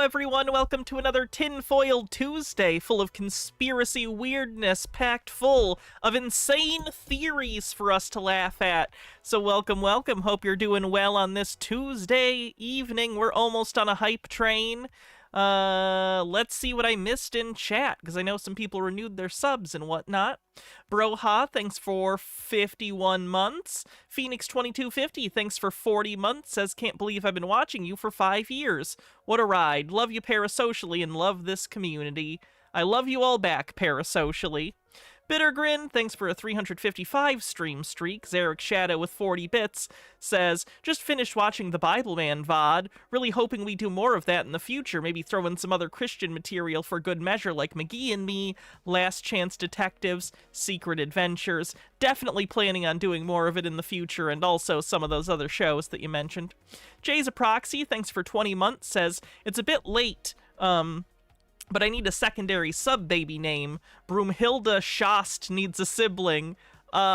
everyone, welcome to another Tinfoil Tuesday, full of conspiracy weirdness, packed full of insane theories for us to laugh at. So welcome, hope you're doing well on this Tuesday evening. We're almost on a hype train. Let's see what I missed in chat, because I know some people renewed their subs and whatnot. Broha, thanks for 51 months. Phoenix2250, thanks for 40 months, says, can't believe I've been watching you for 5 years. What a ride. Love you parasocially and love this community. I love you all back parasocially. Bittergrin, thanks for a 355 stream streak. Zarek Shadow with 40 bits says, just finished watching the Bible Man VOD. Really hoping we do more of that in the future. Maybe throw in some other Christian material for good measure like McGee and Me, Last Chance Detectives, Secret Adventures. Definitely planning on doing more of it in the future, and also some of those other shows that you mentioned. Jay's a Proxy, thanks for 20 months, says, it's a bit late, but I need a secondary sub-baby name. Broomhilda Shast needs a sibling. Ronald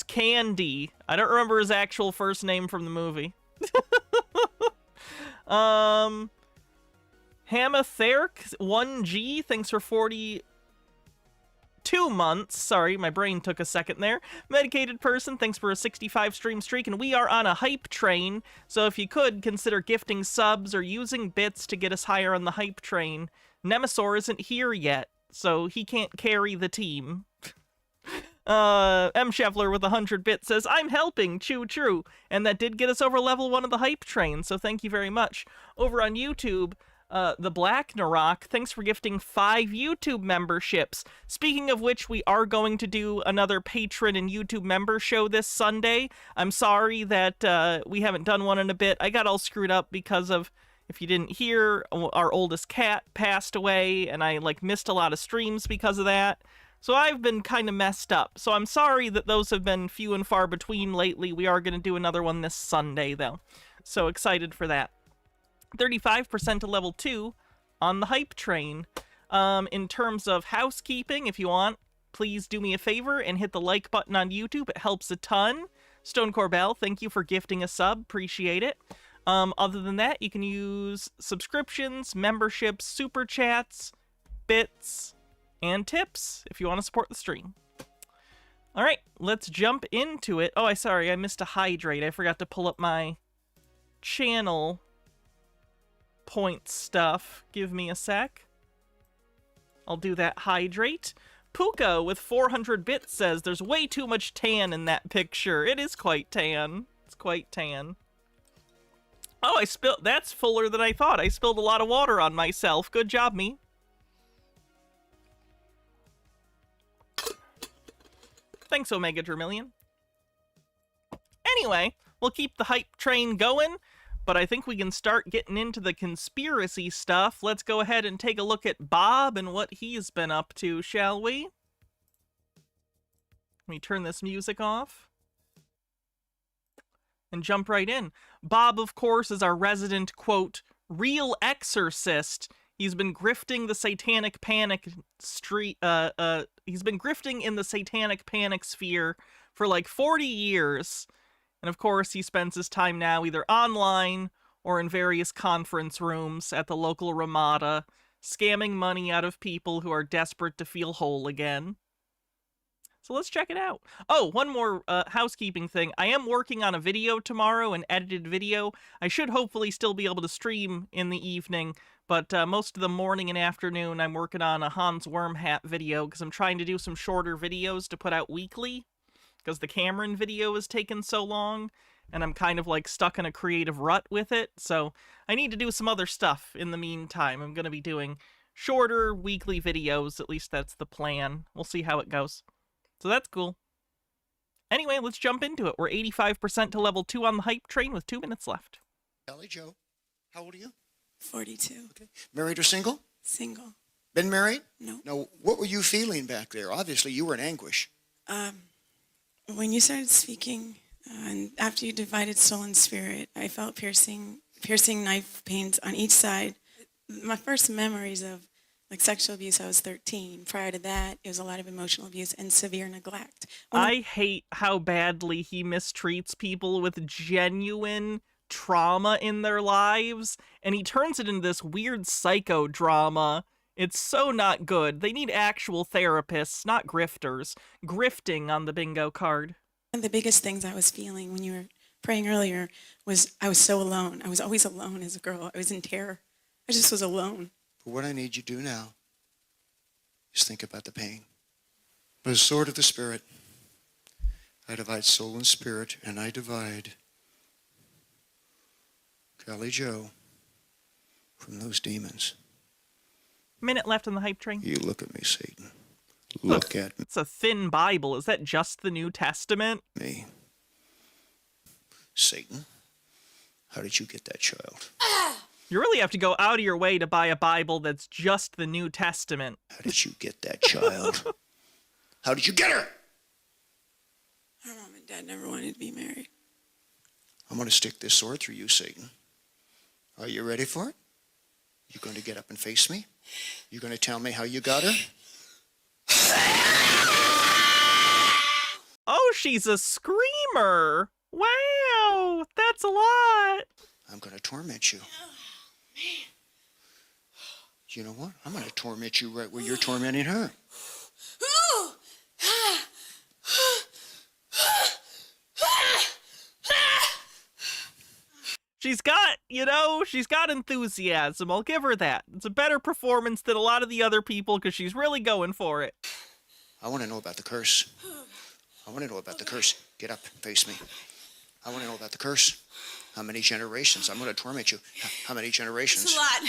Candy. I don't remember his actual first name from the movie. Hamatherk 1G, thanks for 42 months. Sorry, my brain took a second there. Medicated Person, thanks for a 65 stream streak, and we are on a hype train, so if you could, consider gifting subs or using bits to get us higher on the hype train. Nemesaur isn't here yet, so he can't carry the team. M. Scheffler with 100 bits says, I'm helping, true, and that did get us over level 1 of the hype train, so thank you very much. Over on YouTube, the Black Narok, thanks for gifting 5 YouTube memberships. Speaking of which, we are going to do another patron and YouTube member show this Sunday. I'm sorry that we haven't done one in a bit. I got all screwed up because of, if you didn't hear, our oldest cat passed away, and I missed a lot of streams because of that. So I've been kind of messed up. So I'm sorry that those have been few and far between lately. We are going to do another one this Sunday, though. So excited for that. 35% to level 2 on the hype train. In terms of housekeeping, if you want, please do me a favor and hit the like button on YouTube. It helps a ton. Stone Corbell, thank you for gifting a sub. Appreciate it. Other than that, you can use subscriptions, memberships, super chats, bits, and tips if you want to support the stream. All right, let's jump into it. Oh, sorry, I missed a hydrate. I forgot to pull up my channel point stuff. Give me a sec. I'll do that hydrate. Puka with 400 bits says, there's way too much tan in that picture. It is quite tan. It's quite tan. Oh, that's fuller than I thought. I spilled a lot of water on myself. Good job, me. Thanks, Omega Dramillion. Anyway, we'll keep the hype train going, but I think we can start getting into the conspiracy stuff. Let's go ahead and take a look at Bob and what he's been up to, shall we? Let me turn this music off and jump right in. Bob, of course, is our resident, quote, real exorcist. He's been grifting the satanic panic he's been grifting in the satanic panic sphere for 40 years. And of course, he spends his time now either online or in various conference rooms at the local Ramada, scamming money out of people who are desperate to feel whole again. So let's check it out. Oh, one more housekeeping thing. I am working on a video tomorrow, an edited video. I should hopefully still be able to stream in the evening, but most of the morning and afternoon I'm working on a Hans Wormhat video because I'm trying to do some shorter videos to put out weekly because the Cameron video is taking so long and I'm kind of stuck in a creative rut with it. So I need to do some other stuff in the meantime. I'm going to be doing shorter weekly videos. At least that's the plan. We'll see how it goes. So that's cool. Anyway, let's jump into it. We're 85% to level 2 on the hype train with 2 minutes left. Ellie Joe, how old are you? 42. Okay. Married or single? Single. Been married? No. No. What were you feeling back there? Obviously, you were in anguish. When you started speaking, and after you divided soul and spirit, I felt piercing knife pains on each side. My first memories of Like sexual abuse, I was 13. Prior to that, it was a lot of emotional abuse and severe neglect. I hate how badly he mistreats people with genuine trauma in their lives, and he turns it into this weird psychodrama. It's so not good. They need actual therapists, not grifters. Grifting on the bingo card. One of the biggest things I was feeling when you were praying earlier was I was so alone. I was always alone as a girl. I was in terror. I just was alone. But what I need you to do now is think about the pain. By the sword of the Spirit, I divide soul and spirit, and I divide Golly Joe from those demons. Minute left on the hype train. You look at me, Satan. Look at It's a thin Bible. Is that just the New Testament? me. Satan, how did you get that child? You really have to go out of your way to buy a Bible that's just the New Testament. How did you get that child? How did you get her? Our mom and dad never wanted to be married. I'm going to stick this sword through you, Satan. Are you ready for it? You going to get up and face me? You going to tell me how you got her? Oh, she's a screamer. Wow, that's a lot. I'm going to torment you. You know what? I'm going to torment you right where you're tormenting her. She's got enthusiasm. I'll give her that. It's a better performance than a lot of the other people because she's really going for it. I want to know about the curse. I want to know about the curse. Get up, face me. I want to know about the curse. How many generations? I'm going to torment you. How many generations? It's a lot.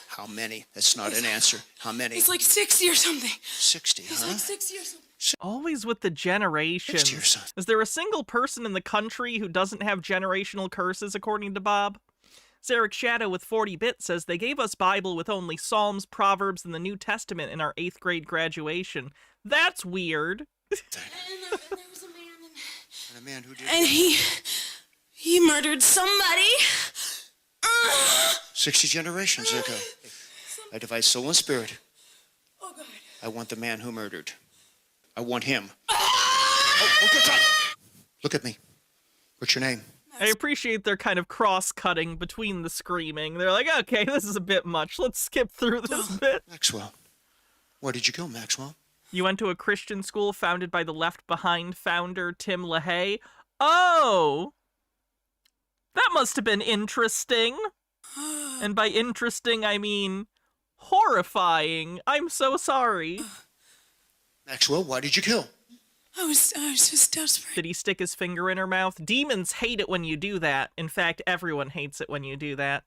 How many? That's not an answer. How many? It's like 60 or something. 60, It's huh? like 60 or something. Always with the generations. 60 or something. Is there a single person in the country who doesn't have generational curses, according to Bob? Zarek Shadow with 40-bit says, they gave us Bible with only Psalms, Proverbs, and the New Testament in our 8th grade graduation. That's weird. And there was a man. And a man who did And he murdered somebody. 60 generations ago. I divide soul and spirit. Oh, God. I want the man who murdered. I want him. Oh, good time. Look at me. What's your name? I appreciate their kind of cross-cutting between the screaming. They're like, okay, this is a bit much. Let's skip through this bit. Maxwell. Where did you go, Maxwell? You went to a Christian school founded by the Left Behind founder Tim LaHaye. Oh! That must have been interesting. And by interesting, I mean horrifying. I'm so sorry. Maxwell, why did you kill? I was just desperate. Did he stick his finger in her mouth? Demons hate it when you do that. In fact, everyone hates it when you do that.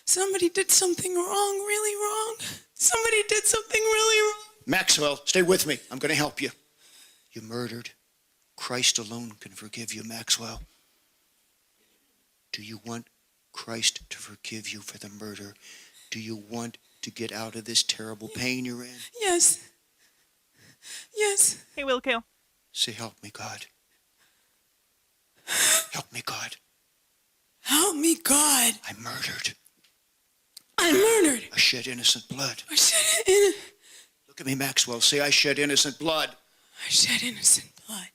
Somebody did something wrong, really wrong. Somebody did something really wrong. Maxwell, stay with me. I'm going to help you. You murdered. Christ alone can forgive you, Maxwell. Do you want Christ to forgive you for the murder? Do you want to get out of this terrible pain you're in? Yes. Yes. Hey, Will Kale. Say, help me, God. Help me, God. Help me, God. I murdered. I murdered. I shed innocent blood. I shed in. Look at me, Maxwell. Say, I shed innocent blood. I shed innocent blood.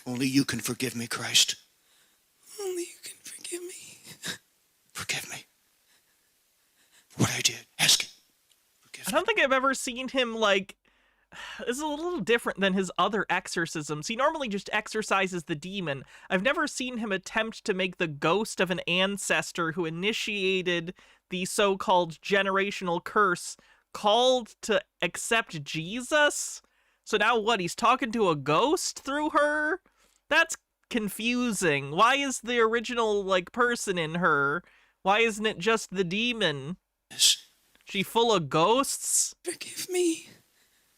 Only you can forgive me, Christ. Only you can forgive me. Forgive me. For what I did. Ask him. Forgive I me. don't think I've ever seen him, like... This is a little different than his other exorcisms. He normally just exorcises the demon. I've never seen him attempt to make the ghost of an ancestor who initiated the so-called generational curse called to accept Jesus? So now what, he's talking to a ghost through her? That's confusing. Why is the original, like, person in her? Why isn't it just the demon? Yes. She full of ghosts? Forgive me.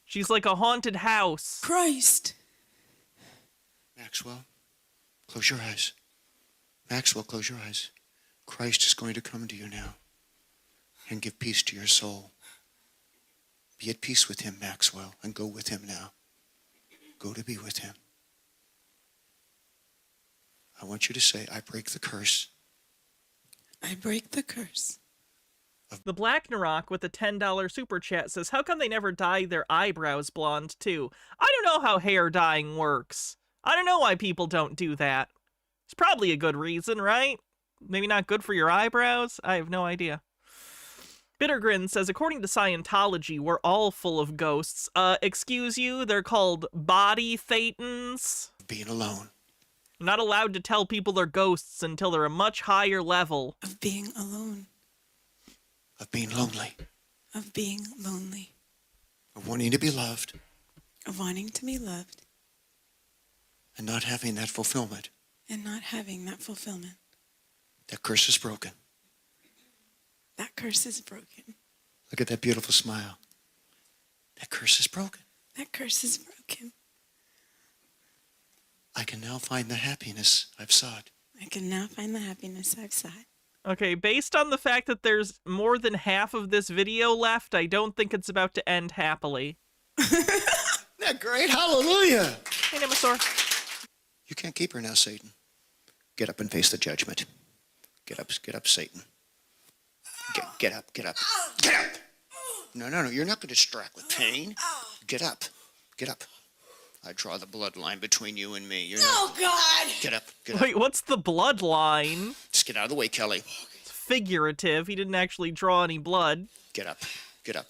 She's like a haunted house. Christ. Maxwell, close your eyes. Maxwell, close your eyes. Christ is going to come to you now and give peace to your soul. Be at peace with him, Maxwell, and go with him now. Go to be with him. I want you to say, I break the curse. I break the curse. The Black Narok with the $10 super chat says, how come they never dye their eyebrows blonde too? I don't know how hair dyeing works. I don't know why people don't do that. It's probably a good reason, right? Maybe not good for your eyebrows? I have no idea. Bittergrin says, according to Scientology, we're all full of ghosts. Excuse you? They're called body thetans? Being alone. I'm not allowed to tell people they're ghosts until they're a much higher level. Of being alone. Of being lonely. Of being lonely. Of wanting to be loved. Of wanting to be loved. And not having that fulfillment. And not having that fulfillment. That curse is broken. That curse is broken. Look at that beautiful smile. That curse is broken. That curse is broken. I can now find the happiness I've sought. I can now find the happiness I've sought. Okay, based on the fact that there's more than half of this video left, I don't think it's about to end happily. Isn't that great? Hallelujah. Hey, Nemesaur. You can't keep her now, Satan. Get up and face the judgment. Get up, Satan. Get up. Get up. No, you're not going to distract with pain. Get up. I draw the bloodline between you and me. God! Get up. Wait, what's the bloodline? Just get out of the way, Kelly. It's figurative. He didn't actually draw any blood. Get up.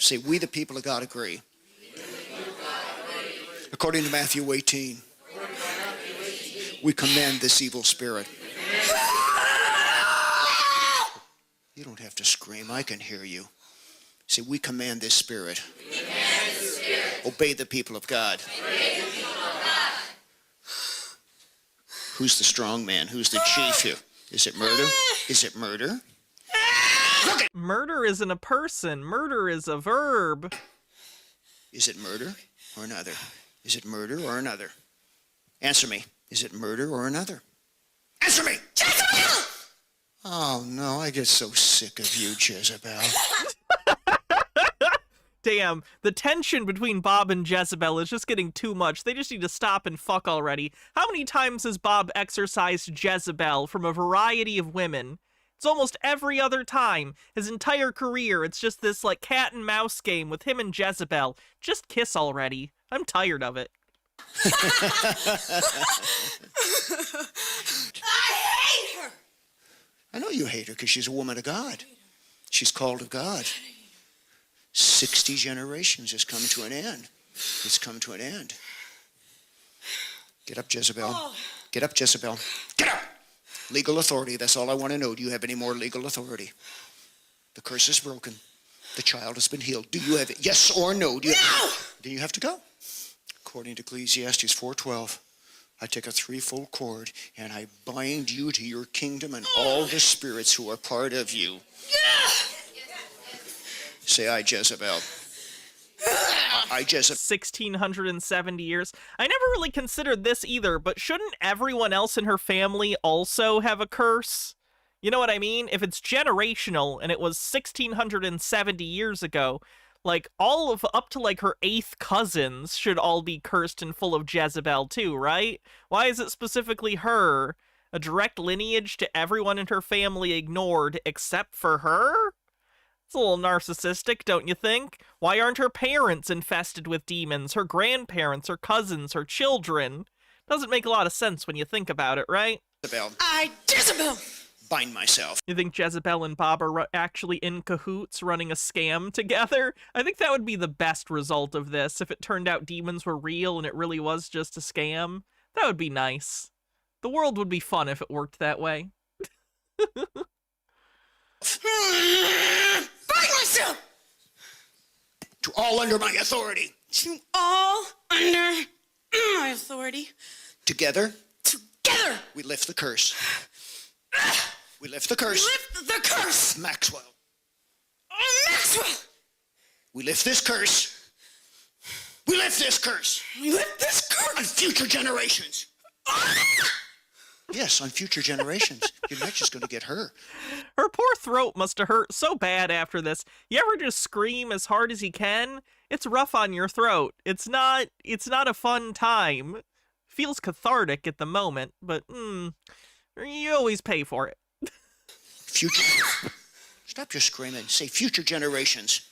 Say, we the people of God agree. According to Matthew 18, we command this evil spirit. You don't have to scream. I can hear you. Say, we command this spirit. Obey the people of God. Who's the strong man? Who's the chief here? Is it murder? Murder isn't a person. Murder is a verb. Is it murder or another? Answer me. Is it murder or another? Answer me! Jezebel! Oh, no, I get so sick of you, Jezebel. Damn, the tension between Bob and Jezebel is just getting too much. They just need to stop and fuck already. How many times has Bob exorcised Jezebel from a variety of women? It's almost every other time. His entire career, it's just this, like, cat and mouse game with him and Jezebel. Just kiss already. I'm tired of it. I hate her! I know you hate her because she's a woman of God. She's called of God. 60 generations has come to an end. It's come to an end. Get up, Jezebel. Get up, Jezebel. Get up! Legal authority, that's all I want to know. Do you have any more legal authority? The curse is broken. The child has been healed. Do you have it? Yes or no? No! Then you have to go. According to Ecclesiastes 4:12, I take a threefold cord and I bind you to your kingdom and all the spirits who are part of you. Say, I, Jezebel. I, Jezebel. 1,670 years. I never really considered this either, but shouldn't everyone else in her family also have a curse? You know what I mean? If it's generational and it was 1,670 years ago, like, all of up to, like, her 8th cousins should all be cursed and full of Jezebel too, right? Why is it specifically her? A direct lineage to everyone in her family ignored except for her? It's a little narcissistic, don't you think? Why aren't her parents infested with demons? Her grandparents, her cousins, her children? Doesn't make a lot of sense when you think about it, right? Jezebel. I, Jezebel! Bind myself. You think Jezebel and Bob are actually in cahoots running a scam together? I think that would be the best result of this, if it turned out demons were real and it really was just a scam. That would be nice. The world would be fun if it worked that way. Bind myself! To all under my authority. To all under my authority. Together, Together! we lift the curse. We lift the curse. Lift the curse! Maxwell. Oh, Maxwell! We lift this curse. We lift this curse. We lift this On curse! future generations. Yes, on future generations. Your neck is going to get hurt. Her poor throat must have hurt so bad after this. You ever just scream as hard as you can? It's rough on your throat. It's not a fun time. Feels cathartic at the moment, but you always pay for it. Future. Stop your screaming. Say future generations.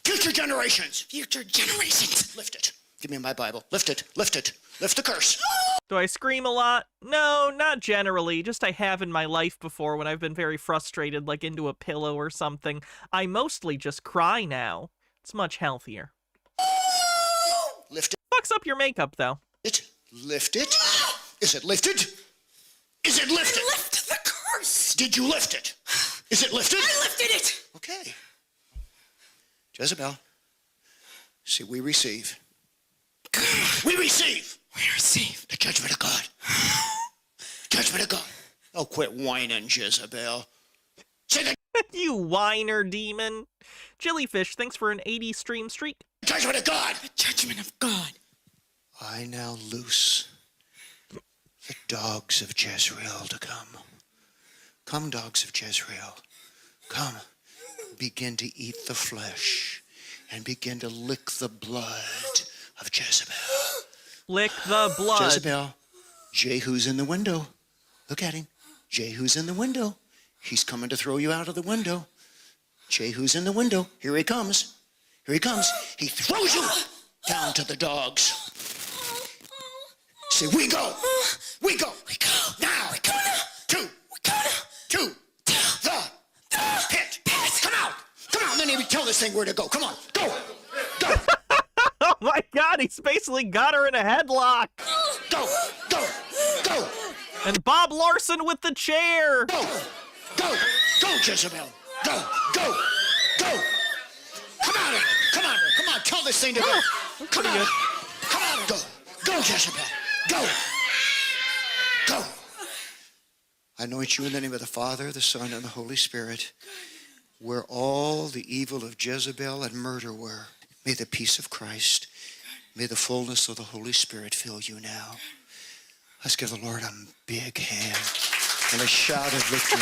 Future generations. Future generations. Lift it. Give me my Bible. Lift it. Lift it. Lift the curse. Do I scream a lot? No, not generally. Just I have in my life before when I've been very frustrated, like into a pillow or something. I mostly just cry now. It's much healthier. Lift Fucks up your makeup, though. it. Lift it. Is it lifted? Is it lifted? Lift the curse. Did you lift it? Is it lifted? I lifted it. Okay. Jezebel. See, we receive. We receive. We receive. The judgment of God. Judgment of God. Oh, quit whining, Jezebel. Say the You whiner demon. Jellyfish, thanks for an 80 stream streak. judgment of God. The judgment of God. I now loose the dogs of Jezreel to come. Come, dogs of Jezreel. Come. Begin to eat the flesh and begin to lick the blood of Jezebel. Lick the blood. Jezebel. Jehu's in the window. Look at him. Jehu's in the window. He's coming to throw you out of the window. Jehu's in the window. Here he comes. Here he comes. He throws you down to the dogs. Say, we go. We go. We go. Now. We go now. To. We go now. To. The pit. Come out. Come out. And then he tell this thing where to go. Come on. Go. Go. Oh my god, he's basically got her in a headlock. Go. Go. Go. And Bob Larson with the chair. Go. Go. Go, Jezebel. Go. Go. Go. Come out of it. Come out of it. Come on. Tell this thing to go. Come on. Come on. Go. Go, Jezebel. Go. Go. I anoint you in the name of the Father, the Son, and the Holy Spirit, where all the evil of Jezebel and murder were. May the peace of Christ, may the fullness of the Holy Spirit fill you now. Let's give the Lord a big hand and a shout of victory.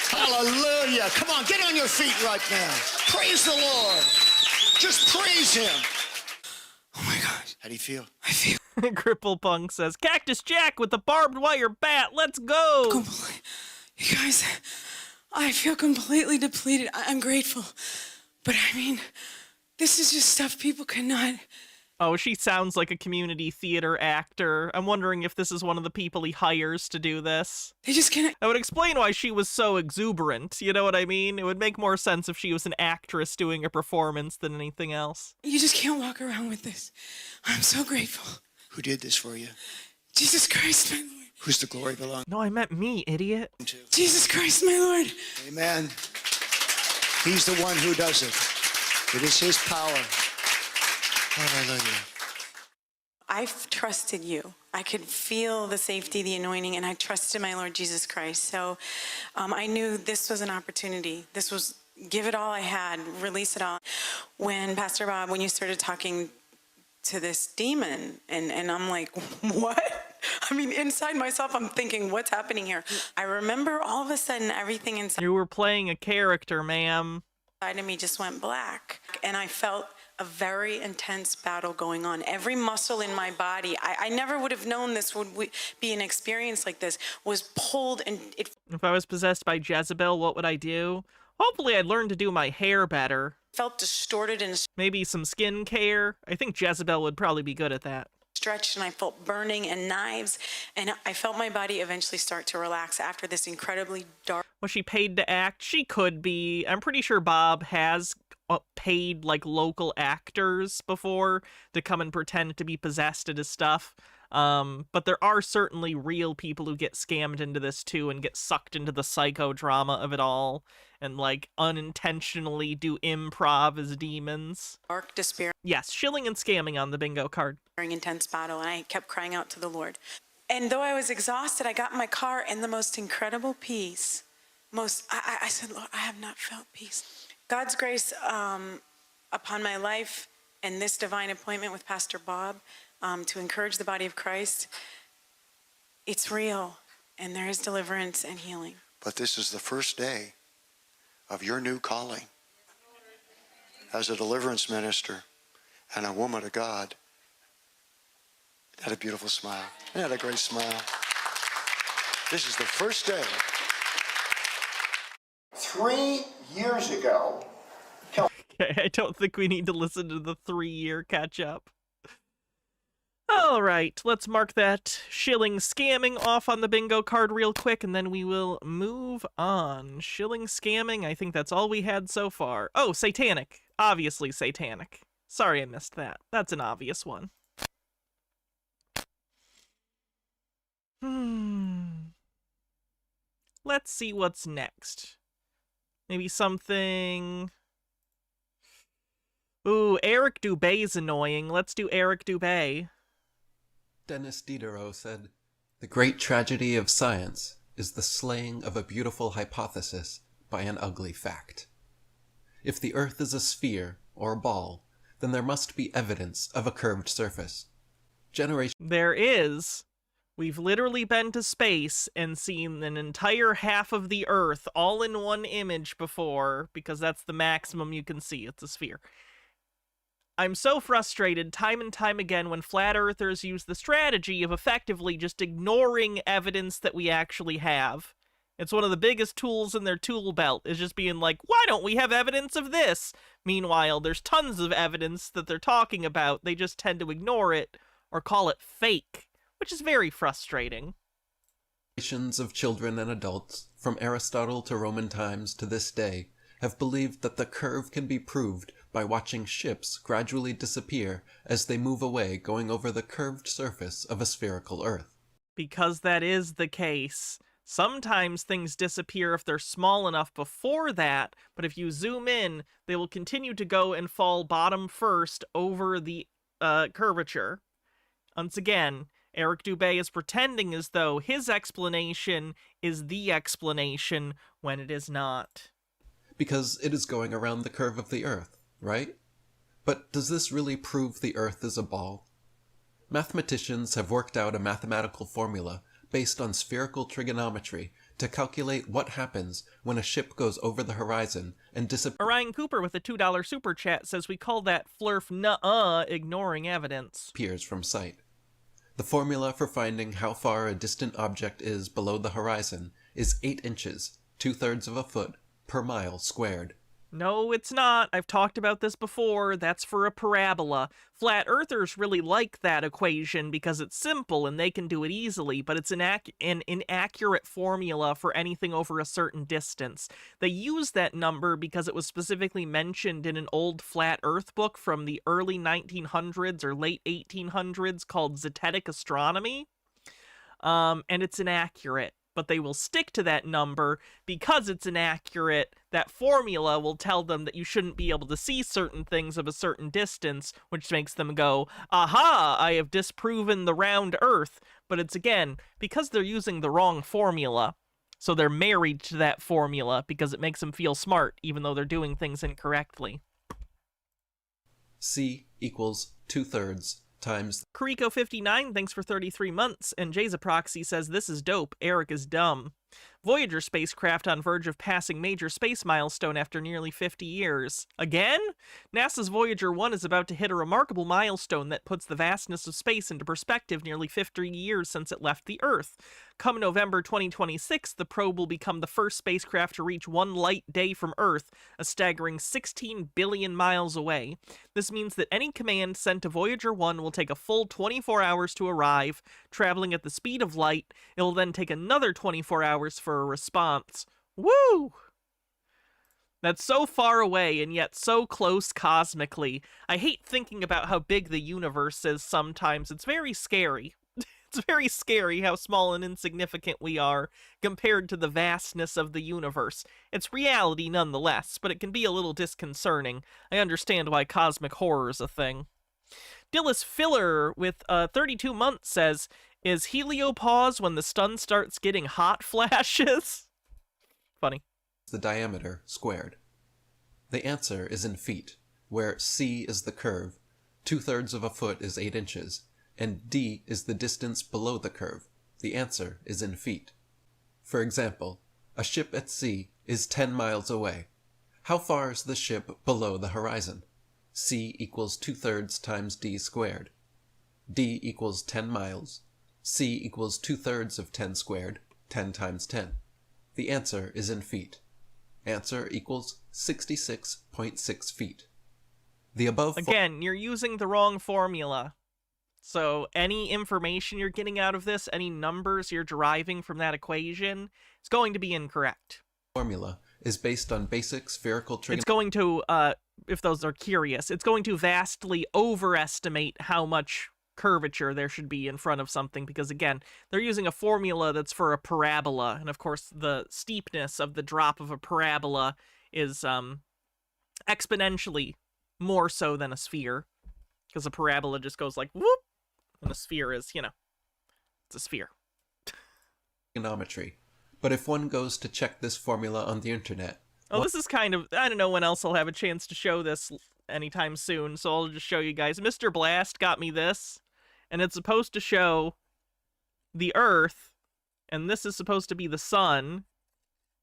Hallelujah. Come on, get on your feet right now. Praise the Lord. Just praise him. Oh my gosh. How do you feel? I feel Cripple Punk says, Cactus Jack with the barbed wire bat, let's go! complete. You guys, I feel completely depleted. I'm grateful. But I mean, this is just stuff people cannot. Oh, she sounds like a community theater actor. I'm wondering if this is one of the people he hires to do this. They just cannot. That would explain why she was so exuberant, you know what I mean? It would make more sense if she was an actress doing a performance than anything else. You just can't walk around with this. I'm so grateful. Who did this for you? Jesus Christ, my Lord. Who's the glory belong No, I meant me, idiot. to? Jesus Christ, my Lord. Amen. He's the one who does it. It is his power. Hallelujah. I've trusted you. I could feel the safety, the anointing, and I trusted my Lord Jesus Christ. So I knew this was an opportunity. This was give it all I had, release it all. When Pastor Bob, when you started talking to this demon, and I'm like, what? I mean, inside myself, I'm thinking, what's happening here? I remember all of a sudden everything inside You were playing a character, ma'am. of me just went black. And I felt a very intense battle going on. Every muscle in my body, I never would have known this would be an experience like this, was pulled, and it If I was possessed by Jezebel, what would I do? Hopefully I'd learn to do my hair better. felt distorted and Maybe some skin care. I think Jezebel would probably be good at that. stretched, and I felt burning and knives, and I felt my body eventually start to relax after this incredibly dark. Was she paid to act? She could be. I'm pretty sure Bob has paid like local actors before to come and pretend to be possessed at his stuff. But there are certainly real people who get scammed into this too and get sucked into the psychodrama of it all and like unintentionally do improv as demons. Dark, despairing, Yes, shilling and scamming on the bingo card. intense battle, and I kept crying out to the Lord. And though I was exhausted, I got in my car, and the most incredible peace, I said, Lord, I have not felt peace. God's grace upon my life and this divine appointment with Pastor Bob to encourage the body of Christ, it's real, and there is deliverance and healing. But this is the first day of your new calling as a deliverance minister and a woman of God. Had a beautiful smile. Had a great smile. This is the first day 3 years ago. Okay, I don't think we need to listen to the 3-year catch-up. All right, let's mark that shilling scamming off on the bingo card real quick, and then we will move on. Shilling scamming, I think that's all we had so far. Oh, satanic. Obviously satanic. Sorry I missed that. That's an obvious one. Let's see what's next. Maybe something... Ooh, Eric Dubé's annoying. Let's do Eric Dubé. Dennis Diderot said, "The great tragedy of science is the slaying of a beautiful hypothesis by an ugly fact. If the Earth is a sphere or a ball, then there must be evidence of a curved surface. There is. We've literally been to space and seen an entire half of the Earth all in one image before, because that's the maximum you can see. It's a sphere. I'm so frustrated time and time again when flat earthers use the strategy of effectively just ignoring evidence that we actually have. It's one of the biggest tools in their tool belt, is just being like, why don't we have evidence of this? Meanwhile, there's tons of evidence that they're talking about. They just tend to ignore it or call it fake, which is very frustrating. Generations of children and adults, from Aristotle to Roman times to this day, have believed that the curve can be proved by watching ships gradually disappear as they move away going over the curved surface of a spherical Earth. Because that is the case. Sometimes things disappear if they're small enough before that, but if you zoom in, they will continue to go and fall bottom first over the curvature. Once again, Eric Dubé is pretending as though his explanation is the explanation when it is not. Because it is going around the curve of the Earth, right? But does this really prove the Earth is a ball? Mathematicians have worked out a mathematical formula based on spherical trigonometry to calculate what happens when a ship goes over the horizon and Orion Cooper with a $2 super chat says we call that flurf nuh-uh ignoring evidence. disappears from sight. The formula for finding how far a distant object is below the horizon is 8 inches, 2/3 of a foot, per mile squared. No, it's not. I've talked about this before. That's for a parabola. Flat earthers really like that equation because it's simple and they can do it easily, but it's an inaccurate formula for anything over a certain distance. They use that number because it was specifically mentioned in an old flat earth book from the early 1900s or late 1800s called Zetetic Astronomy. And it's inaccurate. But they will stick to that number because it's inaccurate. That formula will tell them that you shouldn't be able to see certain things of a certain distance, which makes them go, aha, I have disproven the round Earth. But it's, again, because they're using the wrong formula. So they're married to that formula because it makes them feel smart, even though they're doing things incorrectly. C equals 2/3 times... Kariko59, thanks for 33 months, and Jayzaproxy says, this is dope, Eric is dumb. Voyager spacecraft on verge of passing major space milestone after nearly 50 years. Again? NASA's Voyager 1 is about to hit a remarkable milestone that puts the vastness of space into perspective nearly 50 years since it left the Earth. Come November 2026, the probe will become the first spacecraft to reach 1 light day from Earth, a staggering 16 billion miles away. This means that any command sent to Voyager 1 will take a full 24 hours to arrive, traveling at the speed of light. It will then take another 24 hours for a response. Woo! That's so far away and yet so close cosmically. I hate thinking about how big the universe is sometimes. It's very scary. It's very scary how small and insignificant we are compared to the vastness of the universe. It's reality nonetheless, but it can be a little disconcerting. I understand why cosmic horror is a thing. Dillis Filler with 32 months says, is heliopause when the sun starts getting hot flashes? Funny. The diameter squared. The answer is in feet, where c is the curve, 2/3 of a foot is 8 inches, and d is the distance below the curve. The answer is in feet. For example, a ship at sea is 10 miles away. How far is the ship below the horizon? c equals 2/3 times d squared. d equals 10 miles. c equals 2/3 of 10 squared, 10 times 10. The answer is in feet. Answer equals 66.6 feet. The above Again, you're using the wrong formula. So any information you're getting out of this, any numbers you're deriving from that equation, it's going to be incorrect. formula is based on basic spherical It's going to, if those are curious, it's going to vastly overestimate how much curvature there should be in front of something, because again, they're using a formula that's for a parabola, and of course the steepness of the drop of a parabola is exponentially more so than a sphere, because a parabola just goes like whoop, and a sphere is, you know, it's a sphere. trigonometry. But if one goes to check this formula on the internet, Oh, this is kind of, I don't know when else I'll have a chance to show this anytime soon, so I'll just show you guys. Mr. Blast got me this, and it's supposed to show the Earth, and this is supposed to be the sun,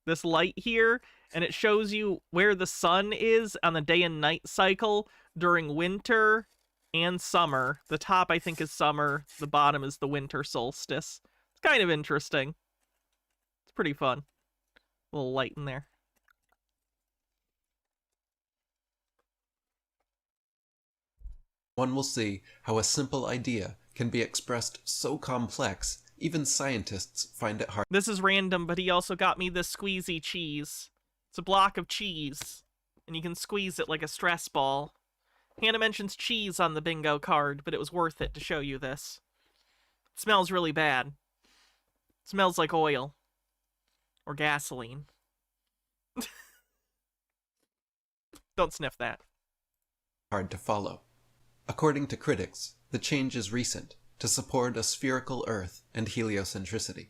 this light here, and it shows you where the sun is on the day and night cycle during winter and summer. The top, I think, is summer, the bottom is the winter solstice. It's kind of interesting. It's pretty fun. A little light in there. one will see how a simple idea can be expressed so complex, even scientists find it hard. This is random, but he also got me this squeezy cheese. It's a block of cheese, and you can squeeze it like a stress ball. Hannah mentions cheese on the bingo card, but it was worth it to show you this. It smells really bad. It smells like oil. Or gasoline. Don't sniff that. Hard to follow. According to critics, the change is recent to support a spherical Earth and heliocentricity.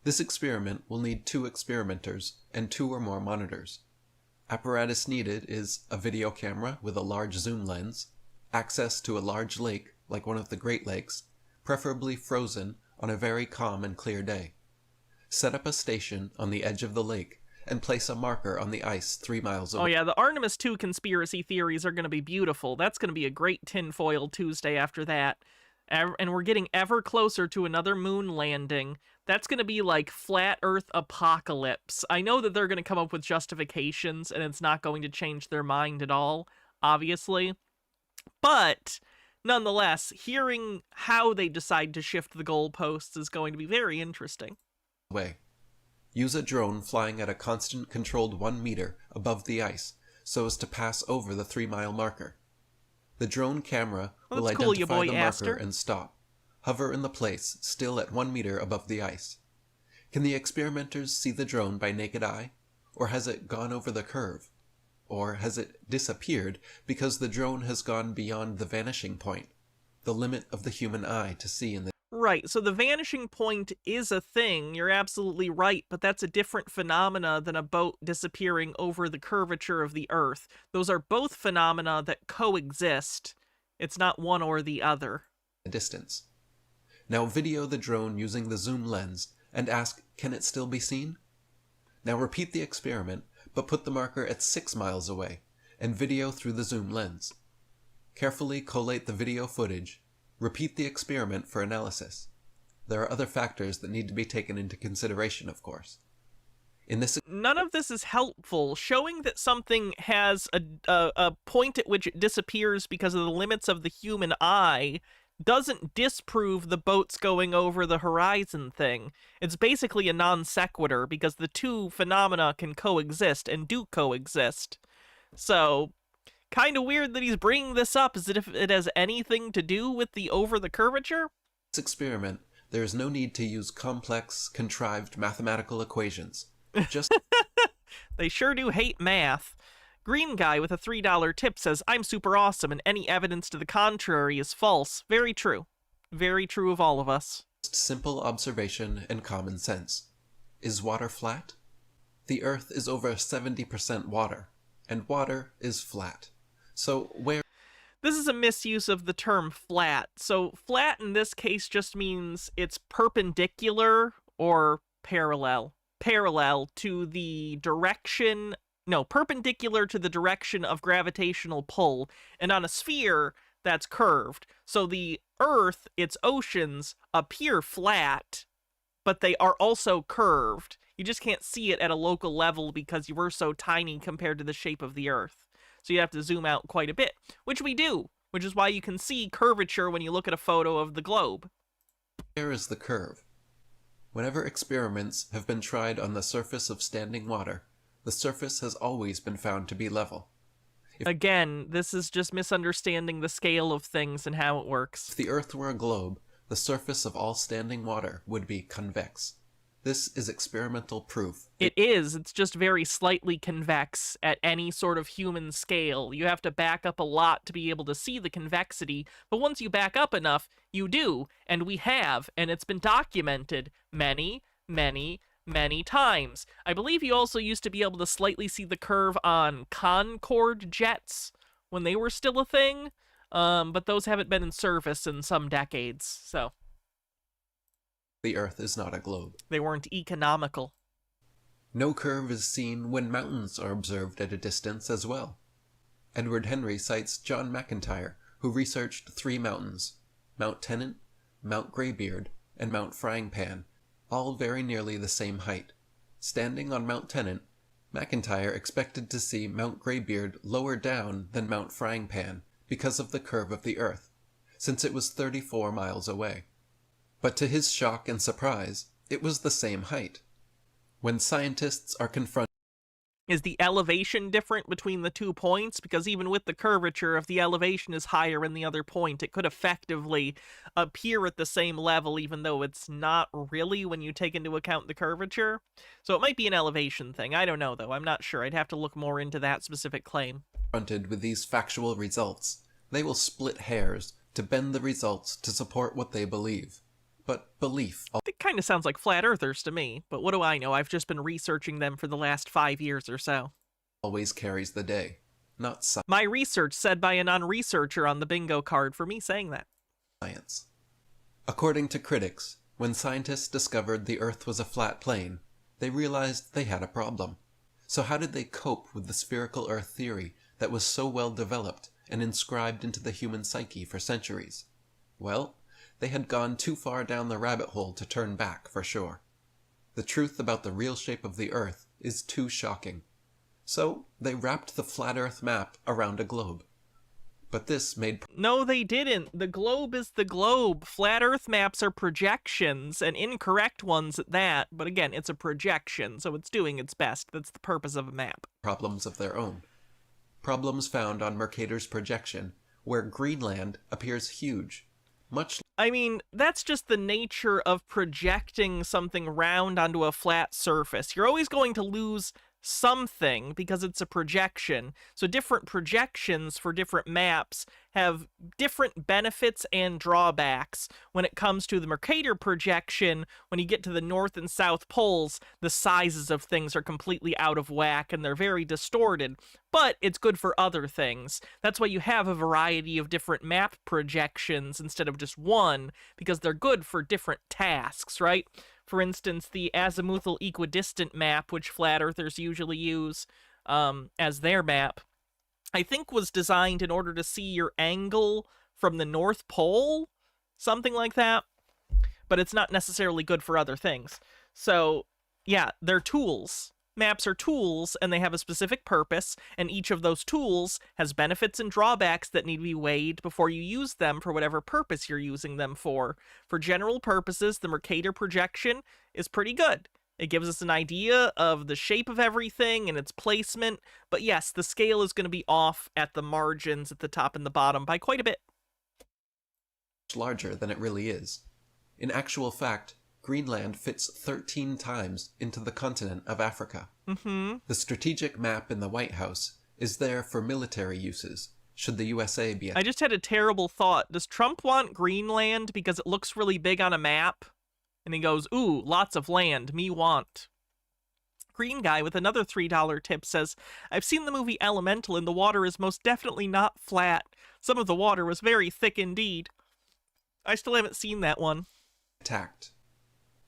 This experiment will need 2 experimenters and 2 or more monitors. Apparatus needed is a video camera with a large zoom lens, access to a large lake like one of the Great Lakes, preferably frozen on a very calm and clear day. Set up a station on the edge of the lake and place a marker on the ice 3 miles away. Oh yeah, the Artemis 2 conspiracy theories are going to be beautiful. That's going to be a great tinfoil Tuesday after that. And we're getting ever closer to another moon landing. That's going to be like flat Earth apocalypse. I know that they're going to come up with justifications, and it's not going to change their mind at all, obviously. But nonetheless, hearing how they decide to shift the goalposts is going to be very interesting. Use a drone flying at a constant controlled 1 meter above the ice so as to pass over the 3-mile marker. The drone camera will identify the marker and stop. Hover in the place, still at 1 meter above the ice. Can the experimenters see the drone by naked eye? Or has it gone over the curve? Or has it disappeared because the drone has gone beyond the vanishing point, the limit of the human eye to see in the... Right, so the vanishing point is a thing, you're absolutely right, but that's a different phenomena than a boat disappearing over the curvature of the Earth. Those are both phenomena that coexist. It's not one or the other. Distance. Now video the drone using the zoom lens and ask, can it still be seen? Now repeat the experiment, but put the marker at 6 miles away, and video through the zoom lens. Carefully collate the video footage. Repeat the experiment for analysis. There are other factors that need to be taken into consideration, of course. None of this is helpful. Showing that something has a point at which it disappears because of the limits of the human eye doesn't disprove the boats going over the horizon thing. It's basically a non sequitur because the two phenomena can coexist and do coexist. So... kind of weird that he's bringing this up as if it has anything to do with the over the curvature. This experiment, there is no need to use complex, contrived mathematical equations. Just They sure do hate math. Green Guy with a $3 tip says, I'm super awesome and any evidence to the contrary is false. Very true. Very true of all of us. Simple observation and common sense. Is water flat? The Earth is over 70% water, and water is flat. So where... This is a misuse of the term flat. So flat in this case just means it's perpendicular or parallel. Parallel to the direction... No, perpendicular to the direction of gravitational pull. And on a sphere, that's curved. So the Earth, its oceans, appear flat, but they are also curved. You just can't see it at a local level because you were so tiny compared to the shape of the Earth. So you have to zoom out quite a bit, which we do, which is why you can see curvature when you look at a photo of the globe. Where is the curve? Whenever experiments have been tried on the surface of standing water, the surface has always been found to be level. Again, this is just misunderstanding the scale of things and how it works. If the Earth were a globe, the surface of all standing water would be convex. This is experimental proof. It is. It's just very slightly convex at any sort of human scale. You have to back up a lot to be able to see the convexity, but once you back up enough, you do, and we have, and it's been documented many, many, many times. I believe you also used to be able to slightly see the curve on Concorde jets when they were still a thing, but those haven't been in service in some decades, so The Earth is not a globe. they weren't economical. No curve is seen when mountains are observed at a distance as well. Edward Henry cites John McIntyre, who researched 3 mountains, Mount Tennant, Mount Greybeard, and Mount Frying Pan, all very nearly the same height. Standing on Mount Tennant, McIntyre expected to see Mount Greybeard lower down than Mount Frying Pan because of the curve of the Earth, since it was 34 miles away. But to his shock and surprise, it was the same height. When scientists are confronted Is the elevation different between the 2 points? Because even with the curvature, if the elevation is higher in the other point, it could effectively appear at the same level, even though it's not really when you take into account the curvature. So it might be an elevation thing. I don't know, though. I'm not sure. I'd have to look more into that specific claim. with these factual results, they will split hairs to bend the results to support what they believe. But belief It kind of sounds like flat earthers to me, but what do I know? I've just been researching them for the last 5 years or so. always carries the day, not My research said by a non-researcher on the bingo card for me saying that. science. According to critics, when scientists discovered the Earth was a flat plane, they realized they had a problem. So how did they cope with the spherical Earth theory that was so well developed and inscribed into the human psyche for centuries? Well, they had gone too far down the rabbit hole to turn back, for sure. The truth about the real shape of the Earth is too shocking. So they wrapped the flat Earth map around a globe. But this made No, they didn't. The globe is the globe. Flat Earth maps are projections, and incorrect ones at that. But again, it's a projection, so it's doing its best. That's the purpose of a map. problems of their own. Problems found on Mercator's projection, where Greenland appears huge, much I mean, that's just the nature of projecting something round onto a flat surface. You're always going to lose something because it's a projection. So different projections for different maps have different benefits and drawbacks. When it comes to the Mercator projection, when you get to the North and South poles, the sizes of things are completely out of whack and they're very distorted. But it's good for other things. That's why you have a variety of different map projections instead of just one, because they're good for different tasks, right? For instance, the azimuthal equidistant map, which flat earthers usually use as their map, I think was designed in order to see your angle from the North Pole, something like that. But it's not necessarily good for other things. So, yeah, they're tools. Maps are tools, and they have a specific purpose, and each of those tools has benefits and drawbacks that need to be weighed before you use them for whatever purpose you're using them for. For general purposes, the Mercator projection is pretty good. It gives us an idea of the shape of everything and its placement, but yes, the scale is going to be off at the margins at the top and the bottom by quite a bit. larger than it really is. In actual fact, Greenland fits 13 times into the continent of Africa. The strategic map in the White House is there for military uses, should the USA be I just had a terrible thought. Does Trump want Greenland because it looks really big on a map? And he goes, ooh, lots of land, me want. Green guy with another $3 tip says, I've seen the movie Elemental and the water is most definitely not flat. Some of the water was very thick indeed. I still haven't seen that one. attacked?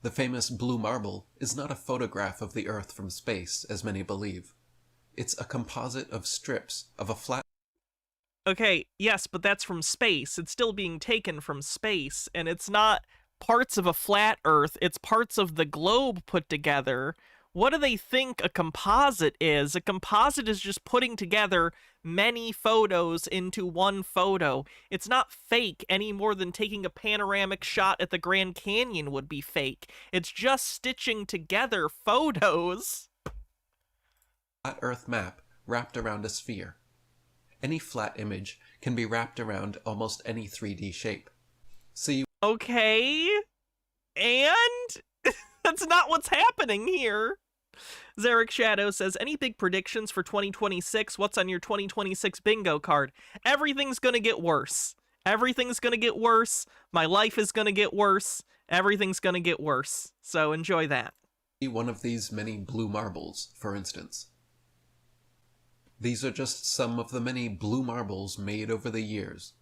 The famous blue marble is not a photograph of the Earth from space, as many believe. It's a composite of strips of a flat Okay, yes, but that's from space. It's still being taken from space, and it's not parts of a flat Earth. It's parts of the globe put together What do they think a composite is? A composite is just putting together many photos into one photo. It's not fake any more than taking a panoramic shot at the Grand Canyon would be fake. It's just stitching together photos. Flat Earth map wrapped around a sphere. Any flat image can be wrapped around almost any 3D shape. See, Okay, and that's not what's happening here. Zarek Shadow says, any big predictions for 2026? What's on your 2026 bingo card? Everything's gonna get worse. Everything's gonna get worse. My life is gonna get worse. Everything's gonna get worse. So enjoy that. one of these many blue marbles, for instance. These are just some of the many blue marbles made over the years.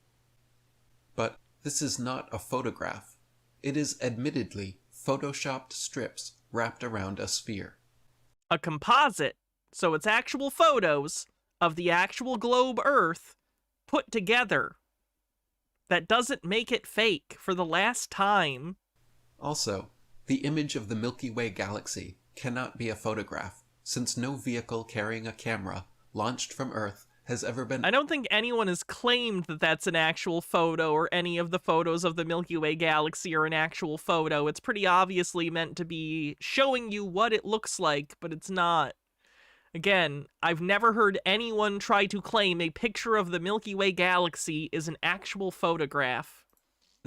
But this is not a photograph. It is admittedly photoshopped strips wrapped around a sphere. A composite, so it's actual photos of the actual globe Earth put together. That doesn't make it fake for the last time. Also, the image of the Milky Way galaxy cannot be a photograph, since no vehicle carrying a camera launched from Earth has ever been... I don't think anyone has claimed that that's an actual photo, or any of the photos of the Milky Way galaxy are an actual photo. It's pretty obviously meant to be showing you what it looks like, but it's not. Again, I've never heard anyone try to claim a picture of the Milky Way galaxy is an actual photograph.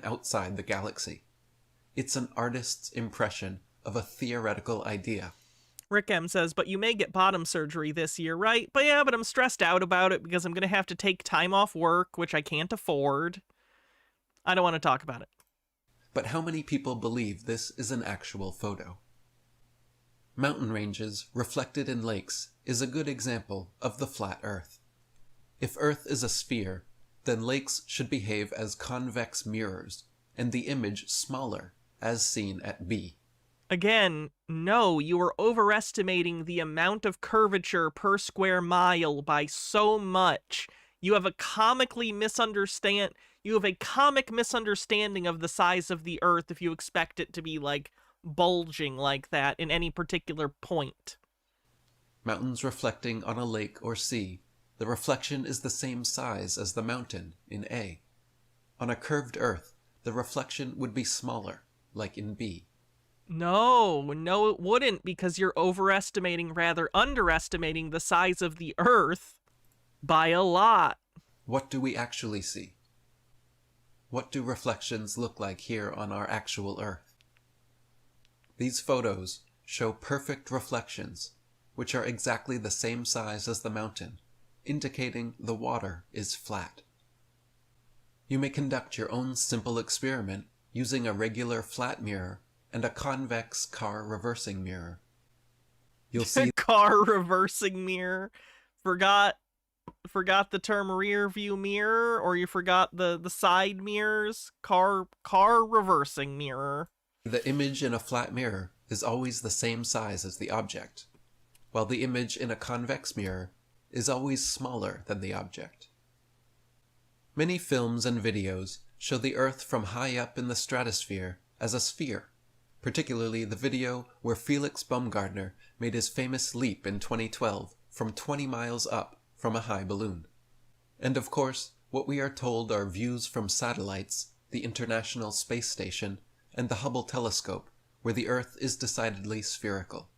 outside the galaxy. It's an artist's impression of a theoretical idea. Rick M says, but you may get bottom surgery this year, right? But yeah, but I'm stressed out about it because I'm going to have to take time off work, which I can't afford. I don't want to talk about it. But how many people believe this is an actual photo? Mountain ranges reflected in lakes is a good example of the flat Earth. If Earth is a sphere, then lakes should behave as convex mirrors, and the image smaller, as seen at B. Again, no, you are overestimating the amount of curvature per square mile by so much. You have a comic misunderstanding of the size of the Earth if you expect it to be, like, bulging like that in any particular point. Mountains reflecting on a lake or sea, the reflection is the same size as the mountain in A. On a curved Earth, the reflection would be smaller, like in B. No, it wouldn't, because you're underestimating the size of the Earth by a lot. What do we actually see? What do reflections look like here on our actual Earth? These photos show perfect reflections, which are exactly the same size as the mountain, indicating the water is flat. You may conduct your own simple experiment using a regular flat mirror and a convex car reversing mirror. You'll see Car reversing mirror. Forgot the term rear view mirror, or you forgot the side mirrors. Car reversing mirror. the image in a flat mirror is always the same size as the object, while the image in a convex mirror is always smaller than the object. Many films and videos show the Earth from high up in the stratosphere as a sphere, particularly the video where Felix Baumgartner made his famous leap in 2012 from 20 miles up from a high balloon. And of course, what we are told are views from satellites, the International Space Station, and the Hubble telescope, where the Earth is decidedly spherical.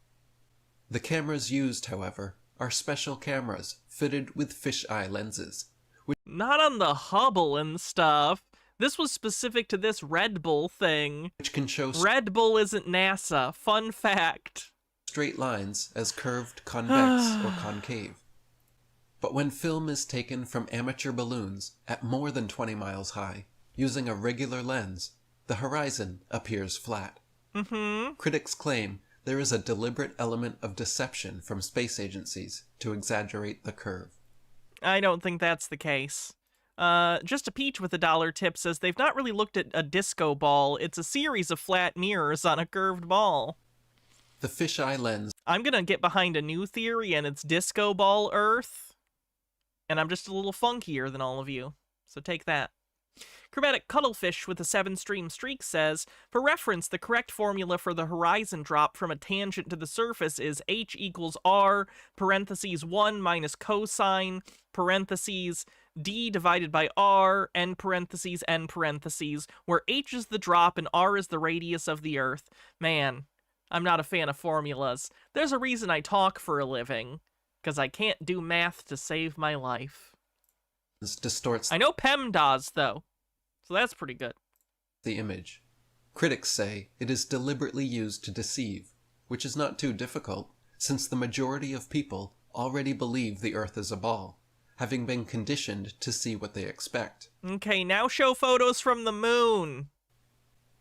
The cameras used, however, are special cameras fitted with fisheye lenses, Not on the Hubble and stuff. This was specific to this Red Bull thing. which can show Red Bull isn't NASA. Fun fact. straight lines as curved, convex, or concave. But when film is taken from amateur balloons at more than 20 miles high, using a regular lens, the horizon appears flat. Critics claim there is a deliberate element of deception from space agencies to exaggerate the curve. I don't think that's the case. Just a Peach with a dollar tip says they've not really looked at a disco ball. It's a series of flat mirrors on a curved ball. The fisheye lens I'm gonna get behind a new theory, and it's disco ball Earth. And I'm just a little funkier than all of you. So take that. Chromatic Cuttlefish with a 7-stream streak says, for reference, the correct formula for the horizon drop from a tangent to the surface is h equals r, parentheses 1 minus cosine, parentheses d divided by r, end parentheses, end parentheses, where h is the drop and r is the radius of the Earth. Man, I'm not a fan of formulas. There's a reason I talk for a living, because I can't do math to save my life. Distorts I know PEMDAS, though. So that's pretty good. the image. Critics say it is deliberately used to deceive, which is not too difficult, since the majority of people already believe the Earth is a ball, having been conditioned to see what they expect. Okay, now show photos from the moon.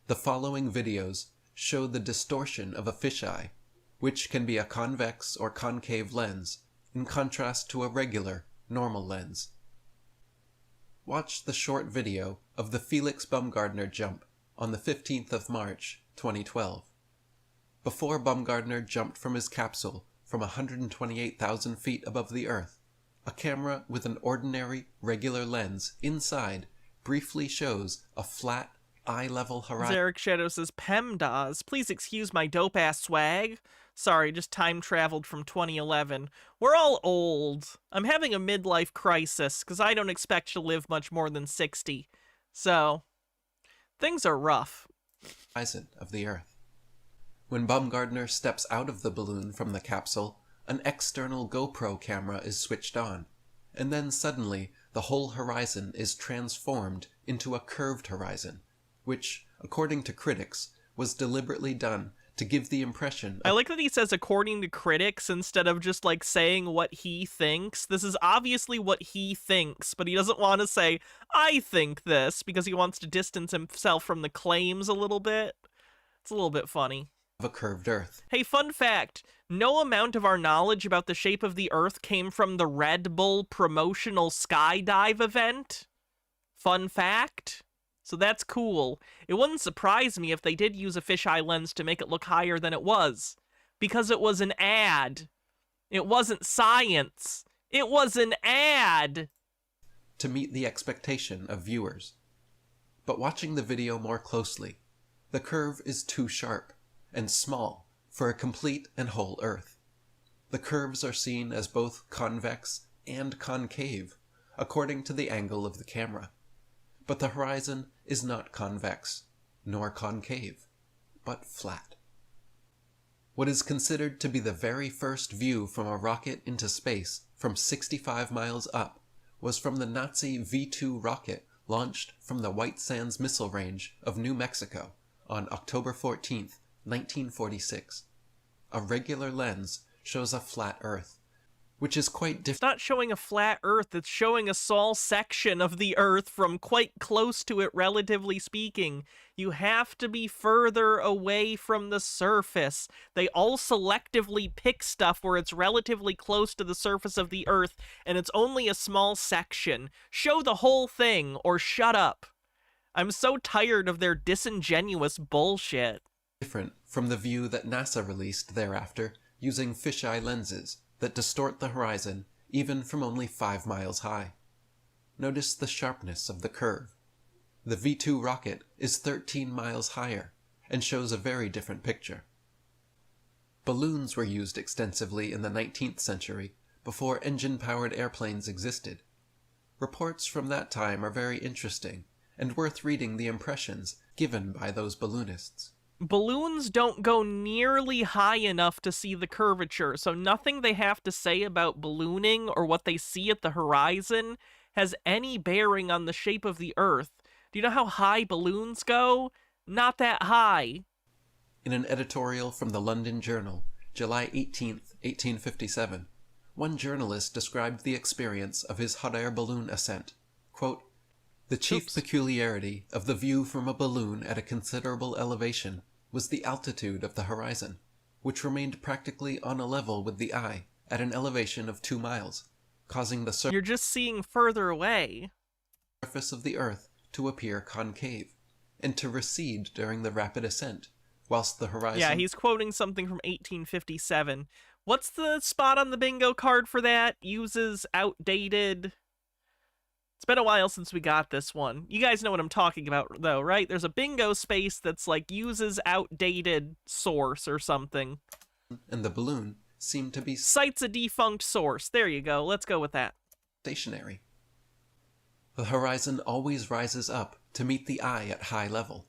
The following videos show the distortion of a fisheye, which can be a convex or concave lens, in contrast to a regular, normal lens. Watch the short video of the Felix Baumgartner jump on the 15th of March, 2012. Before Baumgartner jumped from his capsule from 128,000 feet above the Earth, a camera with an ordinary, regular lens inside briefly shows a flat, eye-level horizon. Zarek Shadow says, PEMDAS, please excuse my dope-ass swag. Sorry, just time-traveled from 2011. We're all old. I'm having a midlife crisis, because I don't expect to live much more than 60. So, things are rough. Horizon of the Earth. When Baumgartner steps out of the balloon from the capsule, an external GoPro camera is switched on, and then suddenly the whole horizon is transformed into a curved horizon, which, according to critics, was deliberately done to give the impression I like that he says according to critics instead of just like saying what he thinks. This is obviously what he thinks, but he doesn't want to say, I think this, because he wants to distance himself from the claims a little bit. It's a little bit funny. of a curved Earth. Hey, fun fact, no amount of our knowledge about the shape of the Earth came from the Red Bull promotional skydive event. Fun fact. So that's cool. It wouldn't surprise me if they did use a fisheye lens to make it look higher than it was. Because it was an ad. It wasn't science. It was an ad. To meet the expectation of viewers. But watching the video more closely, the curve is too sharp and small for a complete and whole Earth. The curves are seen as both convex and concave, according to the angle of the camera. But the horizon is not convex, nor concave, but flat. What is considered to be the very first view from a rocket into space from 65 miles up was from the Nazi V-2 rocket launched from the White Sands Missile Range of New Mexico on October 14th, 1946. A regular lens shows a flat Earth, which is quite It's different. not showing a flat Earth, it's showing a small section of the Earth from quite close to it, relatively speaking. You have to be further away from the surface. They all selectively pick stuff where it's relatively close to the surface of the Earth, and it's only a small section. Show the whole thing, or shut up. I'm so tired of their disingenuous bullshit. Different from the view that NASA released thereafter using fisheye lenses that distort the horizon even from only 5 miles high. Notice the sharpness of the curve. The V-2 rocket is 13 miles higher and shows a very different picture. Balloons were used extensively in the 19th century before engine-powered airplanes existed. Reports from that time are very interesting and worth reading the impressions given by those balloonists. Balloons don't go nearly high enough to see the curvature, so nothing they have to say about ballooning or what they see at the horizon has any bearing on the shape of the Earth. Do you know how high balloons go? Not that high. In an editorial from the London Journal, July 18th, 1857, one journalist described the experience of his hot air balloon ascent. Quote, "The chief peculiarity of the view from a balloon at a considerable elevation was the altitude of the horizon, which remained practically on a level with the eye at an elevation of 2 miles, causing the You're just seeing further away. surface of the Earth to appear concave, and to recede during the rapid ascent, whilst the horizon..." Yeah, he's quoting something from 1857. What's the spot on the bingo card for that? Uses outdated... It's been a while since we got this one. You guys know what I'm talking about, though, right? There's a bingo space that's like uses outdated source or something. And the balloon seem to be Cites a defunct source. There you go. Let's go with that. stationary. The horizon always rises up to meet the eye at high level.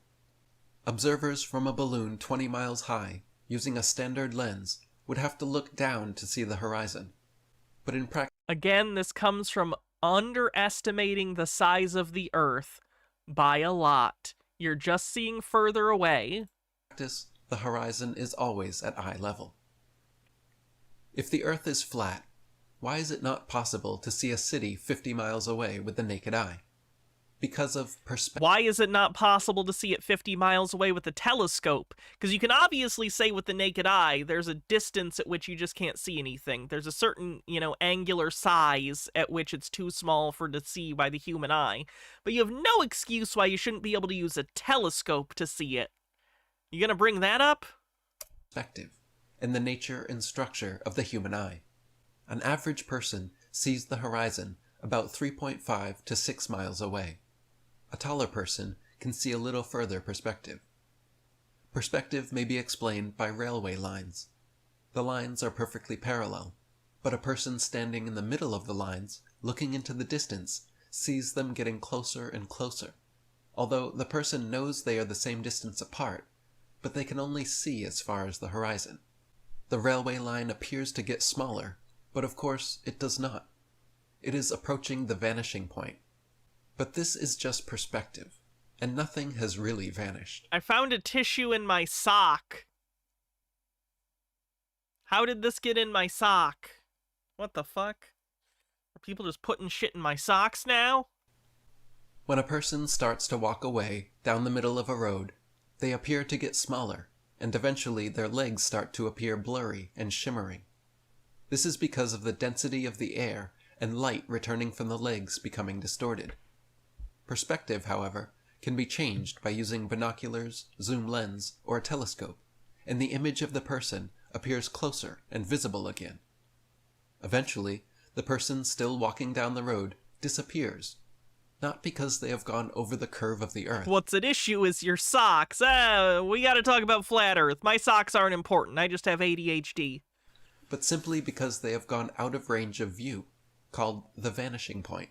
Observers from a balloon 20 miles high, using a standard lens, would have to look down to see the horizon. But in Again, this comes from underestimating the size of the Earth by a lot. You're just seeing further away. practice, the horizon is always at eye level. If the Earth is flat, why is it not possible to see a city 50 miles away with the naked eye? Because of perspective. Why is it not possible to see it 50 miles away with a telescope? Because you can obviously say with the naked eye, there's a distance at which you just can't see anything. There's a certain, angular size at which it's too small for to see by the human eye. But you have no excuse why you shouldn't be able to use a telescope to see it. You gonna bring that up? Perspective and the nature and structure of the human eye. An average person sees the horizon about 3.5 to 6 miles away. A taller person can see a little further perspective. Perspective may be explained by railway lines. The lines are perfectly parallel, but a person standing in the middle of the lines, looking into the distance, sees them getting closer and closer, although the person knows they are the same distance apart, but they can only see as far as the horizon. The railway line appears to get smaller, but of course it does not. It is approaching the vanishing point. But this is just perspective, and nothing has really vanished. I found a tissue in my sock. How did this get in my sock? What the fuck? Are people just putting shit in my socks now? When a person starts to walk away down the middle of a road, they appear to get smaller, and eventually their legs start to appear blurry and shimmering. This is because of the density of the air and light returning from the legs becoming distorted. Perspective, however, can be changed by using binoculars, zoom lens, or a telescope, and the image of the person appears closer and visible again. Eventually, the person still walking down the road disappears, not because they have gone over the curve of the Earth. What's at issue is your socks. We gotta talk about flat Earth. My socks aren't important. I just have ADHD. But simply because they have gone out of range of view, called the vanishing point.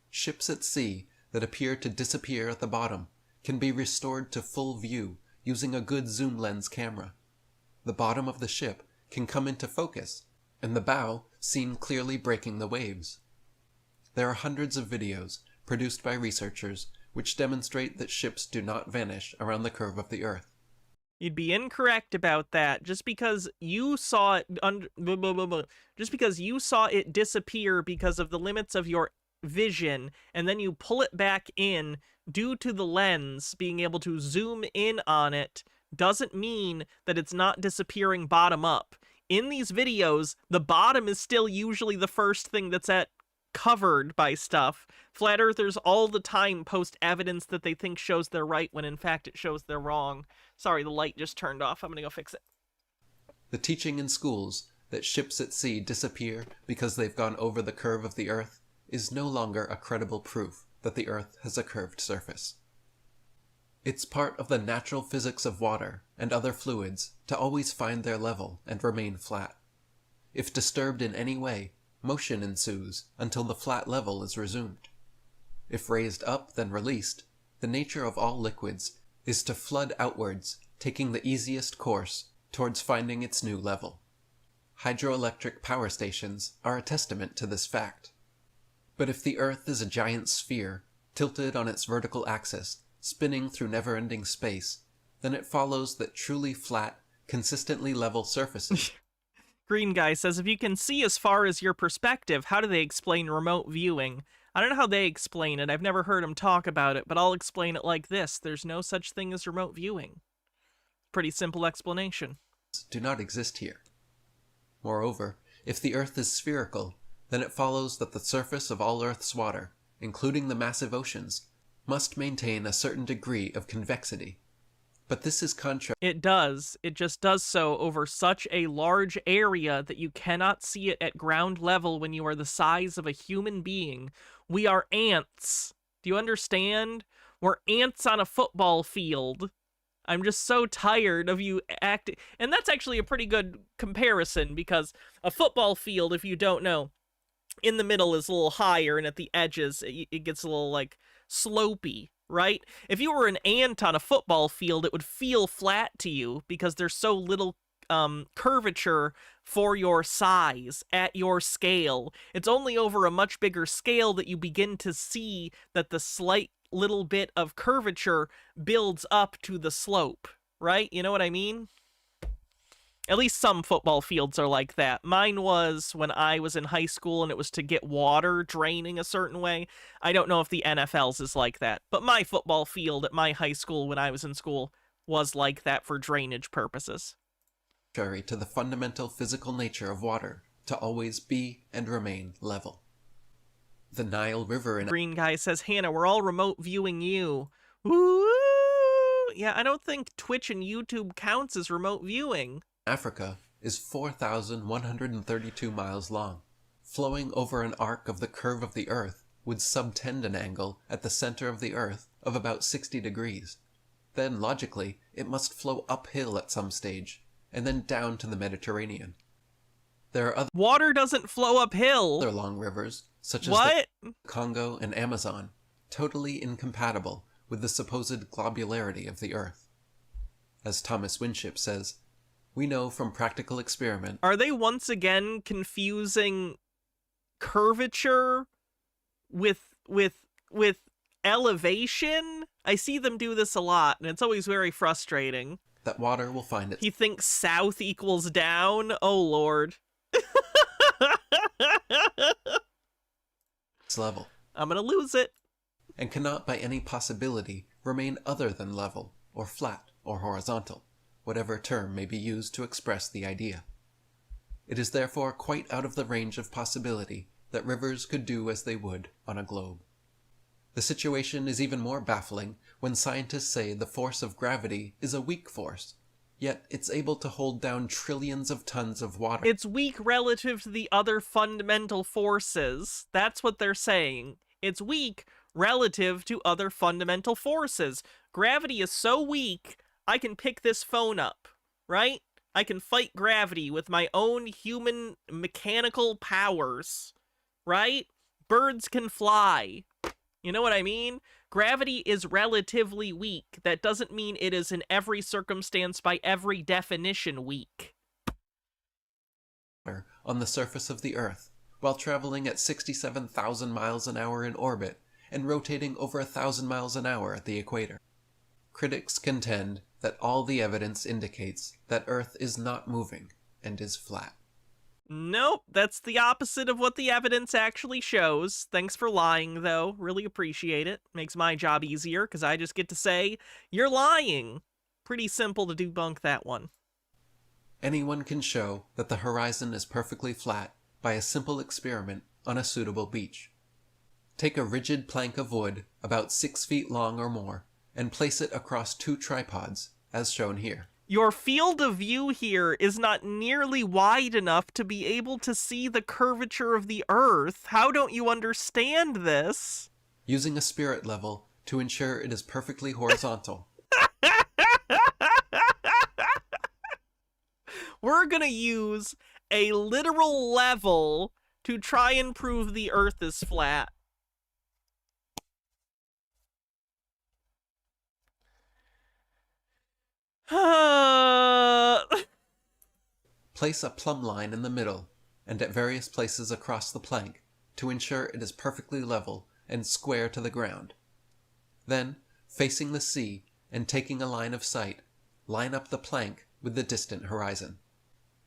Ships at sea that appear to disappear at the bottom can be restored to full view using a good zoom lens camera. The bottom of the ship can come into focus, and the bow seen clearly breaking the waves. There are hundreds of videos produced by researchers which demonstrate that ships do not vanish around the curve of the Earth. You'd be incorrect about that. Just because you saw it just because you saw it disappear because of the limits of your vision, and then you pull it back in due to the lens being able to zoom in on it, doesn't mean that it's not disappearing bottom up. In these videos, the bottom is still usually the first thing that's covered by stuff. Flat earthers all the time post evidence that they think shows they're right when in fact it shows they're wrong. Sorry, the light just turned off. I'm gonna go fix it. The teaching in schools that ships at sea disappear because they've gone over the curve of the Earth is no longer a credible proof that the Earth has a curved surface. It's part of the natural physics of water and other fluids to always find their level and remain flat. If disturbed in any way, motion ensues until the flat level is resumed. If raised up then released, the nature of all liquids is to flood outwards, taking the easiest course towards finding its new level. Hydroelectric power stations are a testament to this fact. But if the Earth is a giant sphere, tilted on its vertical axis, spinning through never-ending space, then it follows that truly flat, consistently level surfaces Green Guy says, if you can see as far as your perspective, how do they explain remote viewing? I don't know how they explain it. I've never heard them talk about it, but I'll explain it like this. There's no such thing as remote viewing. Pretty simple explanation. do not exist here. Moreover, if the Earth is spherical, then it follows that the surface of all Earth's water, including the massive oceans, must maintain a certain degree of convexity. But this is contrary. It does. It just does so over such a large area that you cannot see it at ground level when you are the size of a human being. We are ants. Do you understand? We're ants on a football field. I'm just so tired of you acting. And that's actually a pretty good comparison, because a football field, if you don't know, in the middle is a little higher, and at the edges it gets a little like slopey, right? If you were an ant on a football field, it would feel flat to you because there's so little curvature for your size at your scale. It's only over a much bigger scale that you begin to see that the slight little bit of curvature builds up to the slope, right? You know what I mean? At least some football fields are like that. Mine was when I was in high school, and it was to get water draining a certain way. I don't know if the NFL's is like that, but my football field at my high school when I was in school was like that for drainage purposes. Contrary to the fundamental physical nature of water to always be and remain level. The Nile River in Green guy says, Hannah, we're all remote viewing you. Woo! Yeah, I don't think Twitch and YouTube counts as remote viewing. Africa is 4,132 miles long. Flowing over an arc of the curve of the Earth would subtend an angle at the center of the Earth of about 60 degrees. Then, logically, it must flow uphill at some stage, and then down to the Mediterranean. There are other Water doesn't flow uphill. long rivers, such as What? the Congo and Amazon, totally incompatible with the supposed globularity of the Earth. As Thomas Winship says, we know from practical experiment. Are they once again confusing curvature with elevation? I see them do this a lot, and it's always very frustrating. That water will find He thinks south equals down? Oh, Lord. its level. I'm gonna lose it. And cannot by any possibility remain other than level, or flat, or horizontal, whatever term may be used to express the idea. It is therefore quite out of the range of possibility that rivers could do as they would on a globe. The situation is even more baffling when scientists say the force of gravity is a weak force, yet it's able to hold down trillions of tons of water. It's weak relative to the other fundamental forces. That's what they're saying. It's weak relative to other fundamental forces. Gravity is so weak, I can pick this phone up, right? I can fight gravity with my own human mechanical powers, right? Birds can fly. You know what I mean? Gravity is relatively weak. That doesn't mean it is in every circumstance by every definition weak. On the surface of the Earth, while traveling at 67,000 miles an hour in orbit and rotating over 1,000 miles an hour at the equator. Critics contend that all the evidence indicates that Earth is not moving and is flat. Nope, that's the opposite of what the evidence actually shows. Thanks for lying, though. Really appreciate it. Makes my job easier, because I just get to say, you're lying. Pretty simple to debunk that one. Anyone can show that the horizon is perfectly flat by a simple experiment on a suitable beach. Take a rigid plank of wood about 6 feet long or more and place it across 2 tripods, as shown here. Your field of view here is not nearly wide enough to be able to see the curvature of the Earth. How don't you understand this? Using a spirit level to ensure it is perfectly horizontal. We're gonna use a literal level to try and prove the Earth is flat. Place a plumb line in the middle and at various places across the plank to ensure it is perfectly level and square to the ground. Then, facing the sea and taking a line of sight, line up the plank with the distant horizon.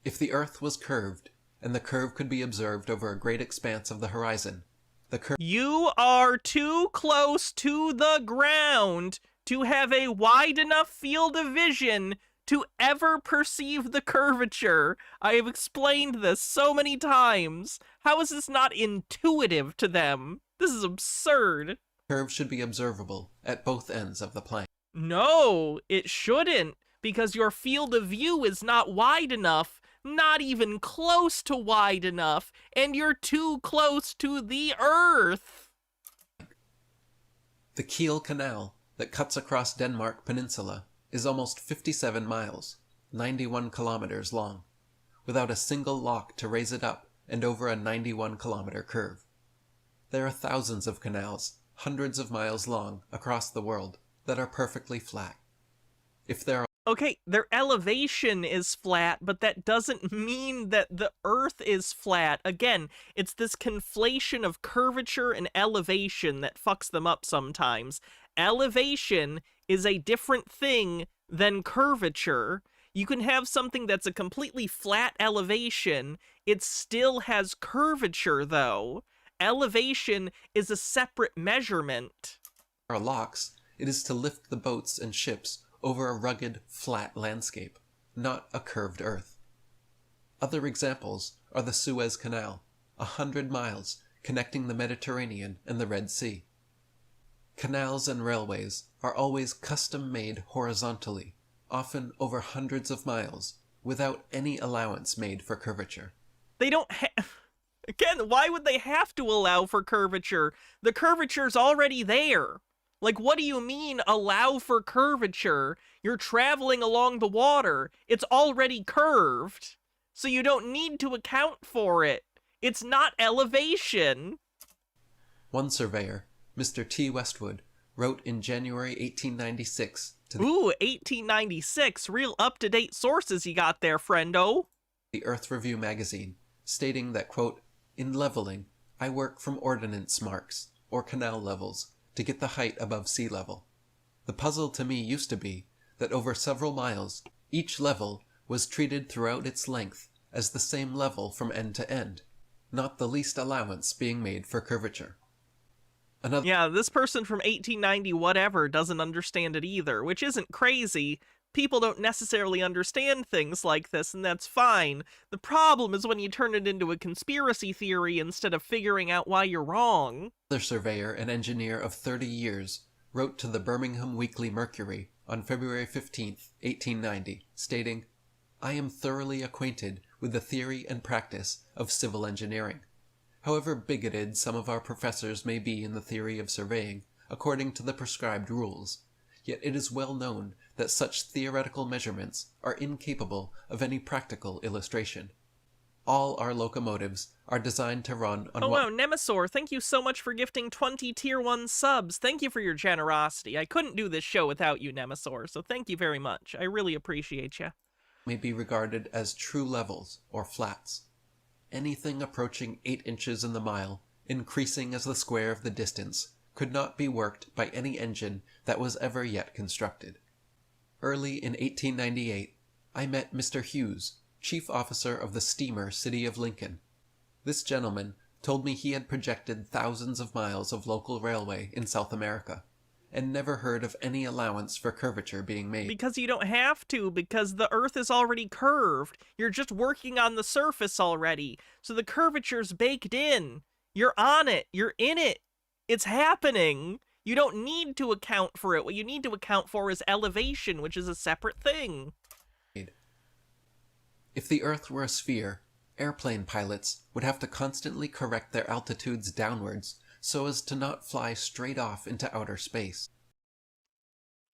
If the Earth was curved, and the curve could be observed over a great expanse of the horizon, the curve... You are too close to the ground to have a wide enough field of vision to ever perceive the curvature. I have explained this so many times. How is this not intuitive to them? This is absurd. Curve should be observable at both ends of the plank. No, it shouldn't, because your field of view is not wide enough, not even close to wide enough, and you're too close to the Earth. The Kiel Canal that cuts across Denmark Peninsula is almost 57 miles, 91 kilometers long, without a single lock to raise it up and over a 91-kilometer curve. There are thousands of canals, hundreds of miles long, across the world that are perfectly flat. If there are Okay, their elevation is flat, but that doesn't mean that the Earth is flat. Again, it's this conflation of curvature and elevation that fucks them up sometimes. Elevation is a different thing than curvature. You can have something that's a completely flat elevation. It still has curvature, though. Elevation is a separate measurement. locks, it is to lift the boats and ships over a rugged, flat landscape, not a curved earth. Other examples are the Suez Canal, 100 miles connecting the Mediterranean and the Red Sea. Canals and railways are always custom-made horizontally, often over hundreds of miles, without any allowance made for curvature. They don't Again, why would they have to allow for curvature? The curvature's already there. Like, what do you mean, allow for curvature? You're traveling along the water. It's already curved. So you don't need to account for it. It's not elevation. One surveyor, Mr. T. Westwood, wrote in January 1896 to Ooh, 1896. Real up-to-date sources you got there, friendo. the Earth Review magazine, stating that, quote, "In leveling, I work from ordnance marks, or canal levels, to get the height above sea level. The puzzle to me used to be that over several miles, each level was treated throughout its length as the same level from end to end, not the least allowance being made for curvature." Another Yeah, this person from 1890 whatever doesn't understand it either, which isn't crazy. People don't necessarily understand things like this, and that's fine. The problem is when you turn it into a conspiracy theory instead of figuring out why you're wrong. surveyor and engineer of 30 years wrote to the Birmingham Weekly Mercury on February 15, 1890, stating, "I am thoroughly acquainted with the theory and practice of civil engineering. However bigoted some of our professors may be in the theory of surveying, according to the prescribed rules, yet it is well known that such theoretical measurements are incapable of any practical illustration. All our locomotives are designed to run on Oh wow, Nemesaur, thank you so much for gifting 20 Tier 1 subs. Thank you for your generosity. I couldn't do this show without you, Nemesaur, so thank you very much. I really appreciate you. may be regarded as true levels or flats. Anything approaching 8 inches in the mile, increasing as the square of the distance, could not be worked by any engine that was ever yet constructed. Early in 1898, I met Mr. Hughes, chief officer of the steamer City of Lincoln. This gentleman told me he had projected thousands of miles of local railway in South America, and never heard of any allowance for curvature being made. Because you don't have to, because the Earth is already curved. You're just working on the surface already, so the curvature's baked in. You're on it. You're in it. It's happening. You don't need to account for it. What you need to account for is elevation, which is a separate thing. If the Earth were a sphere, airplane pilots would have to constantly correct their altitudes downwards so as to not fly straight off into outer space.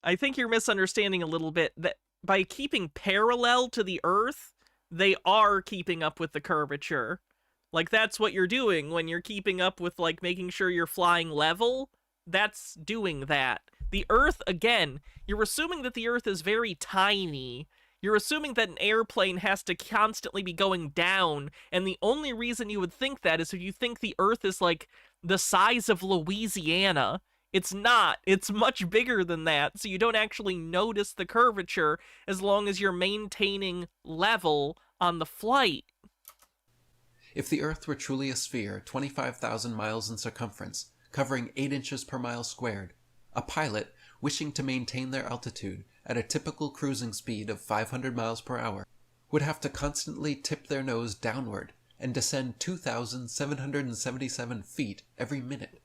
I think you're misunderstanding a little bit that by keeping parallel to the Earth, they are keeping up with the curvature. Like, that's what you're doing when you're keeping up with, like, making sure you're flying level. That's doing that. The Earth, again, you're assuming that the Earth is very tiny. You're assuming that an airplane has to constantly be going down, and the only reason you would think that is if you think the Earth is, like, the size of Louisiana. It's not. It's much bigger than that, so you don't actually notice the curvature as long as you're maintaining level on the flight. If the Earth were truly a sphere 25,000 miles in circumference, covering 8 inches per mile squared, a pilot wishing to maintain their altitude at a typical cruising speed of 500 miles per hour would have to constantly tip their nose downward and descend 2,777 feet every minute.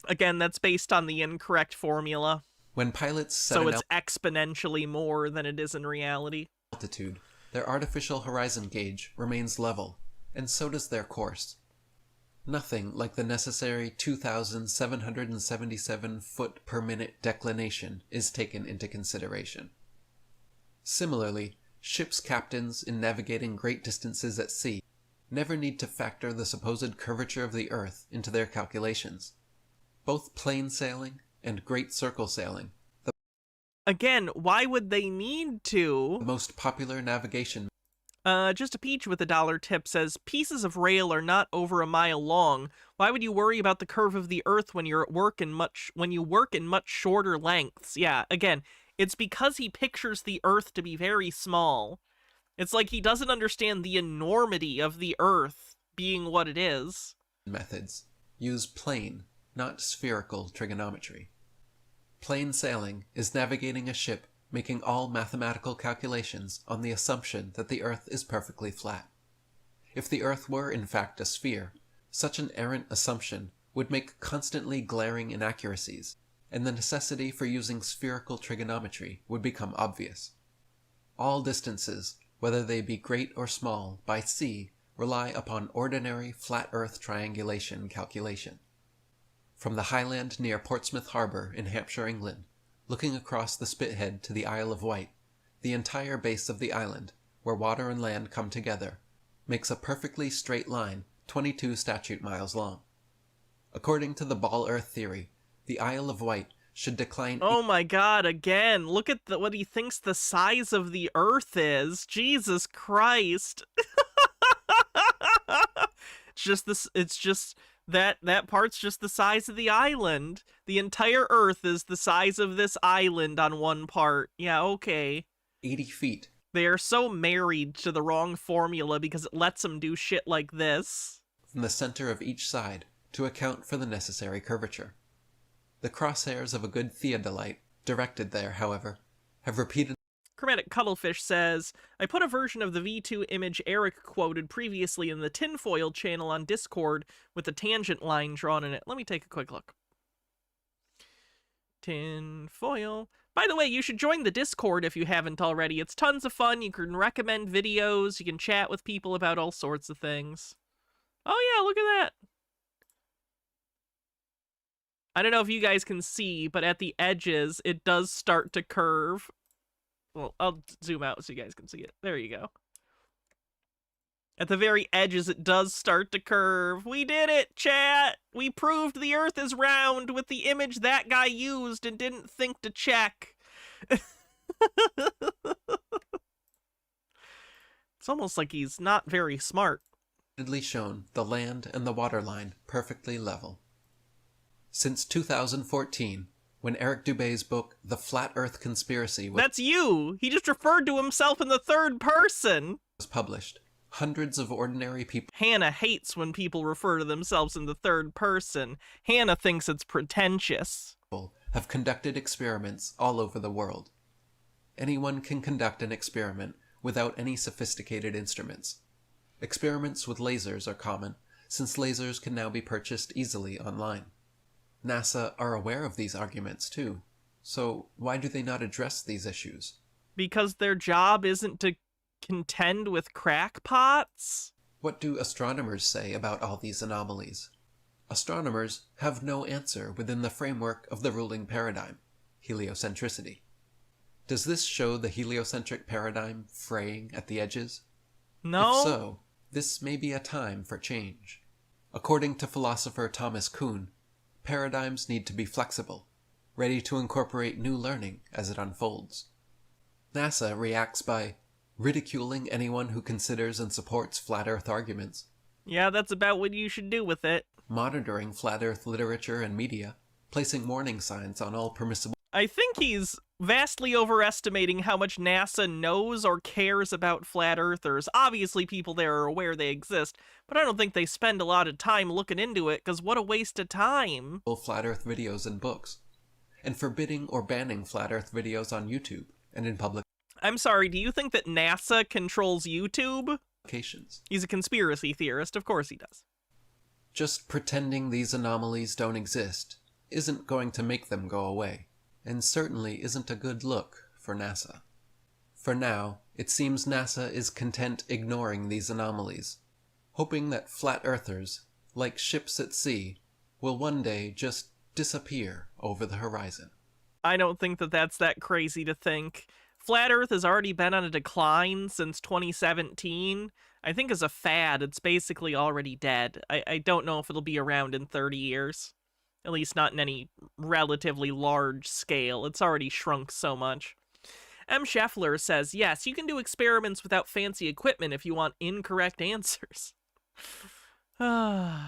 Again, that's based on the incorrect formula. When pilots set So an it's exponentially more than it is in reality. altitude, their artificial horizon gauge remains level, and so does their course. Nothing like the necessary 2,777 foot per minute declination is taken into consideration. Similarly, ships' captains in navigating great distances at sea never need to factor the supposed curvature of the Earth into their calculations. Both plain sailing and great circle sailing, Again, why would they need to? the most popular navigation Just a Peach with a $1 tip says, pieces of rail are not over a mile long. Why would you worry about the curve of the Earth when you're at work when you work in much shorter lengths? Yeah, again, it's because he pictures the Earth to be very small. It's like he doesn't understand the enormity of the Earth being what it is. methods use plane, not spherical trigonometry. Plain sailing is navigating a ship making all mathematical calculations on the assumption that the Earth is perfectly flat. If the Earth were in fact a sphere, such an errant assumption would make constantly glaring inaccuracies, and the necessity for using spherical trigonometry would become obvious. All distances, whether they be great or small, by sea, rely upon ordinary flat Earth triangulation calculation. From the highland near Portsmouth Harbour in Hampshire, England, looking across the Spithead to the Isle of Wight, the entire base of the island, where water and land come together, makes a perfectly straight line 22 statute miles long. According to the ball Earth theory, the Isle of Wight should decline. Oh my god, again, look at what he thinks the size of the Earth is. Jesus Christ. It's just that part's just the size of the island. The entire Earth is the size of this island on one part. Yeah, okay. 80 feet. They are so married to the wrong formula because it lets them do shit like this. From the center of each side to account for the necessary curvature. The crosshairs of a good theodolite, directed there, however, have repeated. Chromatic Cuttlefish says, I put a version of the V2 image Eric quoted previously in the Tinfoil channel on Discord with a tangent line drawn in it. Let me take a quick look. Tinfoil. By the way, you should join the Discord if you haven't already. It's tons of fun. You can recommend videos. You can chat with people about all sorts of things. Oh yeah, look at that. I don't know if you guys can see, but at the edges, it does start to curve. Well, I'll zoom out so you guys can see it. There you go. At the very edges, it does start to curve. We did it, chat! We proved the Earth is round with the image that guy used and didn't think to check. It's almost like he's not very smart. Shown the land and the water line perfectly level. Since 2014, when Eric Dubé's book The Flat Earth Conspiracy That's you! He just referred to himself in the third person! was published, hundreds of ordinary people Hannah hates when people refer to themselves in the third person. Hannah thinks it's pretentious. have conducted experiments all over the world. Anyone can conduct an experiment without any sophisticated instruments. Experiments with lasers are common, since lasers can now be purchased easily online. NASA are aware of these arguments too, so why do they not address these issues? Because their job isn't to contend with crackpots? What do astronomers say about all these anomalies? Astronomers have no answer within the framework of the ruling paradigm, heliocentricity. Does this show the heliocentric paradigm fraying at the edges? No. If so, this may be a time for change. According to philosopher Thomas Kuhn, paradigms need to be flexible, ready to incorporate new learning as it unfolds. NASA reacts by ridiculing anyone who considers and supports flat Earth arguments. Yeah, that's about what you should do with it. Monitoring flat Earth literature and media, placing warning signs on all permissible. I think he's vastly overestimating how much NASA knows or cares about flat earthers. Obviously, people there are aware they exist, but I don't think they spend a lot of time looking into it, because what a waste of time. Flat Earth videos and books, and forbidding or banning flat Earth videos on YouTube and in public. I'm sorry, do you think that NASA controls YouTube? Applications. He's a conspiracy theorist, of course he does. Just pretending these anomalies don't exist isn't going to make them go away. and certainly isn't a good look for NASA. For now, it seems NASA is content ignoring these anomalies, hoping that flat earthers, like ships at sea, will one day just disappear over the horizon. I don't think that that's that crazy to think. Flat Earth has already been on a decline since 2017. I think as a fad, it's basically already dead. I don't know if it'll be around in 30 years. At least not in any relatively large scale. It's already shrunk so much. M. Scheffler says, yes, you can do experiments without fancy equipment if you want incorrect answers. Let's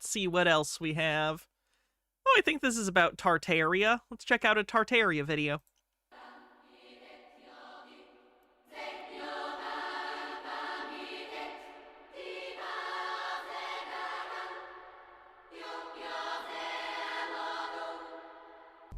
see what else we have. Oh, I think this is about Tartaria. Let's check out a Tartaria video.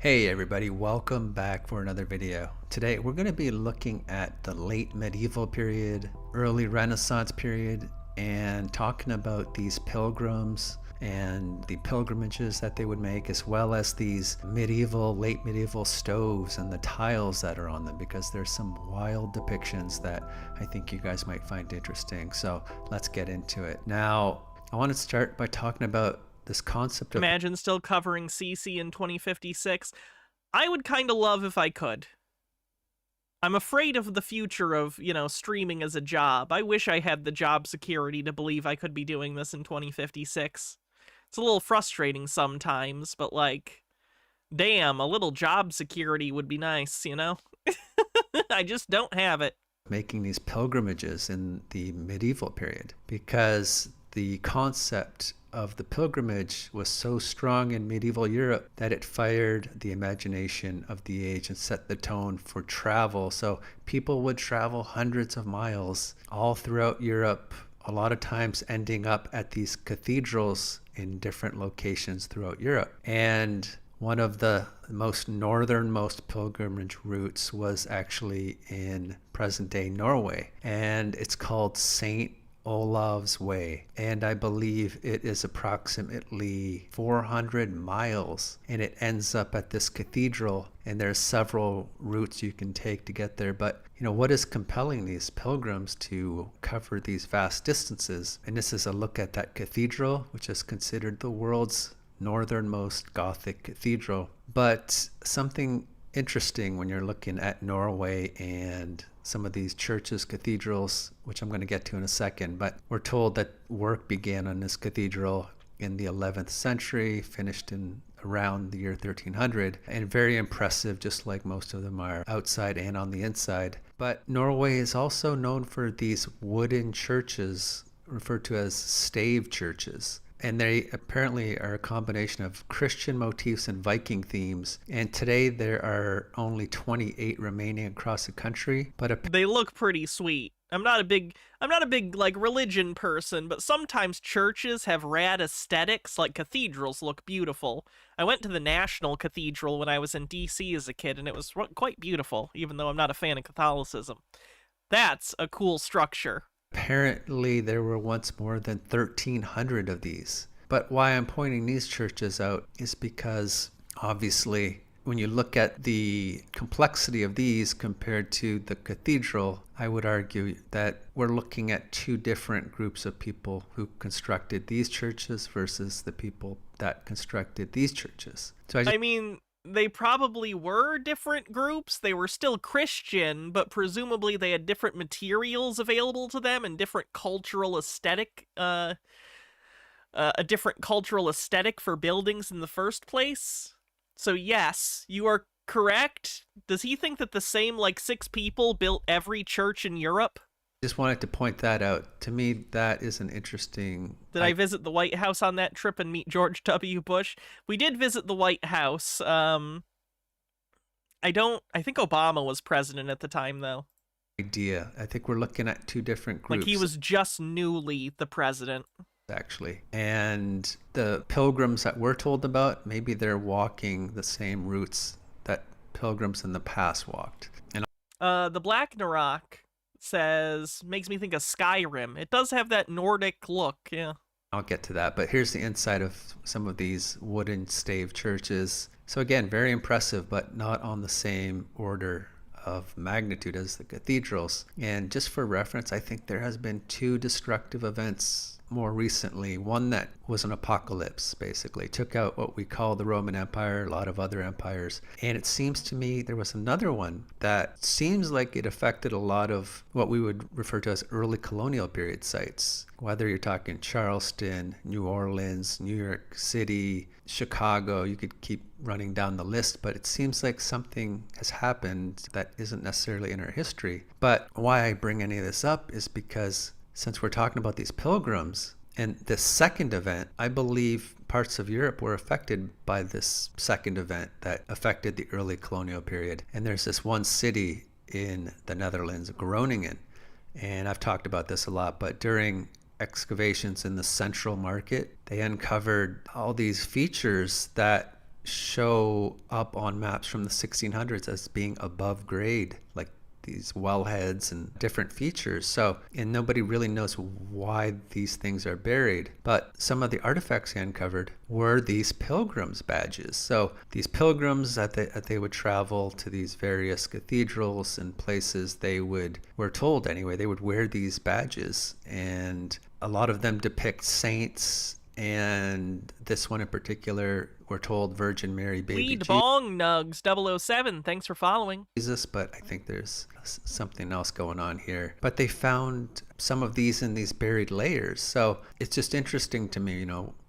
Hey everybody, welcome back for another video. Today we're going to be looking at the late medieval period, early Renaissance period, and talking about these pilgrims and the pilgrimages that they would make, as well as these late medieval stoves and the tiles that are on them, because there's some wild depictions that I think you guys might find interesting. So let's get into it. Now, I want to start by talking about this concept of... Imagine still covering CC in 2056. I would kind of love if I could. I'm afraid of the future of, streaming as a job. I wish I had the job security to believe I could be doing this in 2056. It's a little frustrating sometimes, but damn, a little job security would be nice, I just don't have it. Making these pilgrimages in the medieval period, because the concept of the pilgrimage was so strong in medieval Europe that it fired the imagination of the age and set the tone for travel. So people would travel hundreds of miles all throughout Europe, a lot of times ending up at these cathedrals in different locations throughout Europe. And one of the most northernmost pilgrimage routes was actually in present-day Norway, and it's called St. Olav's Way, and I believe it is approximately 400 miles, and it ends up at this cathedral, and there's several routes you can take to get there. But what is compelling these pilgrims to cover these vast distances? And this is a look at that cathedral, which is considered the world's northernmost Gothic cathedral. But something interesting when you're looking at Norway and some of these churches, cathedrals, which I'm going to get to in a second, but we're told that work began on this cathedral in the 11th century, finished in around the year 1300, and very impressive, just like most of them are outside and on the inside. But Norway is also known for these wooden churches, referred to as stave churches. And they apparently are a combination of Christian motifs and Viking themes. And today there are only 28 remaining across the country. But they look pretty sweet. I'm not a big religion person, but sometimes churches have rad aesthetics. Like cathedrals look beautiful. I went to the National Cathedral when I was in DC as a kid, and it was quite beautiful, even though I'm not a fan of Catholicism. That's a cool structure. Apparently there were once more than 1,300 of these. But why I'm pointing these churches out is because obviously when you look at the complexity of these compared to the cathedral, I would argue that we're looking at two different groups of people who constructed these churches versus the people that constructed these churches. So I mean, they probably were different groups. They were still Christian, but presumably they had different materials available to them and different cultural aesthetic, a different cultural aesthetic for buildings in the first place. So yes, you are correct. Does he think that the same 6 people built every church in Europe? Just wanted to point that out. To me, that is an interesting... Did I visit the White House on that trip and meet George W. Bush? We did visit the White House. I think Obama was president at the time, though. Idea. I think we're looking at two different groups. He was just newly the president. Actually. And the pilgrims that we're told about, maybe they're walking the same routes that pilgrims in the past walked. And the Black Narok makes me think of Skyrim. It does have that Nordic look, yeah. I'll get to that, but here's the inside of some of these wooden stave churches. So again, very impressive, but not on the same order of magnitude as the cathedrals. And just for reference, I think there has been 2 destructive events more recently. One that was an apocalypse, basically took out what we call the Roman Empire, a lot of other empires. And it seems to me there was another one that seems like it affected a lot of what we would refer to as early colonial period sites, whether you're talking Charleston, New Orleans, New York City, Chicago. You could keep running down the list, but it seems like something has happened that isn't necessarily in our history. But why I bring any of this up is because since we're talking about these pilgrims, and the second event, I believe parts of Europe were affected by this second event that affected the early colonial period. And there's this one city in the Netherlands, Groningen, and I've talked about this a lot, but during excavations in the Central Market, they uncovered all these features that show up on maps from the 1600s as being above grade, like these wellheads and different features. So, and nobody really knows why these things are buried. But some of the artifacts they uncovered were these pilgrims' badges. So these pilgrims that they would travel to these various cathedrals and places, we're told anyway, they would wear these badges. And a lot of them depict saints. And this one in particular, we're told Virgin Mary, baby Lead Bong Nugs 007, thanks for following. Jesus, but I think there's something else going on here. But they found some of these in these buried layers. So it's just interesting to me,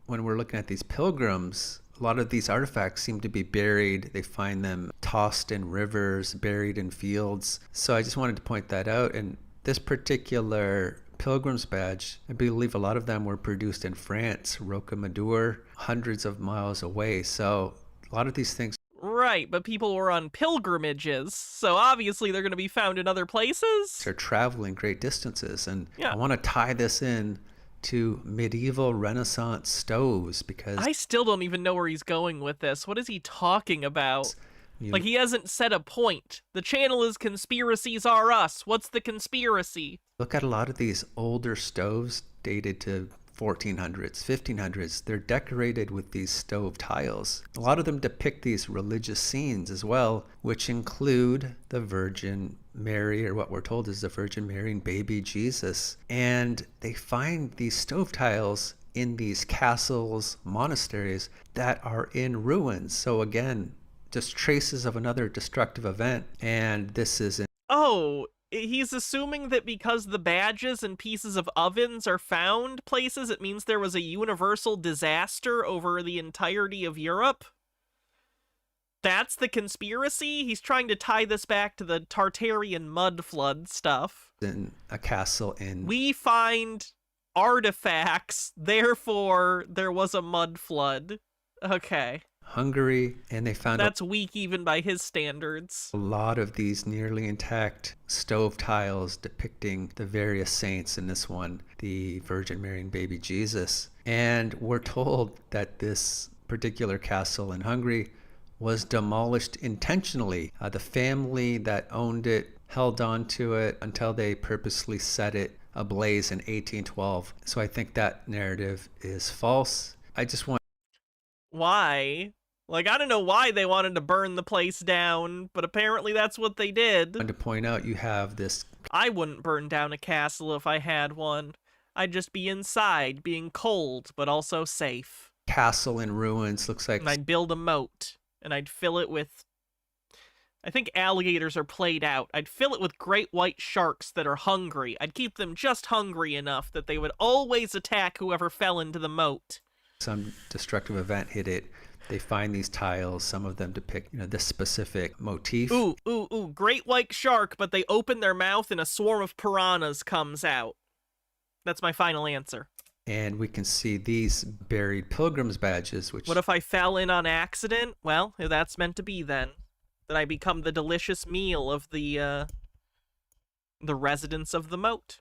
when we're looking at these pilgrims, a lot of these artifacts seem to be buried. They find them tossed in rivers, buried in fields. So I just wanted to point that out. And this particular pilgrim's badge, I believe a lot of them were produced in France, Rocamadour, hundreds of miles away. So a lot of these things. Right, but people were on pilgrimages, so obviously they're going to be found in other places. They're traveling great distances. And yeah. I want to tie this in to medieval Renaissance stoves because I still don't even know where he's going with this. What is he talking about? Like, he hasn't set a point. The channel is Conspiracies Are Us. What's the conspiracy? Look at a lot of these older stoves dated to 1400s, 1500s. They're decorated with these stove tiles. A lot of them depict these religious scenes as well, which include the Virgin Mary, or what we're told is the Virgin Mary and baby Jesus. And they find these stove tiles in these castles, monasteries that are in ruins. So again, just traces of another destructive event. And this is Oh, he's assuming that because the badges and pieces of ovens are found places, it means there was a universal disaster over the entirety of Europe? That's the conspiracy? He's trying to tie this back to the Tartarian mud flood stuff. in a castle in... We find artifacts, therefore there was a mud flood. Okay. Hungary, and they found That's weak even by his standards. a lot of these nearly intact stove tiles depicting the various saints, in this one, the Virgin Mary and baby Jesus. And we're told that this particular castle in Hungary was demolished intentionally. The family that owned it held on to it until they purposely set it ablaze in 1812. So I think that narrative is false. I just want... Why? Like, I don't know why they wanted to burn the place down, but apparently that's what they did. to point out you have this... I wouldn't burn down a castle if I had one. I'd just be inside, being cold, but also safe. castle in ruins. Looks like... And I'd build a moat, and I'd fill it with... I think alligators are played out. I'd fill it with great white sharks that are hungry. I'd keep them just hungry enough that they would always attack whoever fell into the moat. Some destructive event hit it. They find these tiles. Some of them depict, this specific motif. Ooh, great white shark, but they open their mouth and a swarm of piranhas comes out. That's my final answer. And we can see these buried pilgrims badges, which... What if I fell in on accident? Well, that's meant to be then. That I become the delicious meal of the residents of the moat.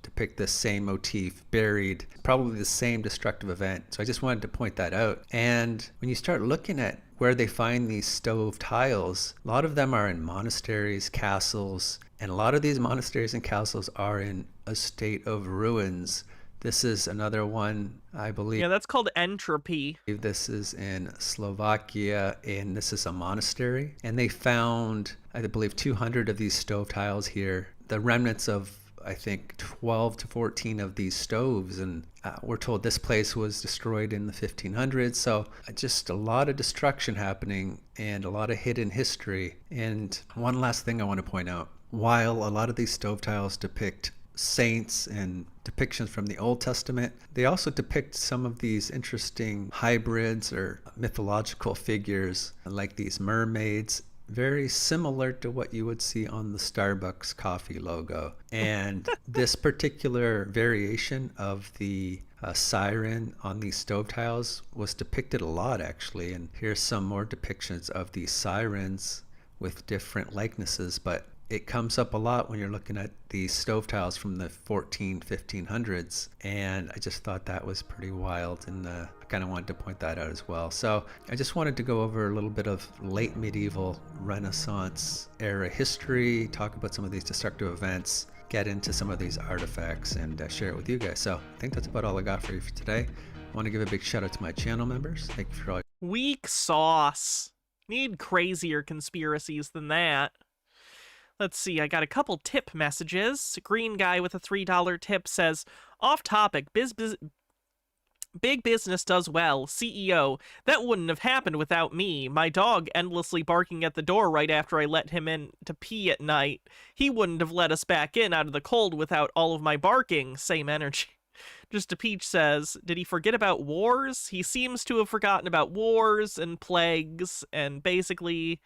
depict the same motif buried, probably the same destructive event. So I just wanted to point that out. And when you start looking at where they find these stove tiles, a lot of them are in monasteries, castles, and a lot of these monasteries and castles are in a state of ruins. This is another one, I believe. Yeah, that's called entropy. This is in Slovakia, and this is a monastery. And they found, I believe, 200 of these stove tiles here. The remnants of, I think, 12 to 14 of these stoves. And we're told this place was destroyed in the 1500s. So just a lot of destruction happening and a lot of hidden history. And one last thing I want to point out. While a lot of these stove tiles depict saints and depictions from the Old Testament, they also depict some of these interesting hybrids or mythological figures like these mermaids, very similar to what you would see on the Starbucks coffee logo. And this particular variation of the siren on these stove tiles was depicted a lot, actually. And here's some more depictions of these sirens with different likenesses, but it comes up a lot when you're looking at these stove tiles from the 1500s, and I just thought that was pretty wild, and I kind of wanted to point that out as well. So I just wanted to go over a little bit of late medieval Renaissance era history, talk about some of these destructive events, get into some of these artifacts, and share it with you guys. So I think that's about all I got for you for today. I want to give a big shout out to my channel members. Thank you for all. Weak sauce. Need crazier conspiracies than that. Let's see, I got a couple tip messages. Green guy with a $3 tip says, off topic, big business does well. CEO, that wouldn't have happened without me. My dog endlessly barking at the door right after I let him in to pee at night. He wouldn't have let us back in out of the cold without all of my barking. Same energy. Just a Peach says, did he forget about wars? He seems to have forgotten about wars and plagues and basically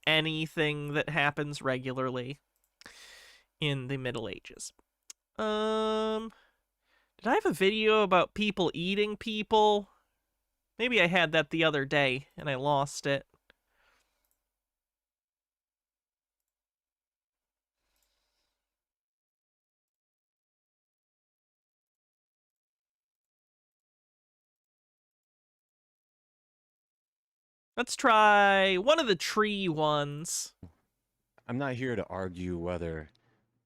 anything that happens regularly in the Middle Ages. Did I have a video about people eating people? Maybe I had that the other day and I lost it. Let's try one of the tree ones. I'm not here to argue whether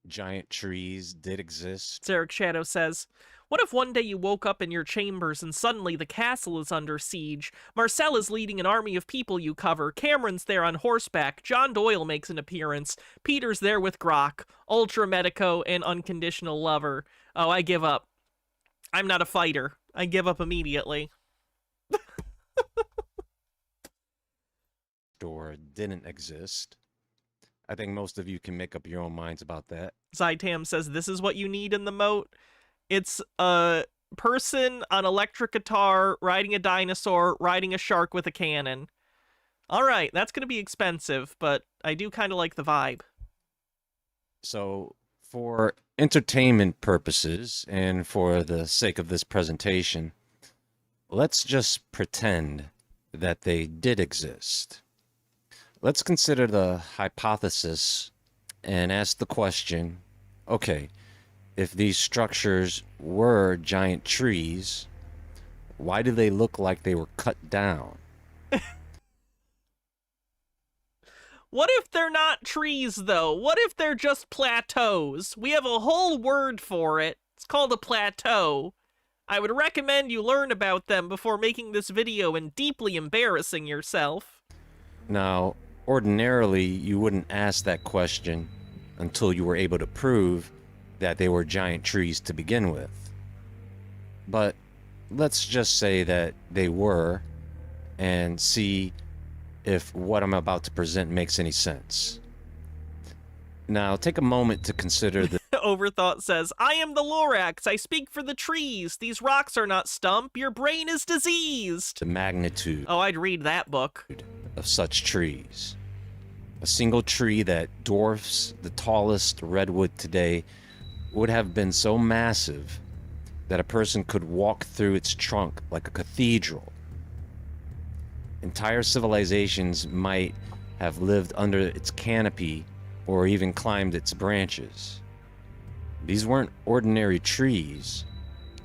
giant trees did exist. Zarek Shadow says, what if one day you woke up in your chambers and suddenly the castle is under siege? Marcel is leading an army of people you cover. Cameron's there on horseback. John Doyle makes an appearance. Peter's there with Grok. Ultra Medico and Unconditional Lover. Oh, I give up. I'm not a fighter. I give up immediately. Or didn't exist. I think most of you can make up your own minds about that. Zytam says this is what you need in the moat. It's a person on electric guitar riding a dinosaur, riding a shark with a cannon. All right, that's going to be expensive, but I do kind of like the vibe. So, for entertainment purposes and for the sake of this presentation, let's just pretend that they did exist. Let's consider the hypothesis and ask the question, okay, if these structures were giant trees, why do they look like they were cut down? What if they're not trees, though? What if they're just plateaus? We have a whole word for it. It's called a plateau. I would recommend you learn about them before making this video and deeply embarrassing yourself. Now, ordinarily, you wouldn't ask that question until you were able to prove that they were giant trees to begin with. But let's just say that they were, and see if what I'm about to present makes any sense. Now, take a moment to consider the Overthought says, I am the Lorax. I speak for the trees. These rocks are not stump. Your brain is diseased. magnitude Oh, I'd read that book. of such trees. A single tree that dwarfs the tallest redwood today would have been so massive that a person could walk through its trunk like a cathedral. Entire civilizations might have lived under its canopy or even climbed its branches. These weren't ordinary trees.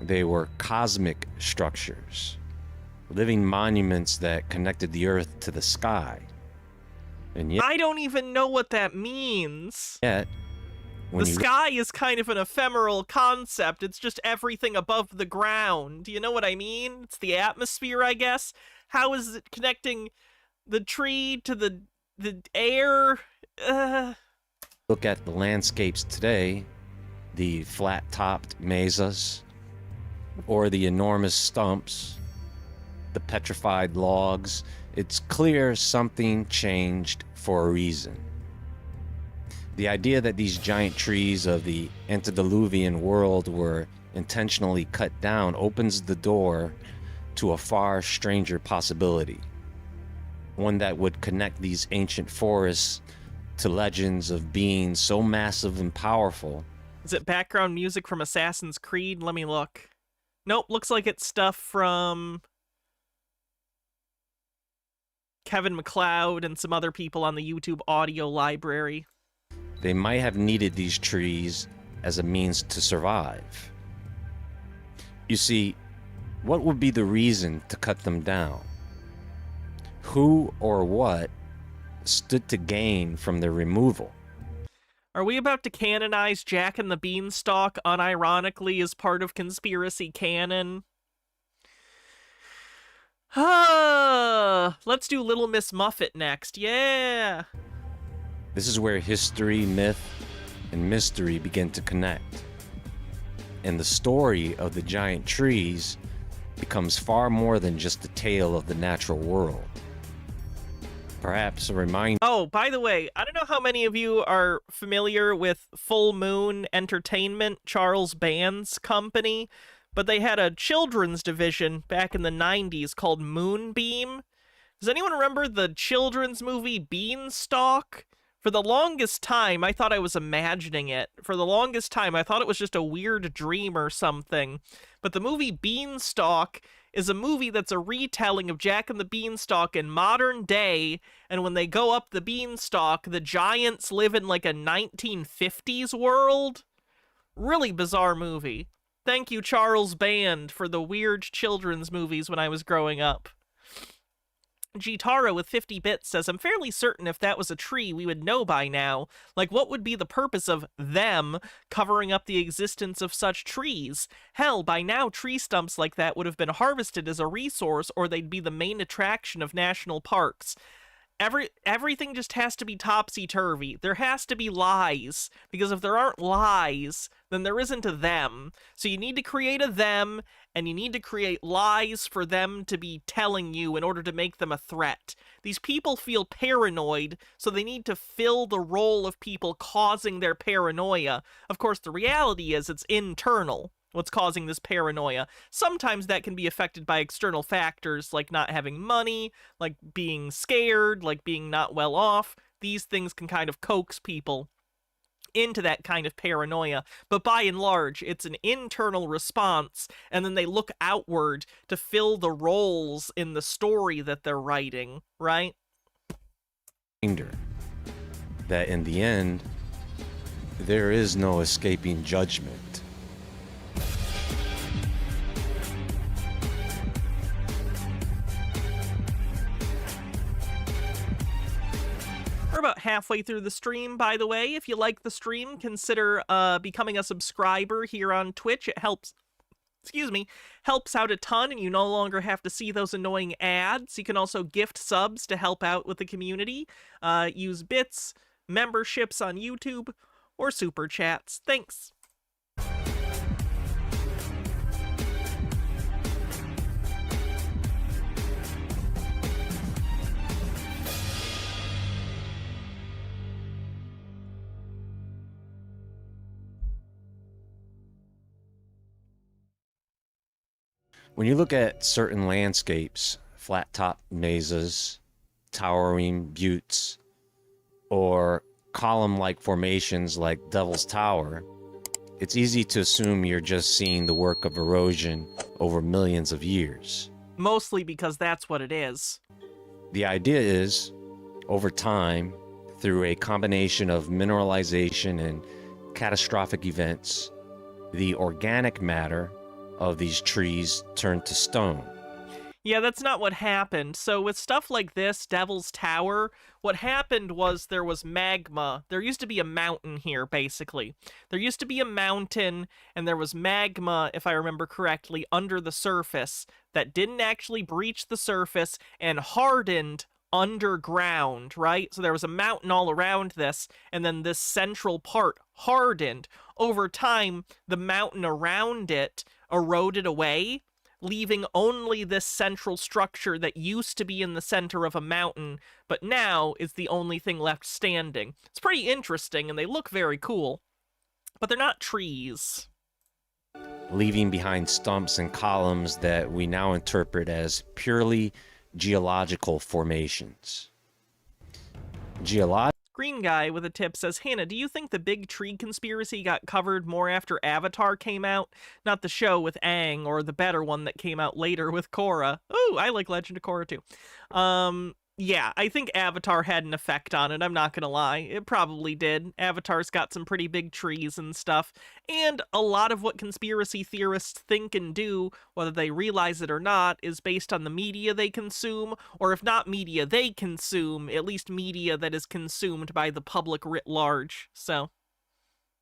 They were cosmic structures, living monuments that connected the earth to the sky. And I don't even know what that means. yet, The sky is kind of an ephemeral concept. It's just everything above the ground. You know what I mean? It's the atmosphere, I guess. How is it connecting the tree to the air? Look at the landscapes today, the flat-topped mesas, or the enormous stumps, the petrified logs. It's clear something changed for a reason. The idea that these giant trees of the antediluvian world were intentionally cut down opens the door to a far stranger possibility, one that would connect these ancient forests to legends of beings so massive and powerful. Is it background music from Assassin's Creed? Let me look. Nope, looks like it's stuff from Kevin MacLeod and some other people on the YouTube audio library. They might have needed these trees as a means to survive. You see, what would be the reason to cut them down? Who or what stood to gain from their removal? Are we about to canonize Jack and the Beanstalk unironically as part of conspiracy canon? Let's do Little Miss Muffet next. Yeah! This is where history, myth, and mystery begin to connect. And the story of the giant trees becomes far more than just a tale of the natural world. Perhaps a reminder. Oh, by the way, I don't know how many of you are familiar with Full Moon Entertainment, Charles Band's company, but they had a children's division back in the 90s called Moonbeam. Does anyone remember the children's movie Beanstalk? For the longest time, I thought I was imagining it. For the longest time, I thought it was just a weird dream or something. But the movie Beanstalk is a movie that's a retelling of Jack and the Beanstalk in modern day, and when they go up the beanstalk, the giants live in like a 1950s world. Really bizarre movie. Thank you, Charles Band, for the weird children's movies when I was growing up. Gitara with 50 bits says, I'm fairly certain if that was a tree, we would know by now. Like, what would be the purpose of them covering up the existence of such trees? Hell, by now tree stumps like that would have been harvested as a resource, or they'd be the main attraction of national parks. Everything just has to be topsy-turvy. There has to be lies, because if there aren't lies, then there isn't a them. So you need to create a them, and you need to create lies for them to be telling you in order to make them a threat. These people feel paranoid, so they need to fill the role of people causing their paranoia. Of course, the reality is it's internal. What's causing this paranoia. Sometimes that can be affected by external factors, like not having money, like being scared, like being not well off. These things can kind of coax people into that kind of paranoia. But by and large, it's an internal response, and then they look outward to fill the roles in the story that they're writing, right? That in the end, there is no escaping judgment. We're about halfway through the stream, by the way. If you like the stream, consider becoming a subscriber here on Twitch. It helps out a ton, and you no longer have to see those annoying ads. You can also gift subs to help out with the community. Use bits, memberships on YouTube, or super chats. Thanks. When you look at certain landscapes, flat-top mesas, towering buttes, or column-like formations like Devil's Tower, it's easy to assume you're just seeing the work of erosion over millions of years. Mostly because that's what it is. The idea is, over time, through a combination of mineralization and catastrophic events, the organic matter of these trees turned to stone. Yeah, that's not what happened. So with stuff like this, Devil's Tower, what happened was there was magma. There used to be a mountain here, basically. There used to be a mountain, and there was magma, if I remember correctly, under the surface that didn't actually breach the surface and hardened underground, right? So there was a mountain all around this, and then this central part hardened. Over time, the mountain around it eroded away, leaving only this central structure that used to be in the center of a mountain, but now is the only thing left standing. It's pretty interesting, and they look very cool, but they're not trees. Leaving behind stumps and columns that we now interpret as purely geological formations. Green Guy with a tip says, Hannah, do you think the big tree conspiracy got covered more after Avatar came out? Not the show with Aang, or the better one that came out later with Korra. Ooh, I like Legend of Korra too. Yeah, I think Avatar had an effect on it, I'm not gonna lie. It probably did. Avatar's got some pretty big trees and stuff, and a lot of what conspiracy theorists think and do, whether they realize it or not, is based on the media they consume, or if not media they consume, at least media that is consumed by the public writ large. So,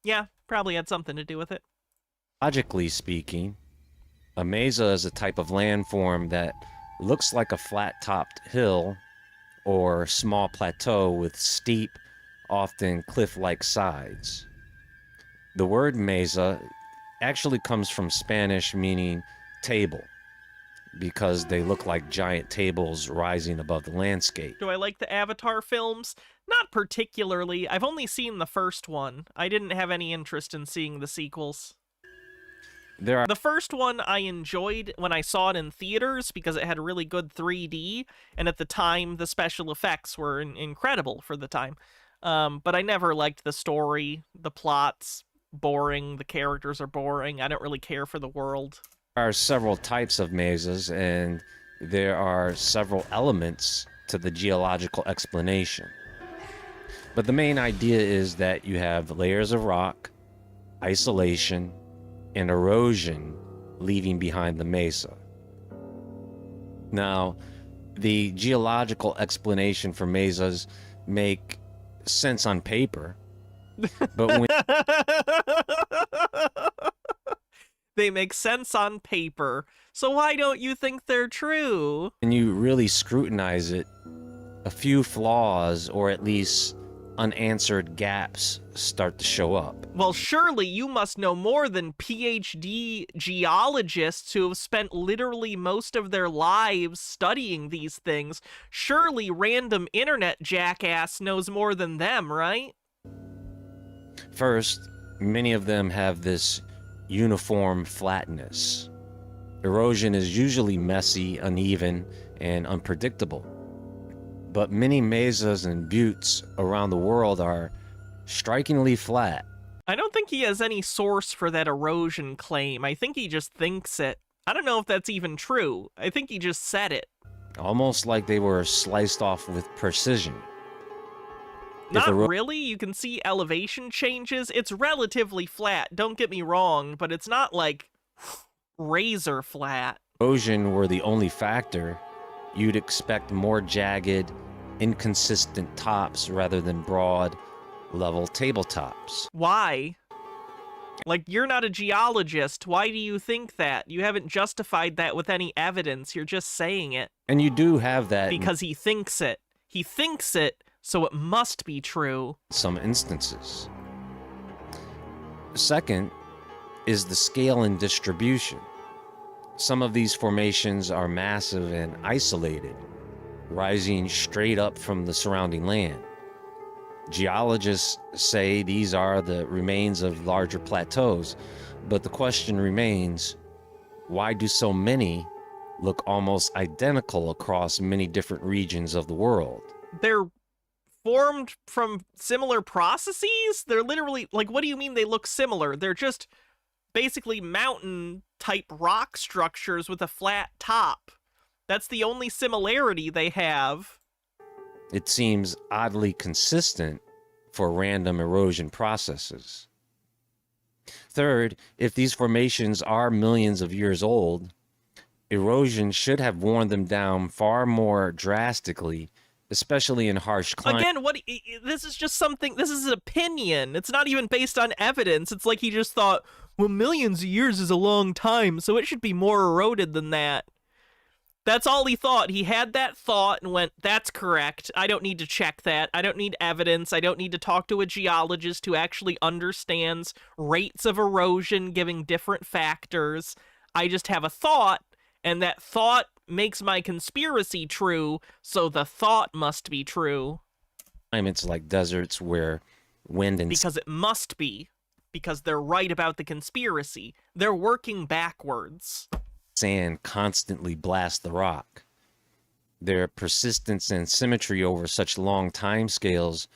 yeah, probably had something to do with it. Logically speaking, a mesa is a type of landform that looks like a flat-topped hill or small plateau with steep, often cliff-like sides. The word mesa actually comes from Spanish meaning table, because they look like giant tables rising above the landscape. Do I like the Avatar films? Not particularly. I've only seen the first one. I didn't have any interest in seeing the sequels. The first one I enjoyed when I saw it in theaters because it had really good 3D, and at the time the special effects were incredible for the time. But I never liked the story, the plot's boring, the characters are boring, I don't really care for the world. There are several types of mesas, and there are several elements to the geological explanation. But the main idea is that you have layers of rock, isolation, and erosion leaving behind the mesa. Now, the geological explanation for mesas make sense on paper, but when they make sense on paper, so why don't you think they're true? when you really scrutinize it, a few flaws, or at least unanswered gaps, start to show up. Well, surely you must know more than PhD geologists who have spent literally most of their lives studying these things. Surely random internet jackass knows more than them, right? First, many of them have this uniform flatness. Erosion is usually messy, uneven, and unpredictable. But many mesas and buttes around the world are strikingly flat. I don't think he has any source for that erosion claim. I think he just thinks it. I don't know if that's even true. I think he just said it. Almost like they were sliced off with precision. Not really. You can see elevation changes. It's relatively flat, don't get me wrong, but it's not like razor flat. Erosion were the only factor, you'd expect more jagged, inconsistent tops rather than broad, level tabletops. Why? Like, you're not a geologist. Why do you think that? You haven't justified that with any evidence. You're just saying it. And you do have that because he thinks it. He thinks it, so it must be true. in some instances. Second is the scale and distribution. Some of these formations are massive and isolated, rising straight up from the surrounding land. Geologists say these are the remains of larger plateaus, but the question remains, why do so many look almost identical across many different regions of the world? They're formed from similar processes? They're literally, like, what do you mean they look similar? They're just basically mountain-type rock structures with a flat top. That's the only similarity they have. It seems oddly consistent for random erosion processes. Third, if these formations are millions of years old, Erosion should have worn them down far more drastically, especially in harsh climates. Again, this is just something, this is an opinion. It's not even based on evidence. It's like he just thought, well, millions of years is a long time, so it should be more eroded than that. That's all he thought. He had that thought and went, that's correct. I don't need to check that. I don't need evidence. I don't need to talk to a geologist who actually understands rates of erosion, giving different factors. I just have a thought, and that thought makes my conspiracy true, so the thought must be true. Climates like deserts where wind and Because it must be. Because they're right about the conspiracy. They're working backwards. sand constantly blast the rock. Their persistence and symmetry over such long time scales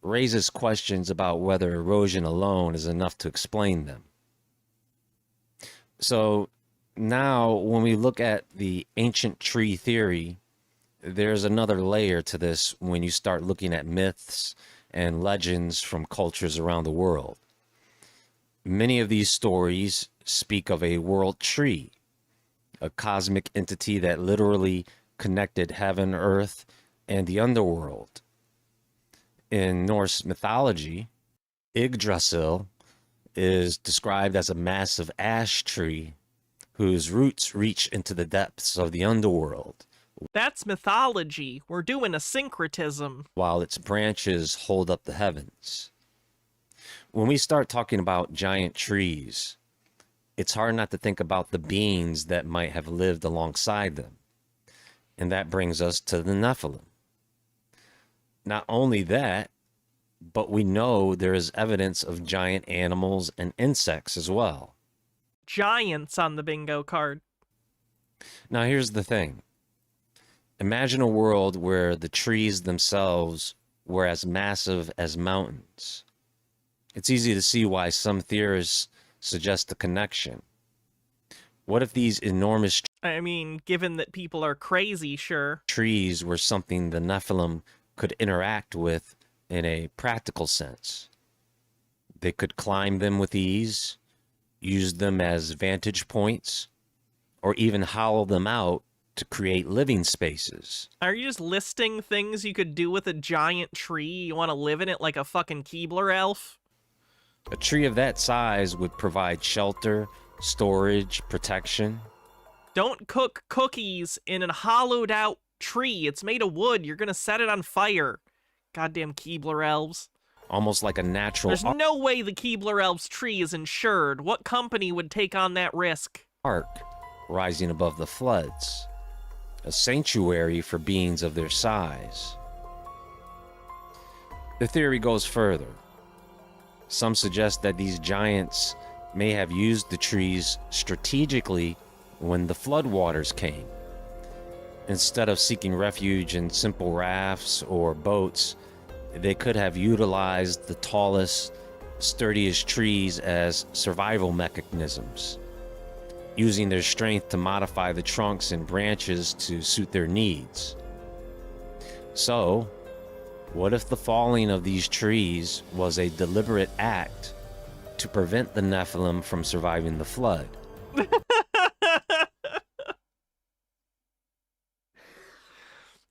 raises questions about whether erosion alone is enough to explain them. So now when we look at the ancient tree theory, there's another layer to this when you start looking at myths and legends from cultures around the world. Many of these stories speak of a world tree, a cosmic entity that literally connected heaven, earth, and the underworld. In Norse mythology, Yggdrasil is described as a massive ash tree whose roots reach into the depths of the underworld. That's mythology. We're doing a syncretism. While its branches hold up the heavens. When we start talking about giant trees, it's hard not to think about the beings that might have lived alongside them. And that brings us to the Nephilim. Not only that, but we know there is evidence of giant animals and insects as well. Giants on the bingo card. Now here's the thing. Imagine a world where the trees themselves were as massive as mountains. It's easy to see why some theorists suggest a connection. What if these enormous I mean, given that people are crazy, sure. trees were something the Nephilim could interact with in a practical sense? They could climb them with ease, use them as vantage points, or even hollow them out to create living spaces. Are you just listing things you could do with a giant tree? You want to live in it like a fucking Keebler elf? A tree of that size would provide shelter, storage, protection. Don't cook cookies in a hollowed out tree. It's made of wood. You're gonna set it on fire. Goddamn Keebler elves. Almost like a natural There's no way the Keebler elves tree is insured. What company would take on that risk? ark rising above the floods. A sanctuary for beings of their size. The theory goes further. Some suggest that these giants may have used the trees strategically when the floodwaters came. Instead of seeking refuge in simple rafts or boats, they could have utilized the tallest, sturdiest trees as survival mechanisms, using their strength to modify the trunks and branches to suit their needs. So, what if the falling of these trees was a deliberate act to prevent the Nephilim from surviving the flood?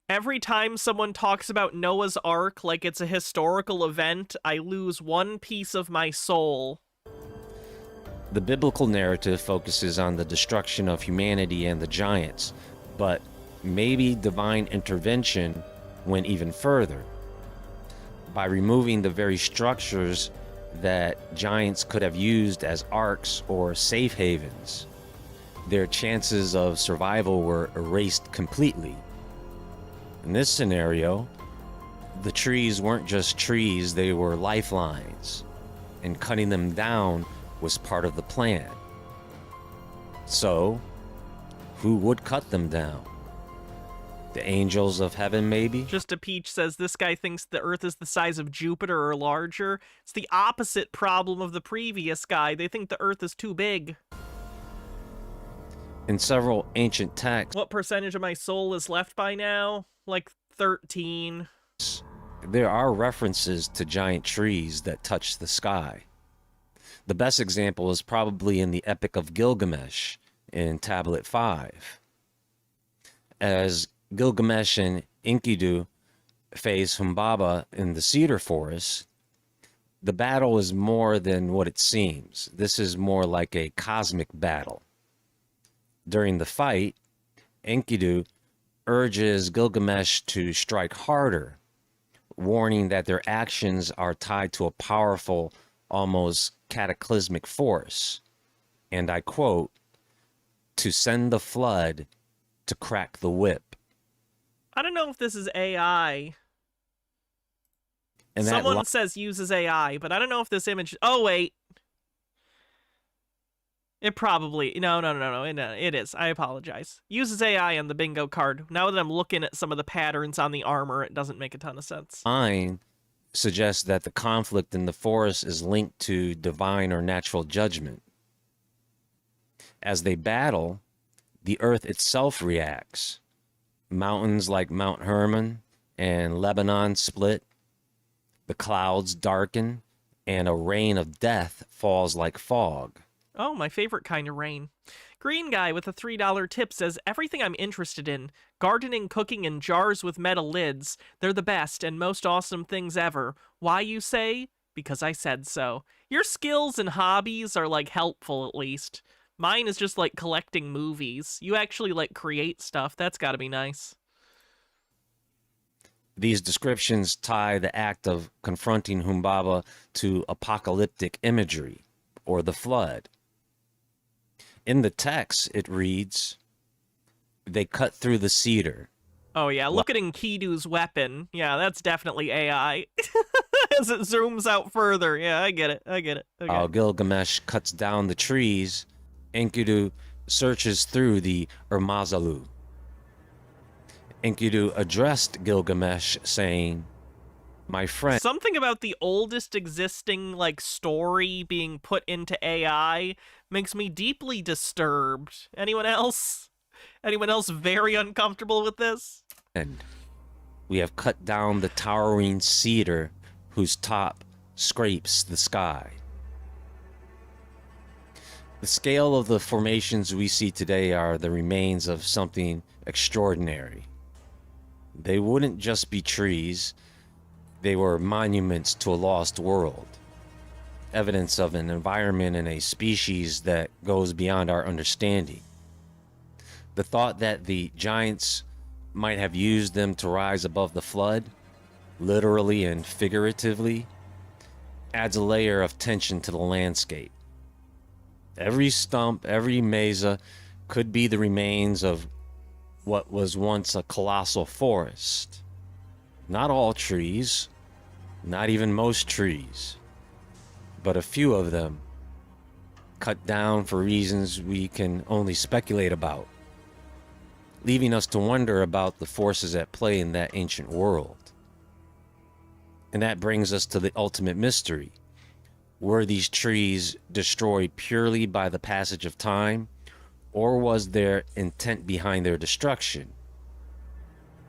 Every time someone talks about Noah's Ark like it's a historical event, I lose one piece of my soul. The biblical narrative focuses on the destruction of humanity and the giants, but maybe divine intervention went even further. By removing the very structures that giants could have used as arks or safe havens, their chances of survival were erased completely. In this scenario, the trees weren't just trees, they were lifelines, and cutting them down was part of the plan. So, who would cut them down? The angels of heaven, maybe? Just a Peach says this guy thinks the Earth is the size of Jupiter or larger. It's the opposite problem of the previous guy. They think the Earth is too big. In several ancient texts, What percentage of my soul is left by now? Like 13. there are references to giant trees that touch the sky. The best example is probably in the Epic of Gilgamesh in Tablet 5. As Gilgamesh and Enkidu face Humbaba in the cedar forest, the battle is more than what it seems. This is more like a cosmic battle. During the fight, Enkidu urges Gilgamesh to strike harder, warning that their actions are tied to a powerful, almost cataclysmic force. And I quote, "To send the flood to crack the whip." I don't know if this is AI. And Someone says uses AI, but I don't know if this image... Oh, wait. It probably... No, it is. I apologize. Uses AI on the bingo card. Now that I'm looking at some of the patterns on the armor, it doesn't make a ton of sense. line suggests that the conflict in the forest is linked to divine or natural judgment. As they battle, the earth itself reacts. Mountains like Mount Hermon and Lebanon split. The clouds darken, and a rain of death falls like fog. Oh, my favorite kind of rain. Green Guy with a $3 tip says, everything I'm interested in. Gardening, cooking, and jars with metal lids. They're the best and most awesome things ever. Why, you say? Because I said so. Your skills and hobbies are, like, helpful, at least. Mine is just, like, collecting movies. You actually, like, create stuff. That's gotta be nice. These descriptions tie the act of confronting Humbaba to apocalyptic imagery, or the flood. In the text, it reads, "They cut through the cedar." Oh yeah, look at Enkidu's weapon. Yeah, that's definitely AI. As it zooms out further. Yeah, I get it. Okay. While Gilgamesh cuts down the trees, Enkidu searches through the Urmazalu. Enkidu addressed Gilgamesh, saying, "My friend..." Something about the oldest existing, like, story being put into AI makes me deeply disturbed. Anyone else? Anyone else very uncomfortable with this? "And we have cut down the towering cedar whose top scrapes the sky." The scale of the formations we see today are the remains of something extraordinary. They wouldn't just be trees, they were monuments to a lost world. Evidence of an environment and a species that goes beyond our understanding. The thought that the giants might have used them to rise above the flood, literally and figuratively, adds a layer of tension to the landscape. Every stump, every mesa could be the remains of what was once a colossal forest. Not all trees, not even most trees, but a few of them cut down for reasons we can only speculate about, leaving us to wonder about the forces at play in that ancient world. And that brings us to the ultimate mystery. Were these trees destroyed purely by the passage of time, or was there intent behind their destruction?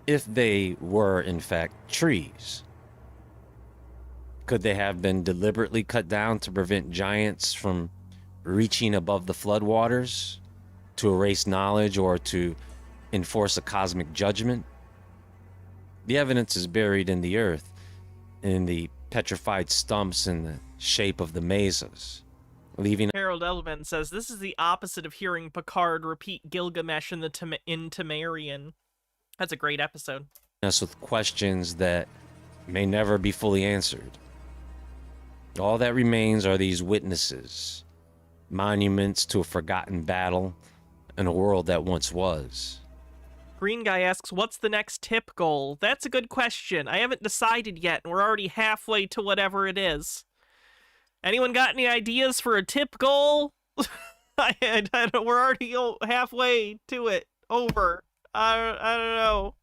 If they were, in fact, trees, could they have been deliberately cut down to prevent giants from reaching above the floodwaters, to erase knowledge, or to enforce a cosmic judgment? The evidence is buried in the earth, in the petrified stumps in the shape of the mesas, leaving... Harold Elman says, this is the opposite of hearing Picard repeat Gilgamesh in Temerian. That's a great episode. Us with questions that may never be fully answered. All that remains are these witnesses, monuments to a forgotten battle in a world that once was. Green Guy asks, what's the next tip goal? That's a good question. I haven't decided yet, and we're already halfway to whatever it is. Anyone got any ideas for a tip goal? I don't, we're already halfway to it. Over. I don't know.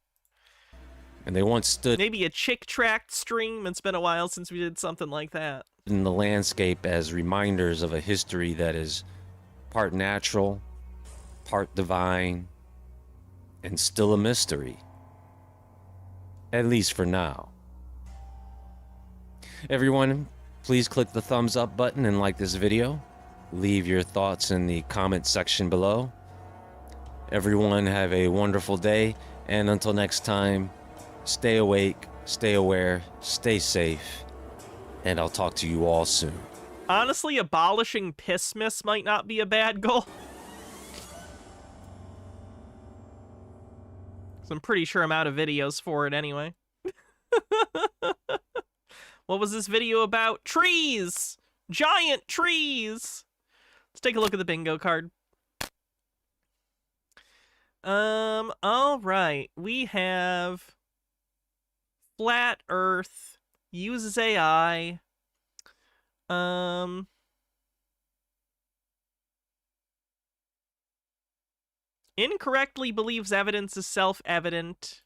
And they once stood... Maybe a chick tract stream. It's been a while since we did something like that. ...in the landscape as reminders of a history that is part natural, part divine, and still a mystery. At least for now. Everyone, please click the thumbs up button and like this video. Leave your thoughts in the comment section below. Everyone have a wonderful day, and until next time, stay awake, stay aware, stay safe, and I'll talk to you all soon. Honestly, abolishing Pissmas might not be a bad goal. 'Cause I'm pretty sure I'm out of videos for it anyway. What was this video about? Trees! Giant trees! Let's take a look at the bingo card. Alright. We have Flat Earth, uses AI, incorrectly believes evidence is self-evident,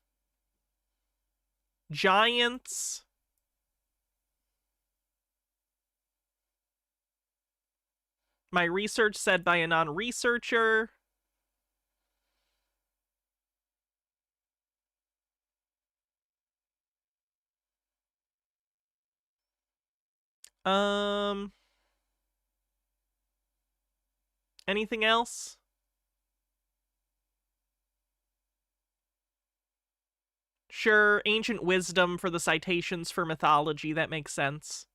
giants, my research said by a non-researcher, anything else? Sure, ancient wisdom for the citations for mythology, that makes sense.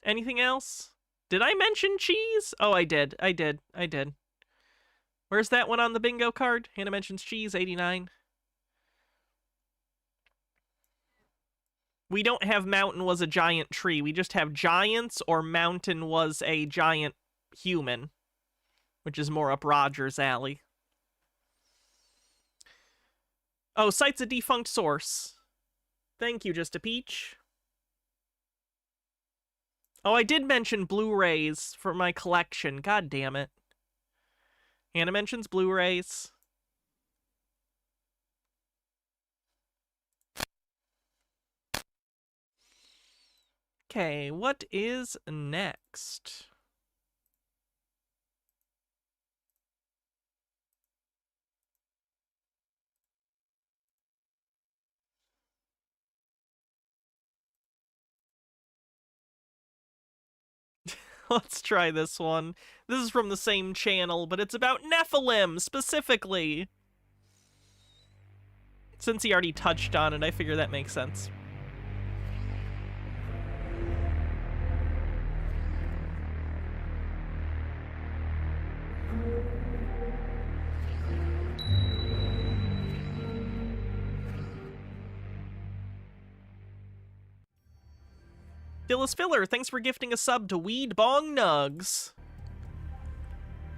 Anything else? Did I mention cheese? Oh, I did. I did. Where's that one on the bingo card? Hannah mentions cheese, 89. We don't have mountain was a giant tree. We just have giants or mountain was a giant human, which is more up Roger's alley. Oh, cites a defunct source. Thank you, Just a Peach. Oh, I did mention Blu-rays for my collection. God damn it. Hannah mentions Blu-rays. Okay, what is next? Let's try this one. This is from the same channel, but it's about Nephilim, specifically. Since he already touched on it, I figure that makes sense. Dillis Filler, thanks for gifting a sub to Weed Bong Nugs.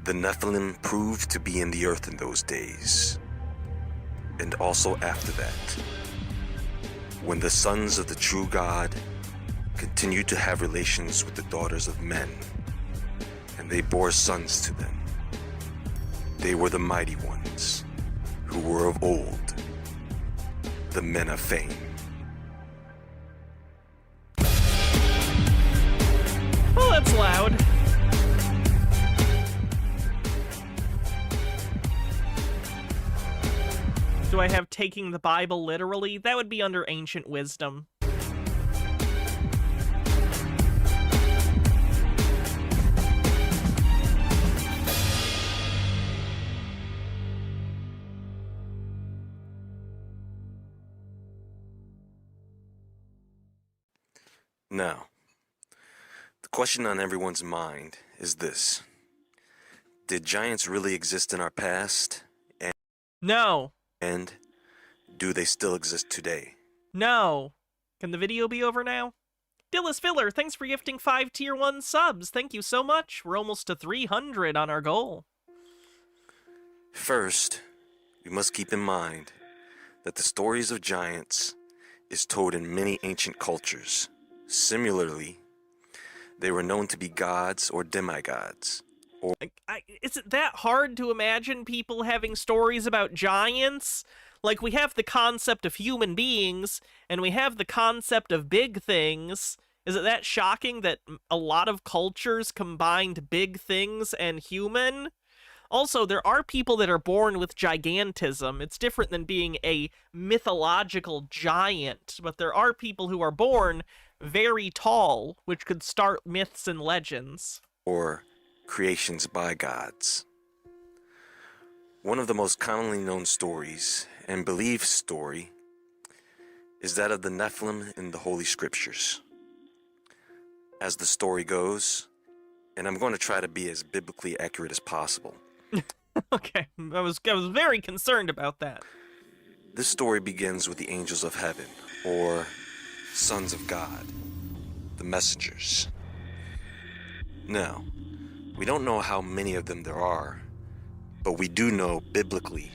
The Nephilim proved to be in the earth in those days, and also after that, when the sons of the true God continued to have relations with the daughters of men, and they bore sons to them. They were the mighty ones, who were of old, the men of fame. Well, that's loud. Do I have taking the Bible literally? That would be under ancient wisdom. Now, the question on everyone's mind is this. Did giants really exist in our past? No. And do they still exist today? No. Can the video be over now? Dillis Filler, thanks for gifting 5 tier 1 subs. Thank you so much. We're almost to 300 on our goal. First, we must keep in mind that the stories of giants is told in many ancient cultures. Similarly, they were known to be gods or demigods. Is it that hard to imagine people having stories about giants? Like, we have the concept of human beings, and we have the concept of big things. Is it that shocking that a lot of cultures combined big things and human? Also, there are people that are born with gigantism. It's different than being a mythological giant, but there are people who are born very tall, which could start myths and legends. Or creations by gods. One of the most commonly known stories and believed story is that of the Nephilim in the Holy Scriptures. As the story goes, and I'm going to try to be as biblically accurate as possible. Okay, I was very concerned about that. This story begins with the angels of heaven, or sons of God, the messengers. Now, we don't know how many of them there are, but we do know biblically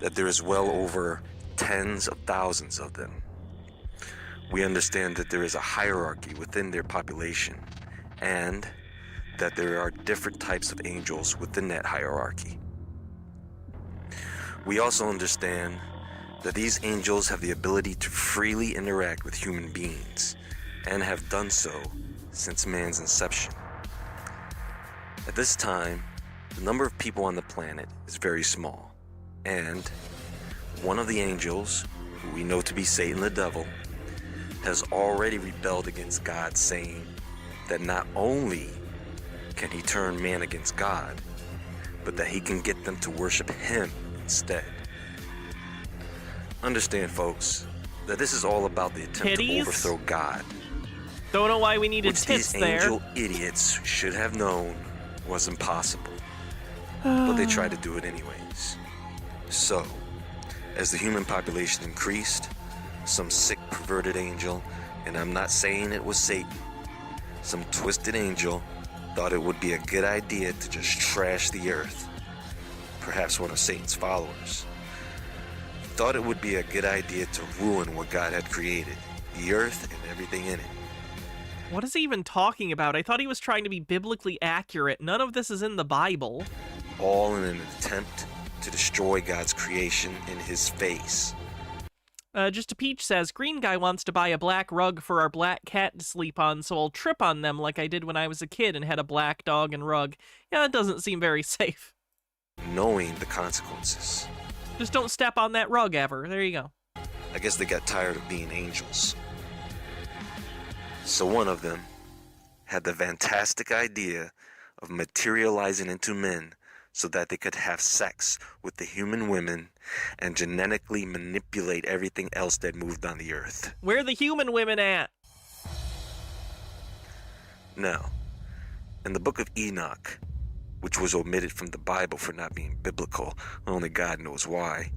that there is well over tens of thousands of them. We understand that there is a hierarchy within their population, and that there are different types of angels within that hierarchy. We also understand that these angels have the ability to freely interact with human beings, and have done so since man's inception. At this time, the number of people on the planet is very small, and one of the angels, who we know to be Satan the devil, has already rebelled against God, saying that not only can he turn man against God, but that he can get them to worship him instead. Understand, folks, that this is all about the attempt Titties? to overthrow God, Don't know why we needed which tits these there. angel idiots should have known was impossible. But they tried to do it anyways. So, as the human population increased, some sick, perverted angel, and I'm not saying it was Satan, some twisted angel thought it would be a good idea to just trash the earth. Perhaps one of Satan's followers thought it would be a good idea to ruin what God had created, the earth and everything in it. What is he even talking about? I thought he was trying to be biblically accurate. None of this is in the Bible. All in an attempt to destroy God's creation in his face. Just a Peach says, Green Guy wants to buy a black rug for our black cat to sleep on, so I'll trip on them like I did when I was a kid and had a black dog and rug. Yeah, that doesn't seem very safe. Knowing the consequences. Just don't step on that rug ever. There you go. I guess they got tired of being angels. So one of them had the fantastic idea of materializing into men so that they could have sex with the human women and genetically manipulate everything else that moved on the earth. Where are the human women at? Now, in the book of Enoch, which was omitted from the Bible for not being biblical, only God knows why.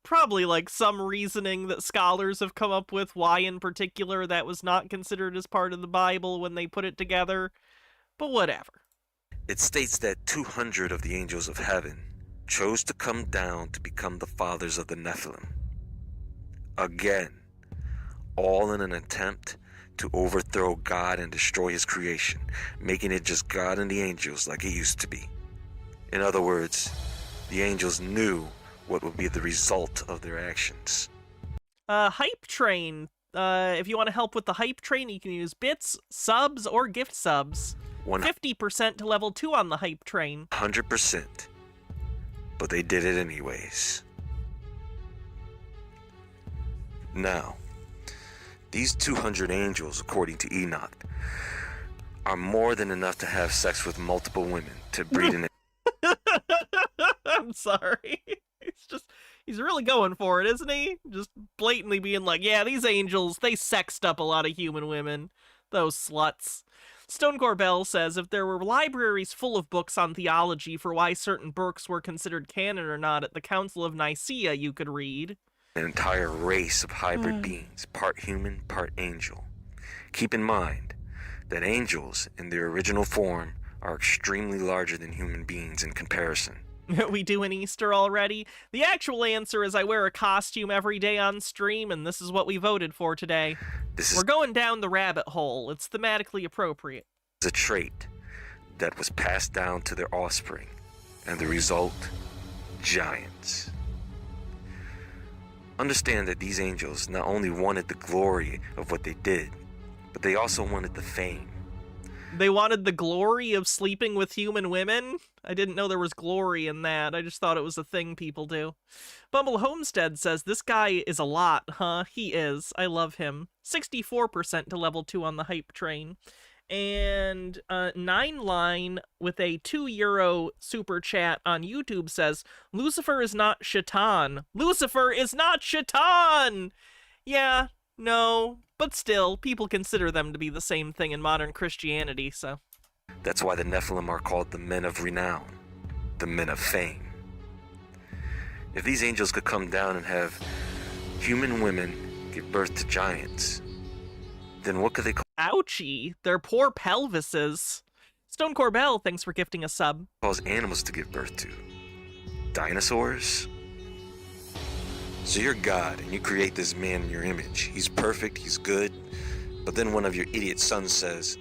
Probably like some reasoning that scholars have come up with why in particular that was not considered as part of the Bible when they put it together, but whatever. It states that 200 of the angels of heaven chose to come down to become the fathers of the Nephilim. Again, all in an attempt to overthrow God and destroy his creation, making it just God and the angels like it used to be. In other words, the angels knew what would be the result of their actions. Hype Train. If you want to help with the Hype Train, you can use bits, subs, or gift subs. 50% to level 2 on the Hype Train. 100%. But they did it anyways. Now, these 200 angels, according to Enoch, are more than enough to have sex with multiple women to breed an... I'm sorry. He's really going for it, isn't he? Just blatantly being like, yeah, these angels, they sexed up a lot of human women. Those sluts. Stonecore Bell says, if there were libraries full of books on theology for why certain books were considered canon or not at the Council of Nicaea, you could read. An entire race of hybrid beings, part human, part angel. Keep in mind that angels, in their original form, are extremely larger than human beings in comparison. We doing Easter already? The actual answer is I wear a costume every day on stream, and this is what we voted for today. We're going down the rabbit hole. It's thematically appropriate. A trait that was passed down to their offspring, and the result, giants. Understand that these angels not only wanted the glory of what they did, but they also wanted the fame. They wanted the glory of sleeping with human women? I didn't know there was glory in that. I just thought it was a thing people do. Bumble Homestead says, this guy is a lot, huh? He is. I love him. 64% to level 2 on the hype train. And 9line with a €2 super chat on YouTube says, Lucifer is not Shaitan. Lucifer is not Shaitan! Yeah, no, but still, people consider them to be the same thing in modern Christianity, so. That's why the Nephilim are called the men of renown, the men of fame. If these angels could come down and have human women give birth to giants, then what could they Ouchie, their poor pelvises. Stone Corbell, thanks for gifting a sub. cause animals to give birth to? Dinosaurs? So you're God, and you create this man in your image. He's perfect, he's good, but then one of your idiot sons says,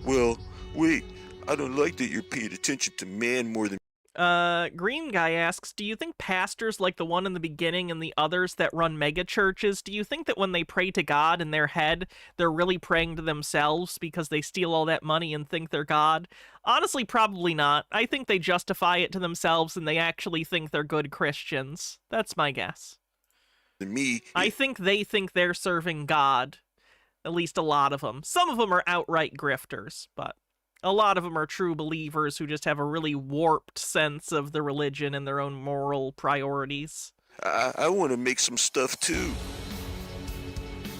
well, wait, I don't like that you're paying attention to man more than... Green Guy asks, do you think pastors like the one in the beginning and the others that run mega churches, do you think that when they pray to God in their head, they're really praying to themselves because they steal all that money and think they're God? Honestly, probably not. I think they justify it to themselves and they actually think they're good Christians. That's my guess. me? I think they think they're serving God. At least a lot of them. Some of them are outright grifters, but a lot of them are true believers who just have a really warped sense of the religion and their own moral priorities. I want to make some stuff too.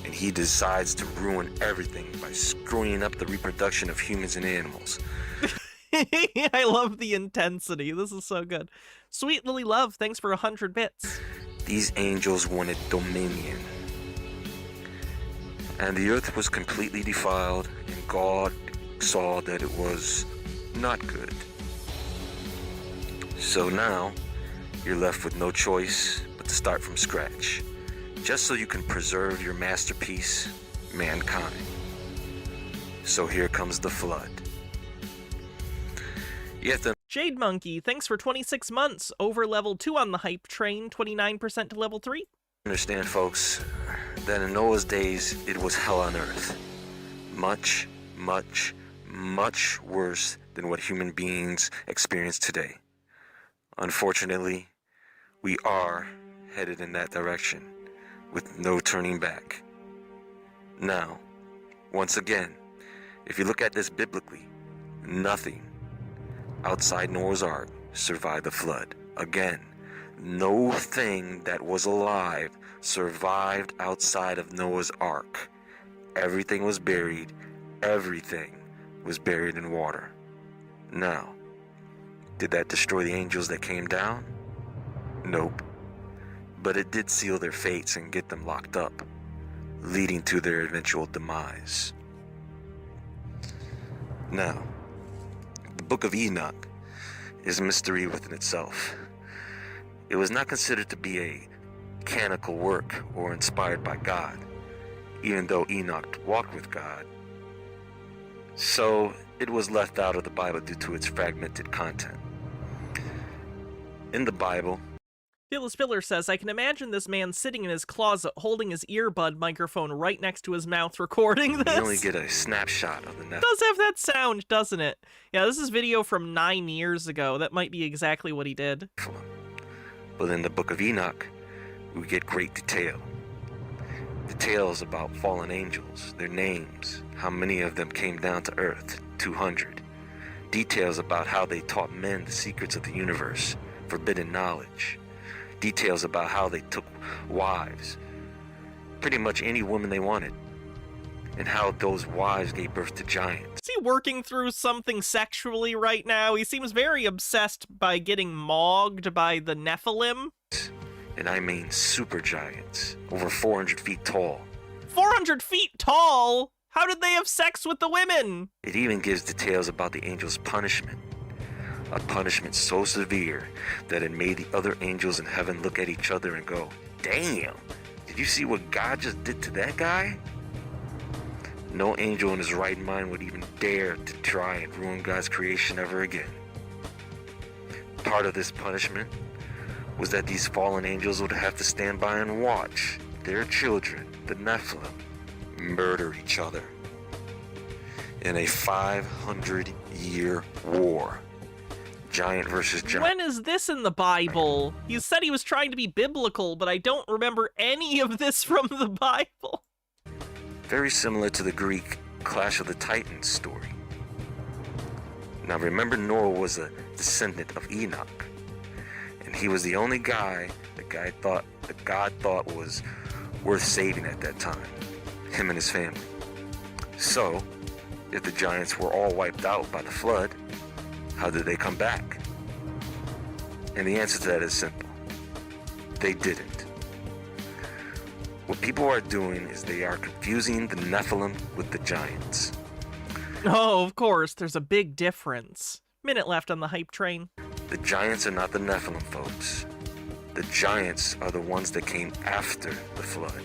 And he decides to ruin everything by screwing up the reproduction of humans and animals. I love the intensity. This is so good. Sweet Lily Love, thanks for 100 bits. These angels wanted dominion. And the earth was completely defiled, and God saw that it was not good. So now, you're left with no choice but to start from scratch, just so you can preserve your masterpiece, mankind. So here comes the flood. You have to Jade Monkey, thanks for 26 months. Over level 2 on the hype train, 29% to level 3. understand, folks, that in Noah's days, it was hell on earth. Much, much, much worse than what human beings experience today. Unfortunately, we are headed in that direction with no turning back. Now, once again, if you look at this biblically, nothing outside Noah's Ark survived the flood. Again, no thing that was alive survived outside of Noah's Ark. Everything was buried. Everything was buried in water. Now, did that destroy the angels that came down? Nope. But it did seal their fates and get them locked up, leading to their eventual demise. Now, the Book of Enoch is a mystery within itself. It was not considered to be a canonical work or inspired by God, even though Enoch walked with God. So it was left out of the Bible due to its fragmented content. In the Bible, Phyllis Spiller says, I can imagine this man sitting in his closet holding his earbud microphone right next to his mouth recording this. you only get a snapshot of the It does have that sound, doesn't it? Yeah, this is video from 9 years ago. That might be exactly what he did. Nephilim. But in the Book of Enoch, we get great detail. Details about fallen angels, their names, how many of them came down to earth, 200. Details about how they taught men the secrets of the universe, forbidden knowledge. Details about how they took wives, pretty much any woman they wanted, and how those wives gave birth to giants. Is he working through something sexually right now? He seems very obsessed by getting mogged by the Nephilim. And I mean super giants, over 400 feet tall. 400 feet tall? How did they have sex with the women? It even gives details about the angels' punishment. A punishment so severe that it made the other angels in heaven look at each other and go, damn, did you see what God just did to that guy? No angel in his right mind would even dare to try and ruin God's creation ever again. Part of this punishment was that these fallen angels would have to stand by and watch their children, the Nephilim, murder each other. in a 500-year war. Giant versus giant. When is this in the Bible? You said he was trying to be biblical, but I don't remember any of this from the Bible. Very similar to the Greek Clash of the Titans story. Now remember, Noah was a descendant of Enoch, and he was the only guy that God thought was worth saving at that time, him and his family. So, if the giants were all wiped out by the flood, how did they come back? And the answer to that is simple. They didn't. What people are doing is they are confusing the Nephilim with the giants. Oh, of course, there's a big difference. Minute left on the hype train. The giants are not the Nephilim, folks. The giants are the ones that came after the flood.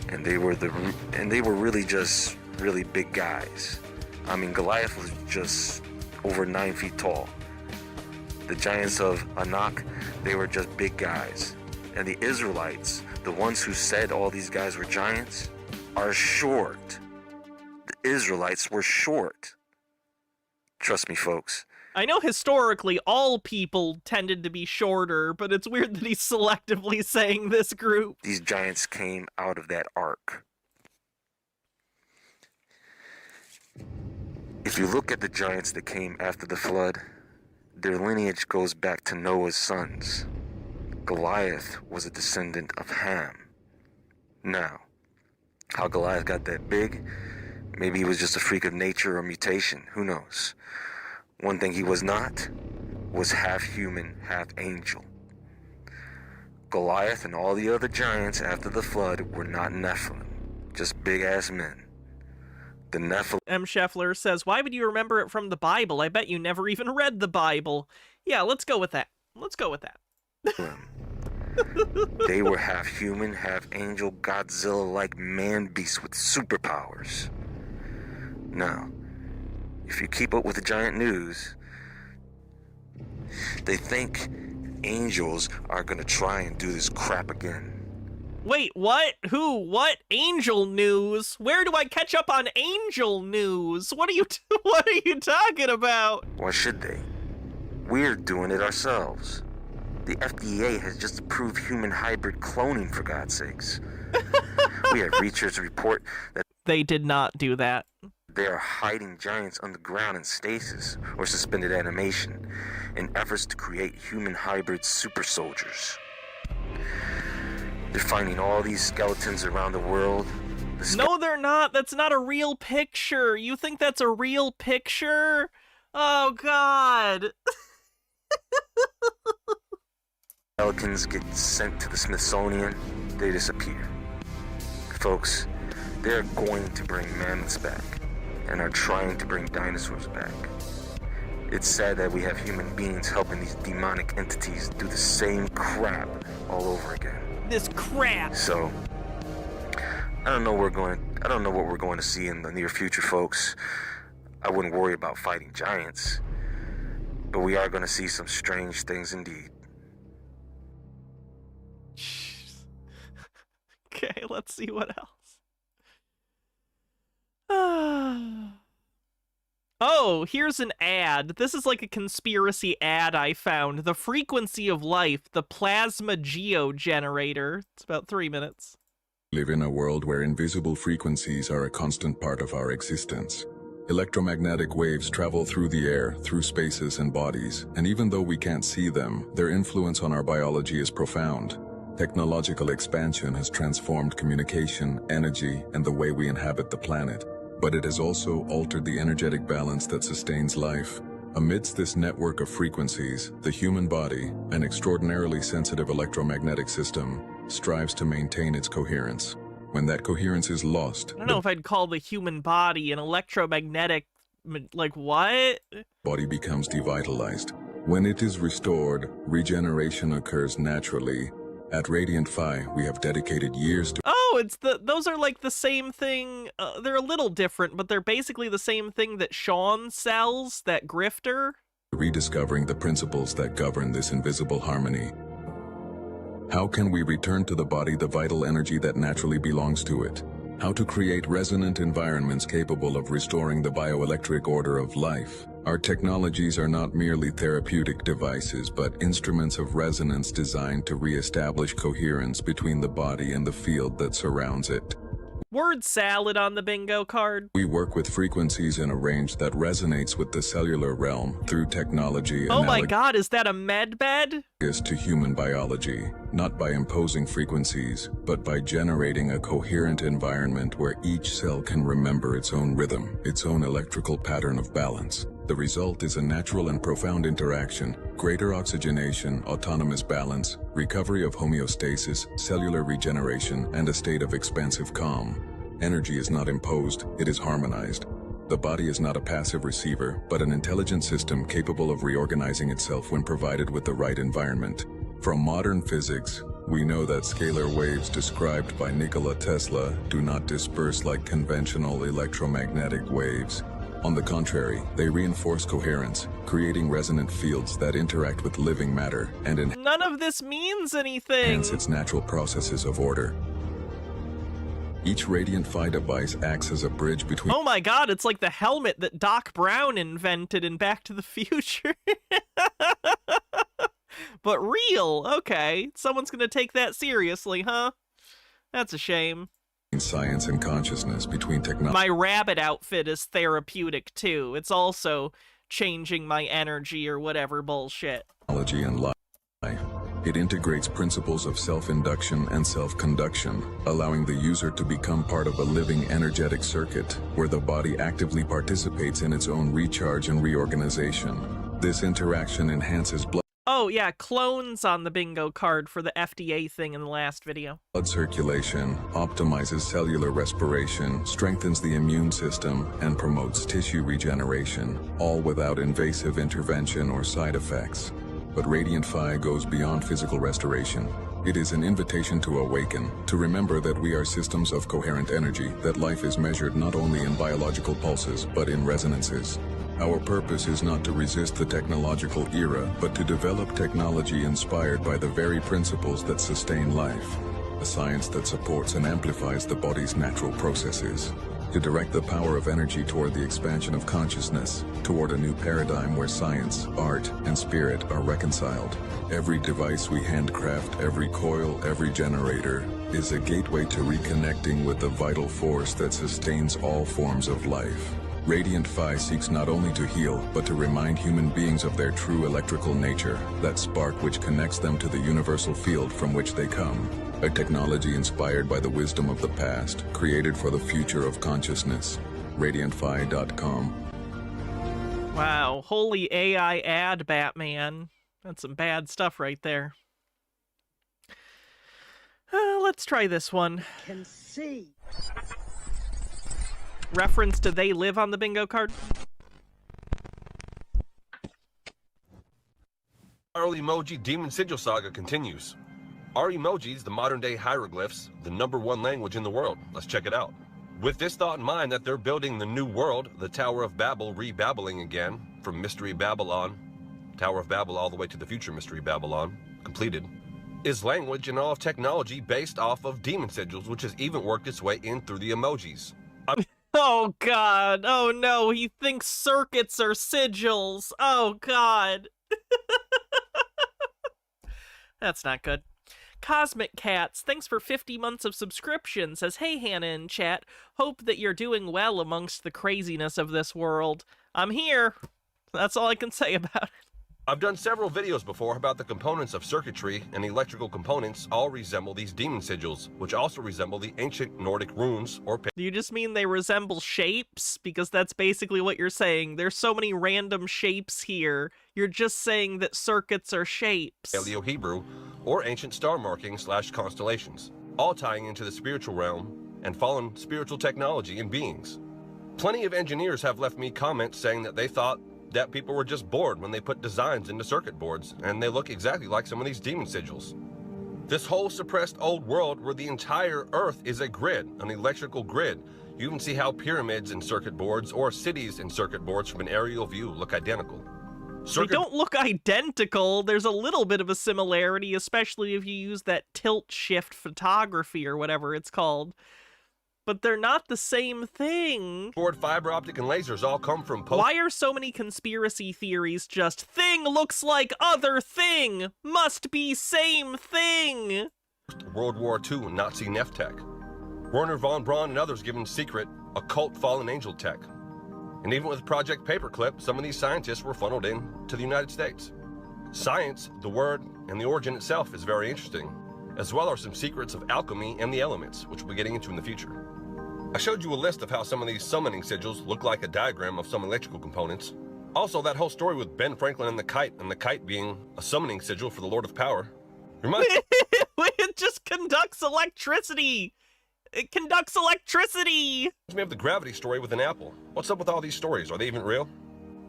And they were really just really big guys. I mean, Goliath was just over 9 feet tall. The giants of Anak, they were just big guys. And the Israelites, the ones who said all these guys were giants, are short. The Israelites were short. Trust me, folks. I know historically all people tended to be shorter, but it's weird that he's selectively saying this group. These giants came out of that ark. If you look at the giants that came after the flood, their lineage goes back to Noah's sons. Goliath was a descendant of Ham. Now, how Goliath got that big? Maybe he was just a freak of nature or mutation. Who knows? One thing he was not was half human, half angel. Goliath and all the other giants after the flood were not Nephilim, just big-ass men. The Nephilim... M. Scheffler says, why would you remember it from the Bible? I bet you never even read the Bible. Yeah, let's go with that. Let's go with that. They were half human, half angel, Godzilla-like man-beasts with superpowers. Now, if you keep up with the giant news, they think angels are gonna try and do this crap again. Wait, what? Who? What? Angel news? Where do I catch up on angel news? What are you talking about? Why should they? We're doing it ourselves. The FDA has just approved human hybrid cloning, for God's sakes. We have research report that they did not do that. They are hiding giants underground in stasis or suspended animation in efforts to create human hybrid super soldiers. They're finding all these skeletons around the world. No, they're not. That's not a real picture. You think that's a real picture? Oh, God. Skeletons get sent to the Smithsonian. They disappear. Folks, they're going to bring mammoths back and are trying to bring dinosaurs back. It's sad that we have human beings helping these demonic entities do the same crap all over again. This crap. So, I don't know what we're going to see in the near future, folks. I wouldn't worry about fighting giants, but we are going to see some strange things indeed. Okay, let's see what else. Oh, here's an ad. This is like a conspiracy ad I found. The frequency of life, the plasma geogenerator. It's about 3 minutes. Live in a world where invisible frequencies are a constant part of our existence. Electromagnetic waves travel through the air, through spaces and bodies, and even though we can't see them, their influence on our biology is profound. Technological expansion has transformed communication, energy, and the way we inhabit the planet. But it has also altered the energetic balance that sustains life. Amidst this network of frequencies, the human body, an extraordinarily sensitive electromagnetic system, strives to maintain its coherence. When that coherence is lost, I don't know if I'd call the human body an electromagnetic, like what? Body becomes devitalized. When it is restored, regeneration occurs naturally. At Radiant Phi, we have dedicated years to those are like the same thing. They're a little different, but they're basically the same thing that Sean sells, that grifter. Rediscovering the principles that govern this invisible harmony. How can we return to the body the vital energy that naturally belongs to it? How to create resonant environments capable of restoring the bioelectric order of life. Our technologies are not merely therapeutic devices, but instruments of resonance designed to re-establish coherence between the body and the field that surrounds it. Word salad on the bingo card. We work with frequencies in a range that resonates with the cellular realm through technology Oh my god, is that a med bed? analogous to human biology, not by imposing frequencies, but by generating a coherent environment where each cell can remember its own rhythm, its own electrical pattern of balance. The result is a natural and profound interaction, greater oxygenation, autonomous balance, recovery of homeostasis, cellular regeneration, and a state of expansive calm. Energy is not imposed, it is harmonized. The body is not a passive receiver, but an intelligent system capable of reorganizing itself when provided with the right environment. From modern physics, we know that scalar waves described by Nikola Tesla do not disperse like conventional electromagnetic waves. On the contrary, they reinforce coherence, creating resonant fields that interact with living matter and None of this means anything. enhance its natural processes of order. Each Radiant Phi device acts as a bridge between Oh my god, it's like the helmet that Doc Brown invented in Back to the Future. But real, okay. Someone's gonna take that seriously, huh? That's a shame. science and consciousness, between technology My rabbit outfit is therapeutic too. It's also changing my energy or whatever bullshit. and life. It integrates principles of self-induction and self-conduction, allowing the user to become part of a living energetic circuit, where the body actively participates in its own recharge and reorganization. This interaction enhances blood Oh yeah, clones on the bingo card for the FDA thing in the last video. circulation, optimizes cellular respiration, strengthens the immune system, and promotes tissue regeneration, all without invasive intervention or side effects. But Radiant Phi goes beyond physical restoration. It is an invitation to awaken, to remember that we are systems of coherent energy, that life is measured not only in biological pulses, but in resonances. Our purpose is not to resist the technological era, but to develop technology inspired by the very principles that sustain life. A science that supports and amplifies the body's natural processes. To direct the power of energy toward the expansion of consciousness, toward a new paradigm where science, art, and spirit are reconciled. Every device we handcraft, every coil, every generator, is a gateway to reconnecting with the vital force that sustains all forms of life. Radiant Phi seeks not only to heal, but to remind human beings of their true electrical nature, that spark which connects them to the universal field from which they come. A technology inspired by the wisdom of the past, created for the future of consciousness. RadiantPhi.com. Wow, holy AI ad, Batman. That's some bad stuff right there. Let's try this one. Can see. Reference to They Live on the bingo card. Our emoji Demon Sigil saga continues. Are emojis the modern-day hieroglyphs, the #1 language in the world? Let's check it out. With this thought in mind that they're building the new world, the Tower of Babel re-babbling again, from Mystery Babylon, Tower of Babel all the way to the future Mystery Babylon, completed, is language and all of technology based off of demon sigils, which has even worked its way in through the emojis. Oh god, oh no, he thinks circuits are sigils. Oh god. That's not good. Cosmic Cats, thanks for 50 months of subscription, says, hey Hannah in chat, hope that you're doing well amongst the craziness of this world. I'm here. That's all I can say about it. I've done several videos before about the components of circuitry, and electrical components all resemble these demon sigils, which also resemble the ancient Nordic runes or Do you just mean they resemble shapes? Because that's basically what you're saying. There's so many random shapes here. You're just saying that circuits are shapes. Paleo-Hebrew, or ancient star markings / constellations, all tying into the spiritual realm and fallen spiritual technology and beings. Plenty of engineers have left me comments saying that they thought that people were just bored when they put designs into circuit boards, and they look exactly like some of these demon sigils. This whole suppressed old world where the entire earth is a grid, an electrical grid. You even see how pyramids in circuit boards or cities in circuit boards from an aerial view look identical. They don't look identical. There's a little bit of a similarity, especially if you use that tilt shift photography or whatever it's called. but they're not the same thing. Board fiber optic and lasers all come from Why are so many conspiracy theories just thing looks like other thing, must be same thing? World War II Nazi Neftech. Werner von Braun and others given secret occult fallen angel tech. And even with Project Paperclip, some of these scientists were funneled in to the United States. Science, the word, and the origin itself is very interesting, as well as some secrets of alchemy and the elements, which we'll be getting into in the future. I showed you a list of how some of these summoning sigils look like a diagram of some electrical components. Also, that whole story with Ben Franklin and the kite being a summoning sigil for the Lord of Power. It just conducts electricity! It conducts electricity! We have the gravity story with an apple. What's up with all these stories? Are they even real?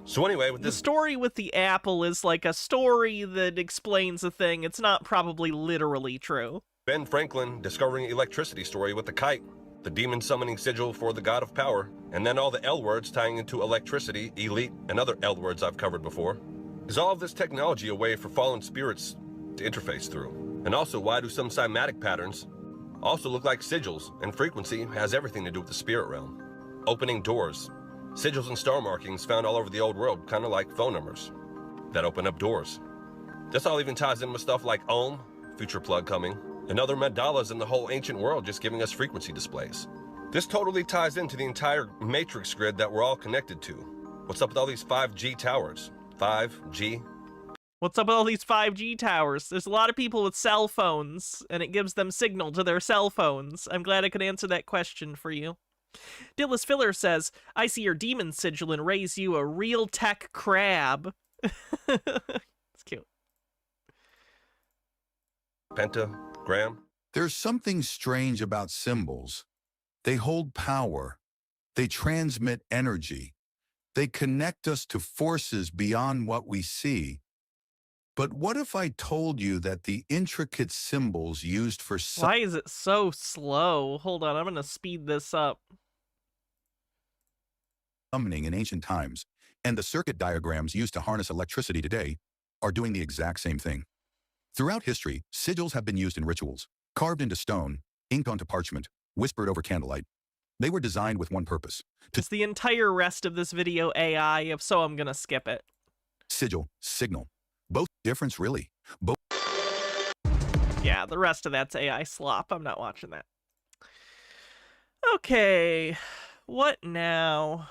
So anyway, with The this story with the apple is like a story that explains a thing. It's not probably literally true. Ben Franklin discovering electricity story with the kite, the demon summoning sigil for the god of power, and then all the L words tying into electricity, elite, and other L words I've covered before. Is all of this technology a way for fallen spirits to interface through? And also, why do some cymatic patterns also look like sigils, and frequency has everything to do with the spirit realm? Opening doors. Sigils and star markings found all over the old world, kind of like phone numbers that open up doors. This all even ties in with stuff like Ohm, future plug coming, and other mandalas in the whole ancient world just giving us frequency displays. This totally ties into the entire matrix grid that we're all connected to. What's up with all these 5G towers? 5G? What's up with all these 5G towers? There's a lot of people with cell phones, and it gives them signal to their cell phones. I'm glad I could answer that question for you. Dillis Filler says, I see your demon sigil and raise you a real tech crab. It's cute. Pentagram? There's something strange about symbols. They hold power. They transmit energy. They connect us to forces beyond what we see. But what if I told you that the intricate symbols used for Why is it so slow? Hold on, I'm gonna speed this up. summoning in ancient times, and the circuit diagrams used to harness electricity today, are doing the exact same thing? Throughout history, sigils have been used in rituals, carved into stone, inked onto parchment, whispered over candlelight. They were designed with one purpose. Is the entire rest of this video AI? If so, I'm gonna skip it. Sigil, signal. Both difference, really. Both. Yeah, the rest of that's AI slop. I'm not watching that. Okay, what now?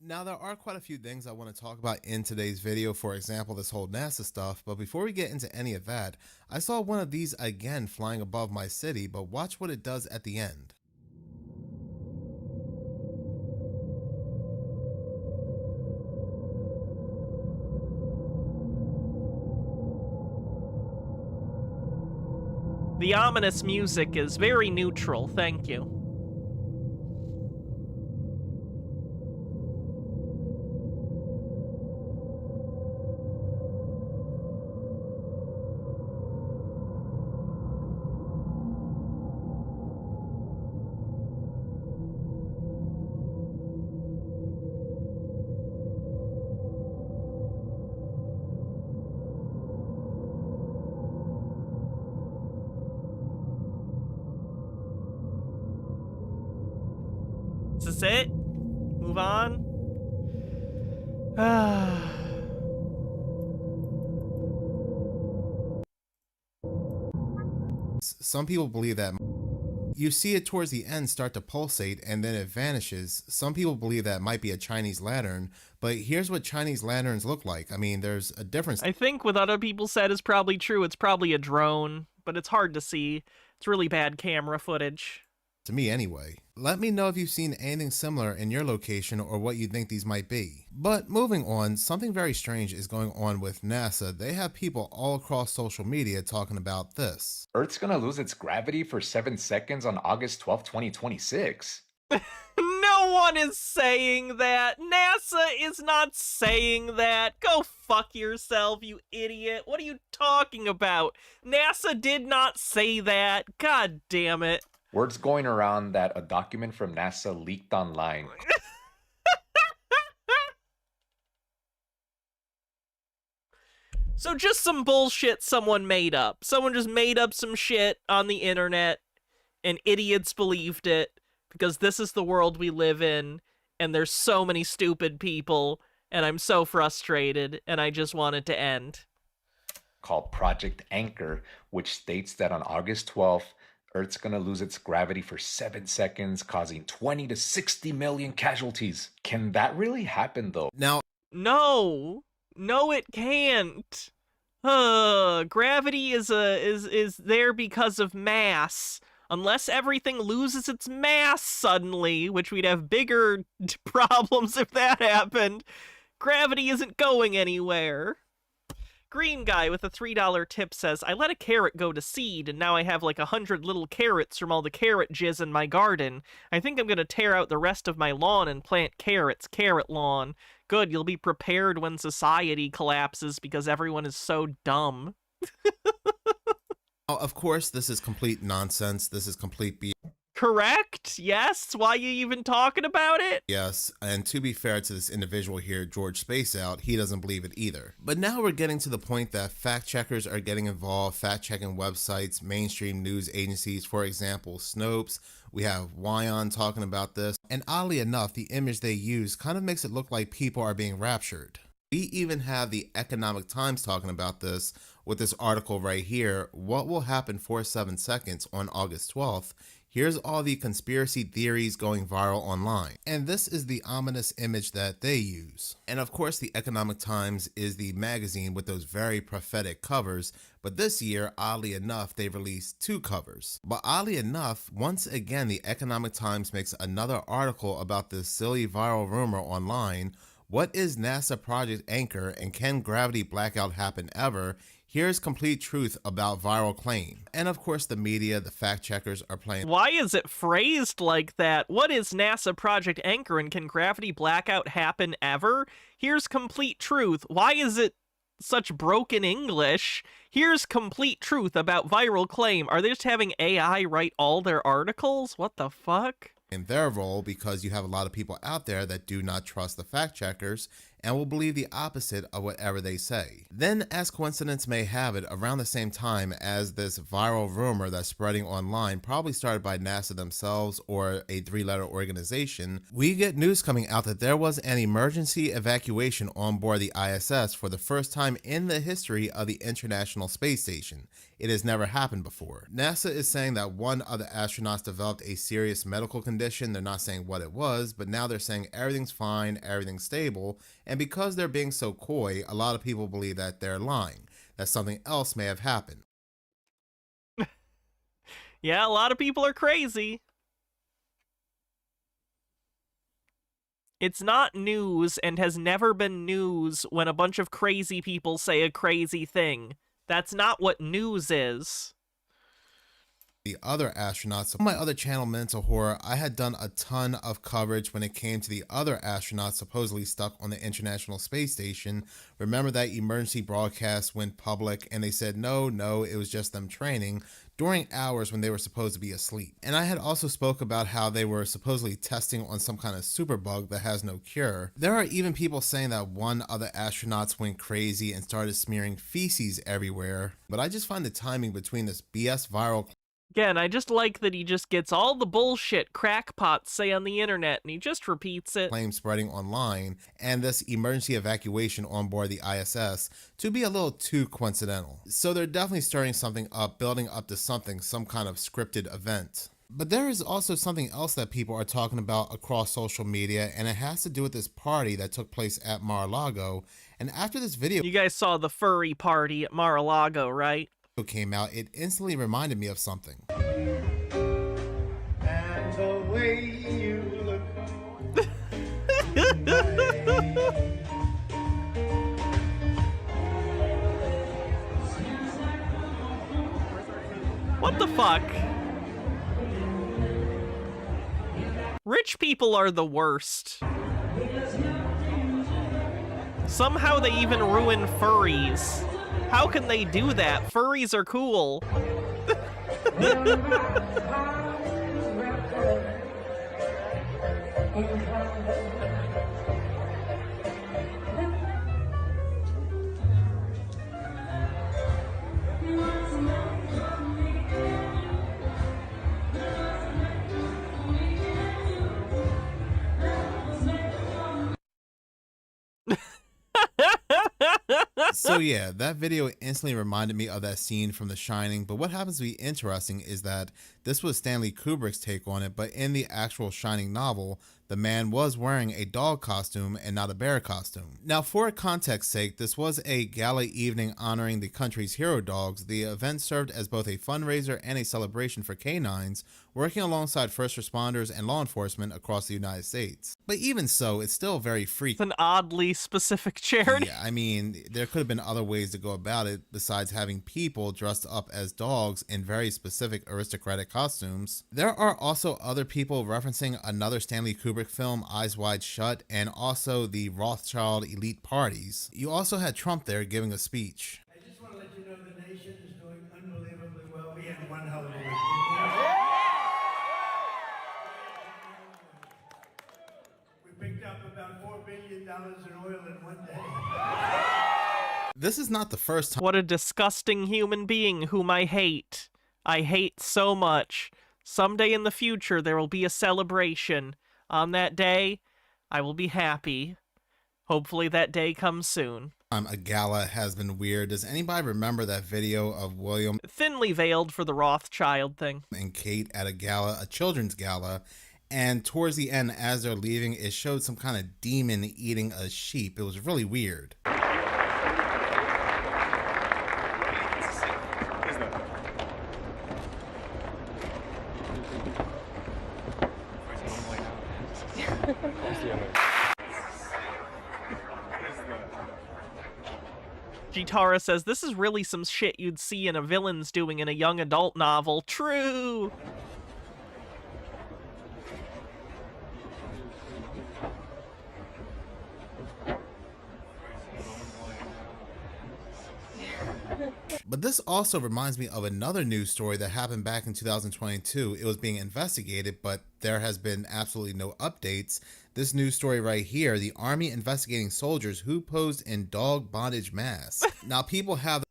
Now, there are quite a few things I want to talk about in today's video, for example, this whole NASA stuff, but before we get into any of that, I saw one of these again flying above my city, but watch what it does at the end. The ominous music is very neutral, thank you. Is this it? Move on? Some people believe that you see it towards the end start to pulsate and then it vanishes. Some people believe that might be a Chinese lantern, but here's what Chinese lanterns look like. I mean, there's a difference. I think what other people said is probably true. It's probably a drone, but it's hard to see. It's really bad camera footage. To me anyway. Let me know if you've seen anything similar in your location or what you think these might be. But moving on, something very strange is going on with NASA. They have people all across social media talking about this. Earth's gonna lose its gravity for 7 seconds on August 12th, 2026. No one is saying that. NASA is not saying that. Go fuck yourself, you idiot. What are you talking about? NASA did not say that. God damn it. Word's going around that a document from NASA leaked online. So just some bullshit someone made up. Someone just made up some shit on the internet, and idiots believed it because this is the world we live in, and there's so many stupid people, and I'm so frustrated, and I just want it to end. Called Project Anchor, which states that on August 12th, Earth's going to lose its gravity for 7 seconds, causing 20 to 60 million casualties. Can that really happen, though? Now, No, it can't. Gravity is there because of mass. Unless everything loses its mass suddenly, which we'd have bigger problems if that happened, gravity isn't going anywhere. Green Guy with a $3 tip says, I let a carrot go to seed, and now I have like 100 little carrots from all the carrot jizz in my garden. I think I'm gonna tear out the rest of my lawn and plant carrots. Carrot lawn. Good, you'll be prepared when society collapses because everyone is so dumb. of course, this is complete nonsense. This is complete BS. Correct? Yes? Why you even talking about it? Yes, and to be fair to this individual here, George Spaceout, he doesn't believe it either. But now we're getting to the point that fact checkers are getting involved, fact checking websites, mainstream news agencies, for example, Snopes. We have Wyon talking about this, and oddly enough, the image they use kind of makes it look like people are being raptured. We even have the Economic Times talking about this with this article right here, What Will Happen for 7 Seconds on August 12th. Here's all the conspiracy theories going viral online. And this is the ominous image that they use. And of course, the Economic Times is the magazine with those very prophetic covers. But this year, oddly enough, they released 2 covers. But oddly enough, once again, the Economic Times makes another article about this silly viral rumor online. What is NASA Project Anchor, and can gravity blackout happen ever? Here's complete truth about viral claim. And of course, the media, the fact checkers are playing. Why is it phrased like that? What is NASA Project Anchor, and can gravity blackout happen ever? Here's complete truth. Why is it such broken English? Here's complete truth about viral claim. Are they just having AI write all their articles? What the fuck? In their role, because you have a lot of people out there that do not trust the fact checkers and will believe the opposite of whatever they say. Then, as coincidence may have it, around the same time as this viral rumor that's spreading online, probably started by NASA themselves or a 3-letter organization, we get news coming out that there was an emergency evacuation on board the ISS for the first time in the history of the International Space Station. It has never happened before. NASA is saying that one of the astronauts developed a serious medical condition. They're not saying what it was, but now they're saying everything's fine, everything's stable. And because they're being so coy, a lot of people believe that they're lying, that something else may have happened. Yeah, a lot of people are crazy. It's not news and has never been news when a bunch of crazy people say a crazy thing. That's not what news is. The other astronauts. On my other channel, Mental Horror, I had done a ton of coverage when it came to the other astronauts supposedly stuck on the International Space Station. Remember that emergency broadcast went public and they said no, it was just them training during hours when they were supposed to be asleep. And I had also spoke about how they were supposedly testing on some kind of superbug that has no cure. There are even people saying that one of the astronauts went crazy and started smearing feces everywhere. But I just find the timing between this BS viral Again, I just like that he just gets all the bullshit crackpots say on the internet and he just repeats it. claim spreading online and this emergency evacuation on board the ISS to be a little too coincidental. So they're definitely stirring something up, building up to something, some kind of scripted event. But there is also something else that people are talking about across social media, and it has to do with this party that took place at Mar-a-Lago. And after this video You guys saw the furry party at Mar-a-Lago, right? came out, it instantly reminded me of something. And the way you look. What the fuck? Rich people are the worst. Somehow they even ruin furries. How can they do that? Furries are cool. So yeah, that video instantly reminded me of that scene from The Shining, but what happens to be interesting is that this was Stanley Kubrick's take on it, but in the actual Shining novel, the man was wearing a dog costume and not a bear costume. Now, for context's sake, this was a gala evening honoring the country's hero dogs. The event served as both a fundraiser and a celebration for canines, working alongside first responders and law enforcement across the United States. But even so, it's still very freaky. It's an oddly specific charity. Yeah, I mean, there could have been other ways to go about it besides having people dressed up as dogs in very specific aristocratic costumes. There are also other people referencing another Stanley Kubrick film, Eyes Wide Shut, and also the Rothschild elite parties. You also had Trump there giving a speech. I just want to let you know the nation is doing unbelievably well. We had one hell of a week. We picked up about $4 billion in oil in one day. This is not the first time. What a disgusting human being whom I hate. I hate so much. Someday in the future, there will be a celebration. On that day, I will be happy. Hopefully that day comes soon. A gala has been weird. Does anybody remember that video of William Thinly veiled for the Rothschild thing. and Kate at a gala, a children's gala? And towards the end, as they're leaving, it showed some kind of demon eating a sheep. It was really weird. Gitara says, this is really some shit you'd see in a villain's doing in a young adult novel. True! But this also reminds me of another news story that happened back in 2022. It was being investigated, but there has been absolutely no updates. This news story right here, the Army investigating soldiers who posed in dog bondage masks. Now, people have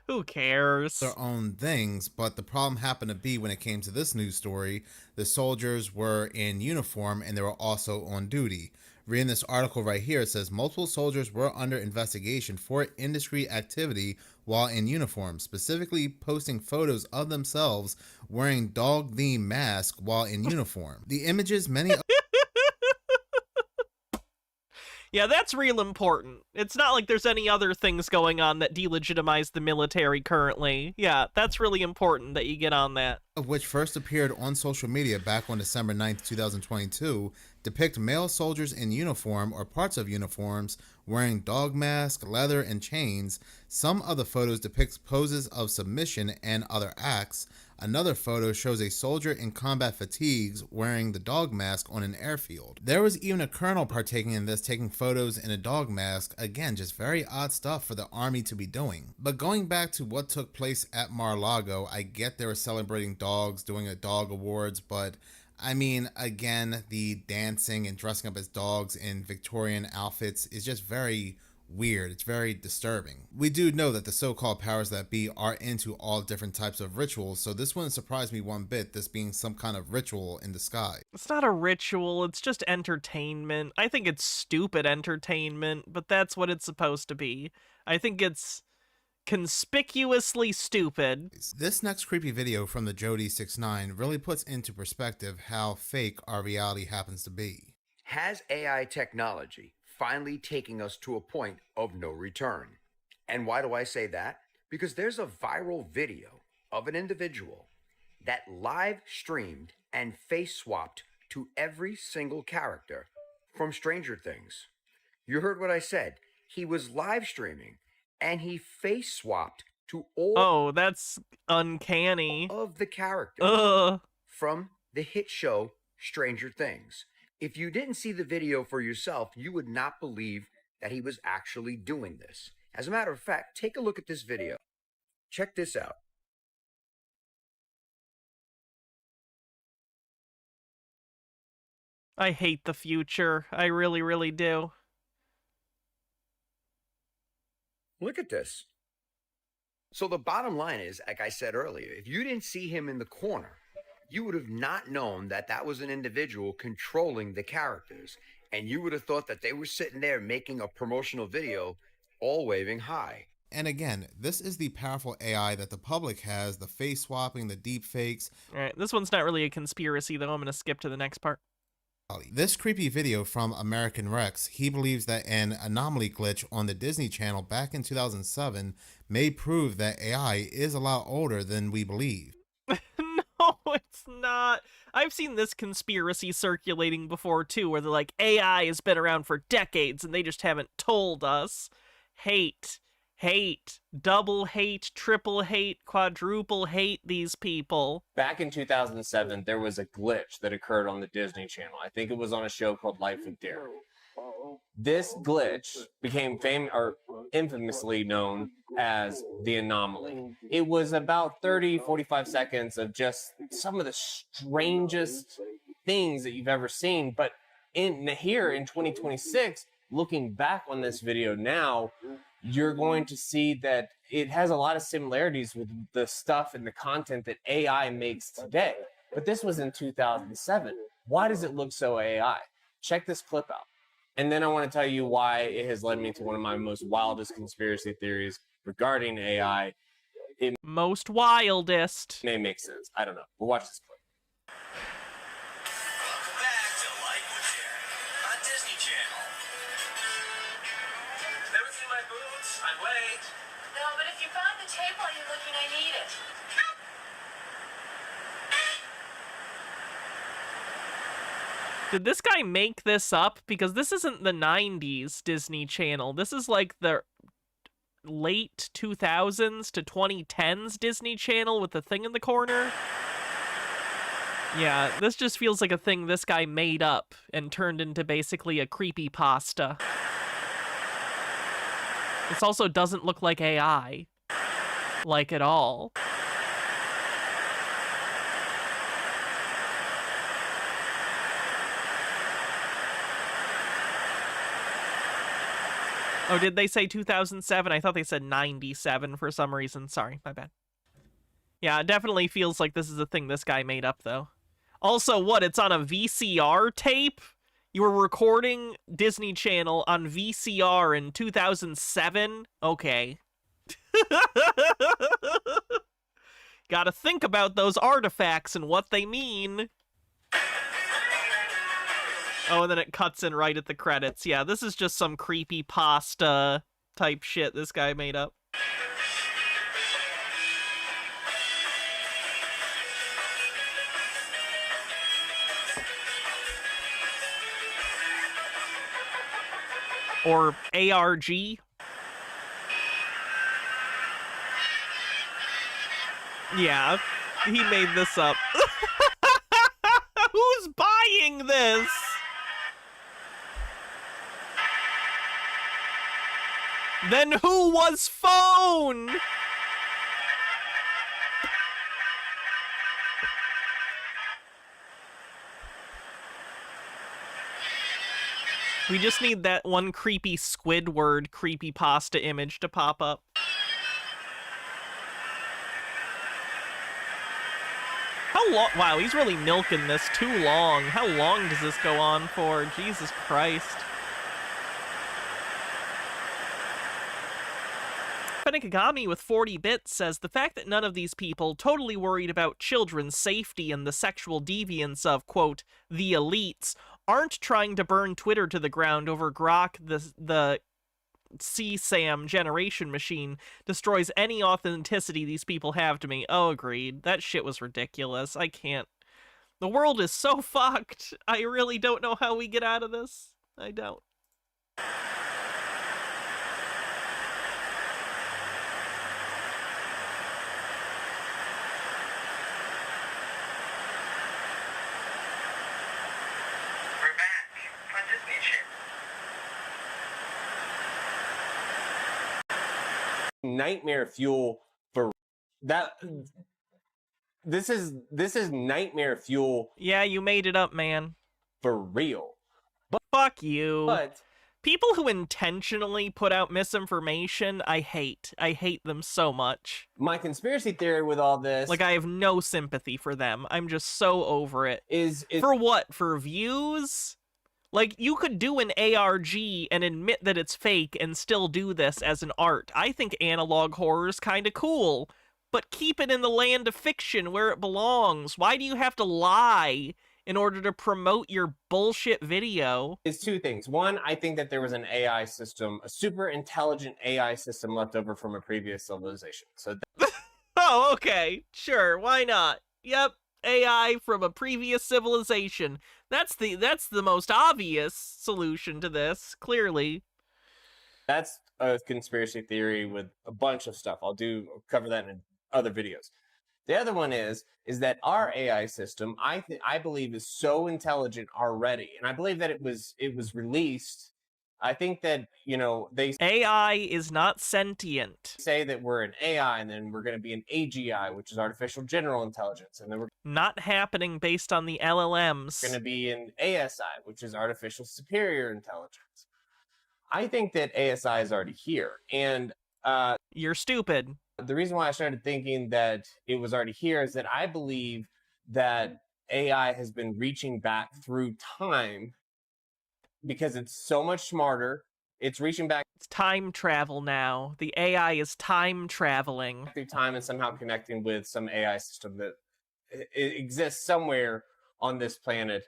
Who cares? their own things, but the problem happened to be when it came to this news story, the soldiers were in uniform and they were also on duty. Reading this article right here, it says multiple soldiers were under investigation for indiscreet activity while in uniform, specifically posting photos of themselves wearing dog-themed masks while in uniform. The images many Yeah, that's real important. It's not like there's any other things going on that delegitimize the military currently. Yeah, that's really important that you get on that. of which first appeared on social media back on December 9th, 2022, depict male soldiers in uniform or parts of uniforms wearing dog masks, leather, and chains. Some of the photos depict poses of submission and other acts. Another photo shows a soldier in combat fatigues wearing the dog mask on an airfield. There was even a colonel partaking in this, taking photos in a dog mask. Again, just very odd stuff for the Army to be doing. But going back to what took place at Mar-a-Lago, I get they were celebrating dogs, doing a dog awards, but I mean, again, the dancing and dressing up as dogs in Victorian outfits is just very weird. It's very disturbing. We do know that the so-called powers that be are into all different types of rituals, so this wouldn't surprise me one bit, this being some kind of ritual in the sky. It's not a ritual, it's just entertainment. I think it's stupid entertainment, but that's what it's supposed to be. I think it's conspicuously stupid. This next creepy video from the Jody69 really puts into perspective how fake our reality happens to be. Has AI technology finally taking us to a point of no return? And why do I say that? Because there's a viral video of an individual that live streamed and face swapped to every single character from Stranger Things. You heard what I said. He was live streaming and he face swapped to all that's uncanny of the characters from the hit show Stranger Things. If you didn't see the video for yourself, you would not believe that he was actually doing this. As a matter of fact, take a look at this video. Check this out. I hate the future. I really, really do. Look at this. So the bottom line is, like I said earlier, if you didn't see him in the corner, you would have not known that that was an individual controlling the characters. And you would have thought that they were sitting there making a promotional video, all waving hi. And again, this is the powerful AI that the public has, the face swapping, the deep fakes. All right, this one's not really a conspiracy, though. I'm going to skip to the next part. This creepy video from American Rex, he believes that an anomaly glitch on the Disney Channel back in 2007 may prove that AI is a lot older than we believe. No, it's not. I've seen this conspiracy circulating before, too, where they're like, AI has been around for decades and they just haven't told us. Hate, double hate, triple hate, quadruple hate these people. Back in 2007, there was a glitch that occurred on the Disney Channel. I think it was on a show called Life of Derek. This glitch became infamously known as the anomaly. It was about 45 seconds of just some of the strangest things that you've ever seen. But here in 2026, looking back on this video now, you're going to see that it has a lot of similarities with the stuff and the content that AI makes today. But this was in 2007. Why does it look so AI? Check this clip out. And then I want to tell you why it has led me to one of my most wildest conspiracy theories regarding AI. Most wildest. May make sense. I don't know. But watch this clip. Welcome back to Life with Derek on Disney Channel. Never seen my boots? I'd wait. No, but if you found the tape while you're looking, I need it. Did this guy make this up? Because this isn't the 90s Disney Channel. This is like the late 2000s to 2010s Disney Channel with the thing in the corner. Yeah, this just feels like a thing this guy made up and turned into basically a creepypasta. This also doesn't look like AI. Like at all. Oh, did they say 2007? I thought they said 97 for some reason. Sorry, my bad. Yeah, it definitely feels like this is a thing this guy made up, though. Also, what? It's on a VCR tape? You were recording Disney Channel on VCR in 2007? Okay. Gotta think about those artifacts and what they mean. Oh, and then it cuts in right at the credits. Yeah, this is just some creepy pasta type shit this guy made up. Or ARG. Yeah, he made this up. Who's buying this? Then who was phone? We just need that one creepy Squidward creepypasta image to pop up. How long? Wow, he's really milking this too long. How long does this go on for? Jesus Christ. Penikagami with 40 bits says, the fact that none of these people totally worried about children's safety and the sexual deviance of, quote, the elites, aren't trying to burn Twitter to the ground over Grok, the CSAM generation machine, destroys any authenticity these people have to me. Oh, agreed. That shit was ridiculous. I can't. The world is so fucked. I really don't know how we get out of this. I don't. Nightmare fuel for that. This is nightmare fuel. Yeah, you made it up, man. For real. But fuck you. But people who intentionally put out misinformation, I hate. I hate them so much. My conspiracy theory with all this, like, I have no sympathy for them. I'm just so over it. Is for what? For views? Like, you could do an ARG and admit that it's fake and still do this as an art. I think analog horror is kind of cool, but keep it in the land of fiction where it belongs. Why do you have to lie in order to promote your bullshit video? Is two things. One, I think that there was an AI system, a super intelligent AI system left over from a previous civilization. So Oh, okay. Sure, why not? Yep, AI from a previous civilization. That's the most obvious solution to this, clearly. that's a conspiracy theory with a bunch of stuff. I'll cover that in other videos. The other one is that our AI system, I believe, is so intelligent already, and I believe that it was released. I think that, you know, AI is not sentient. Say that we're an AI, and then we're going to be an AGI, which is artificial general intelligence, and then we're not happening based on the LLMs. Going to be an ASI, which is artificial superior intelligence. I think that ASI is already here, and you're stupid. The reason why I started thinking that it was already here is that I believe that AI has been reaching back through time because it's so much smarter. It's reaching back. It's time travel now. The AI is time traveling through time and somehow connecting with some AI system that exists somewhere on this planet.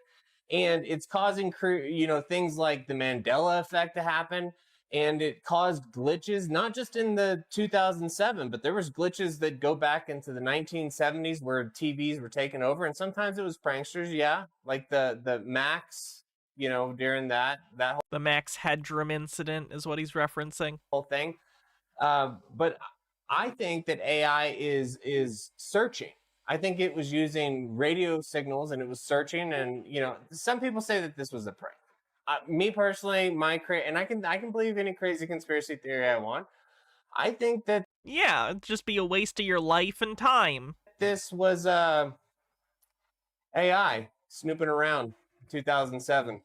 And it's causing, you know, things like the Mandela effect to happen. And it caused glitches, not just in the 2007, but there was glitches that go back into the 1970s where TVs were taken over. And sometimes it was pranksters, yeah, like the Max, you know, during that whole... The Max Headroom incident is what he's referencing. Whole thing. But I think that AI is searching. I think it was using radio signals and it was searching. And, you know, some people say that this was a prank. Me personally, and I can believe any crazy conspiracy theory I want. I think that it'd just be a waste of your life and time. This was AI snooping around 2007.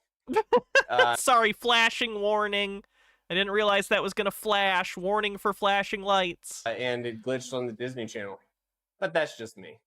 Sorry, flashing warning. I didn't realize that was gonna flash. Warning for flashing lights. And it glitched on the Disney Channel. But that's just me.